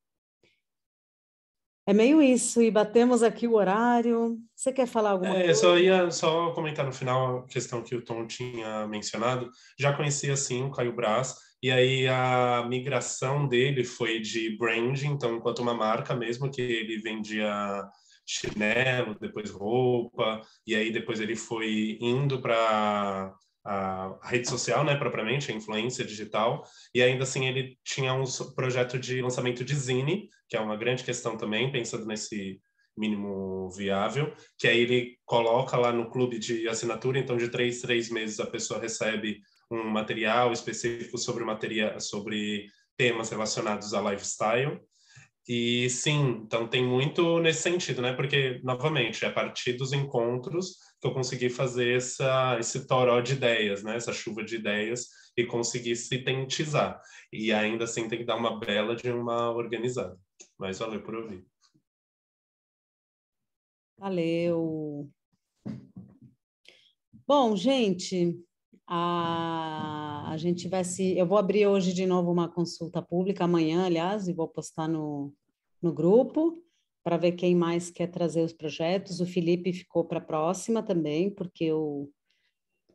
É meio isso, e batemos aqui o horário. Você quer falar alguma coisa? Só ia comentar no final a questão que o Tom tinha mencionado. Já conhecia, sim, o Caio Braz, e aí a migração dele foi de branding, então, enquanto uma marca mesmo, que ele vendia chinelo, depois roupa, e aí depois ele foi indo para a rede social, né, propriamente, a influência digital, e ainda assim ele tinha um projeto de lançamento de zine, que é uma grande questão também, pensando nesse mínimo viável, que aí ele coloca lá no clube de assinatura, então de 3 meses a pessoa recebe um material específico sobre temas relacionados a lifestyle. E sim, então tem muito nesse sentido, né? Porque, novamente, é a partir dos encontros que eu consegui fazer esse toró de ideias, né? Essa chuva de ideias e conseguir sintetizar. E ainda assim tem que dar uma bela de uma organizada. Mas valeu por ouvir. Valeu. Bom, gente, a gente vai eu vou abrir hoje de novo uma consulta pública, amanhã, aliás, e vou postar no grupo para ver quem mais quer trazer os projetos. O Felipe ficou para a próxima também, porque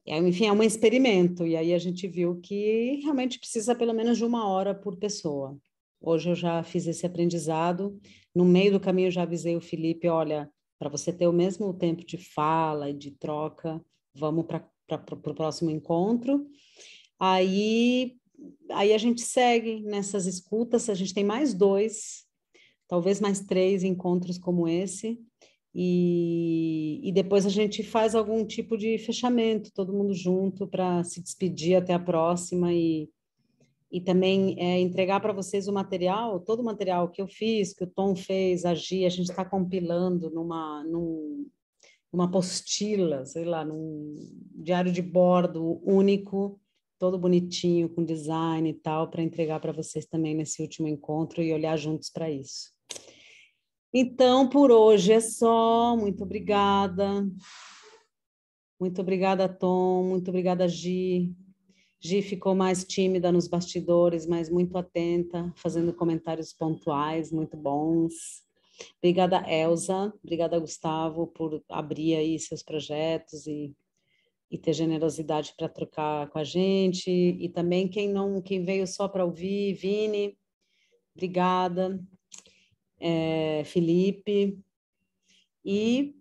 enfim, é um experimento, e aí a gente viu que realmente precisa pelo menos de 1 hora por pessoa. Hoje eu já fiz esse aprendizado, no meio do caminho eu já avisei o Felipe, olha, para você ter o mesmo tempo de fala e de troca, vamos para o próximo encontro. Aí a gente segue nessas escutas, a gente tem mais 2, talvez mais 3 encontros como esse, e depois a gente faz algum tipo de fechamento, todo mundo junto, para se despedir até a próxima e também entregar para vocês todo o material que eu fiz, que o Tom fez, a gente está compilando numa apostila, sei lá, num diário de bordo único, todo bonitinho, com design e tal, para entregar para vocês também nesse último encontro e olhar juntos para isso. Então, por hoje é só. Muito obrigada. Muito obrigada, Tom. Muito obrigada, Gi. Gi ficou mais tímida nos bastidores, mas muito atenta, fazendo comentários pontuais, muito bons. Obrigada, Elza. Obrigada, Gustavo, por abrir aí seus projetos e ter generosidade para trocar com a gente. E também quem veio só para ouvir, Vini, obrigada. Felipe e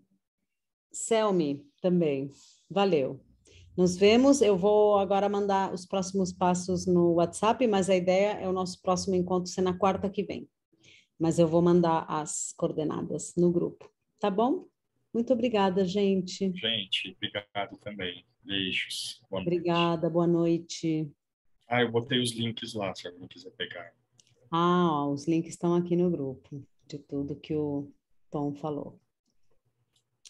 Selmi também. Valeu. Nos vemos. Eu vou agora mandar os próximos passos no WhatsApp, mas a ideia é o nosso próximo encontro ser na quarta que vem. Mas eu vou mandar as coordenadas no grupo, tá bom? Muito obrigada, gente. Gente, obrigado também. Beijos. Boa noite. Obrigada, boa noite. Eu botei os links lá, se alguém quiser pegar. Os links estão aqui no grupo, de tudo que o Tom falou.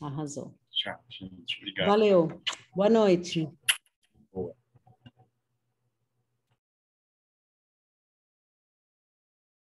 Arrasou. Tchau, gente. Obrigado. Valeu. Boa noite. Boa.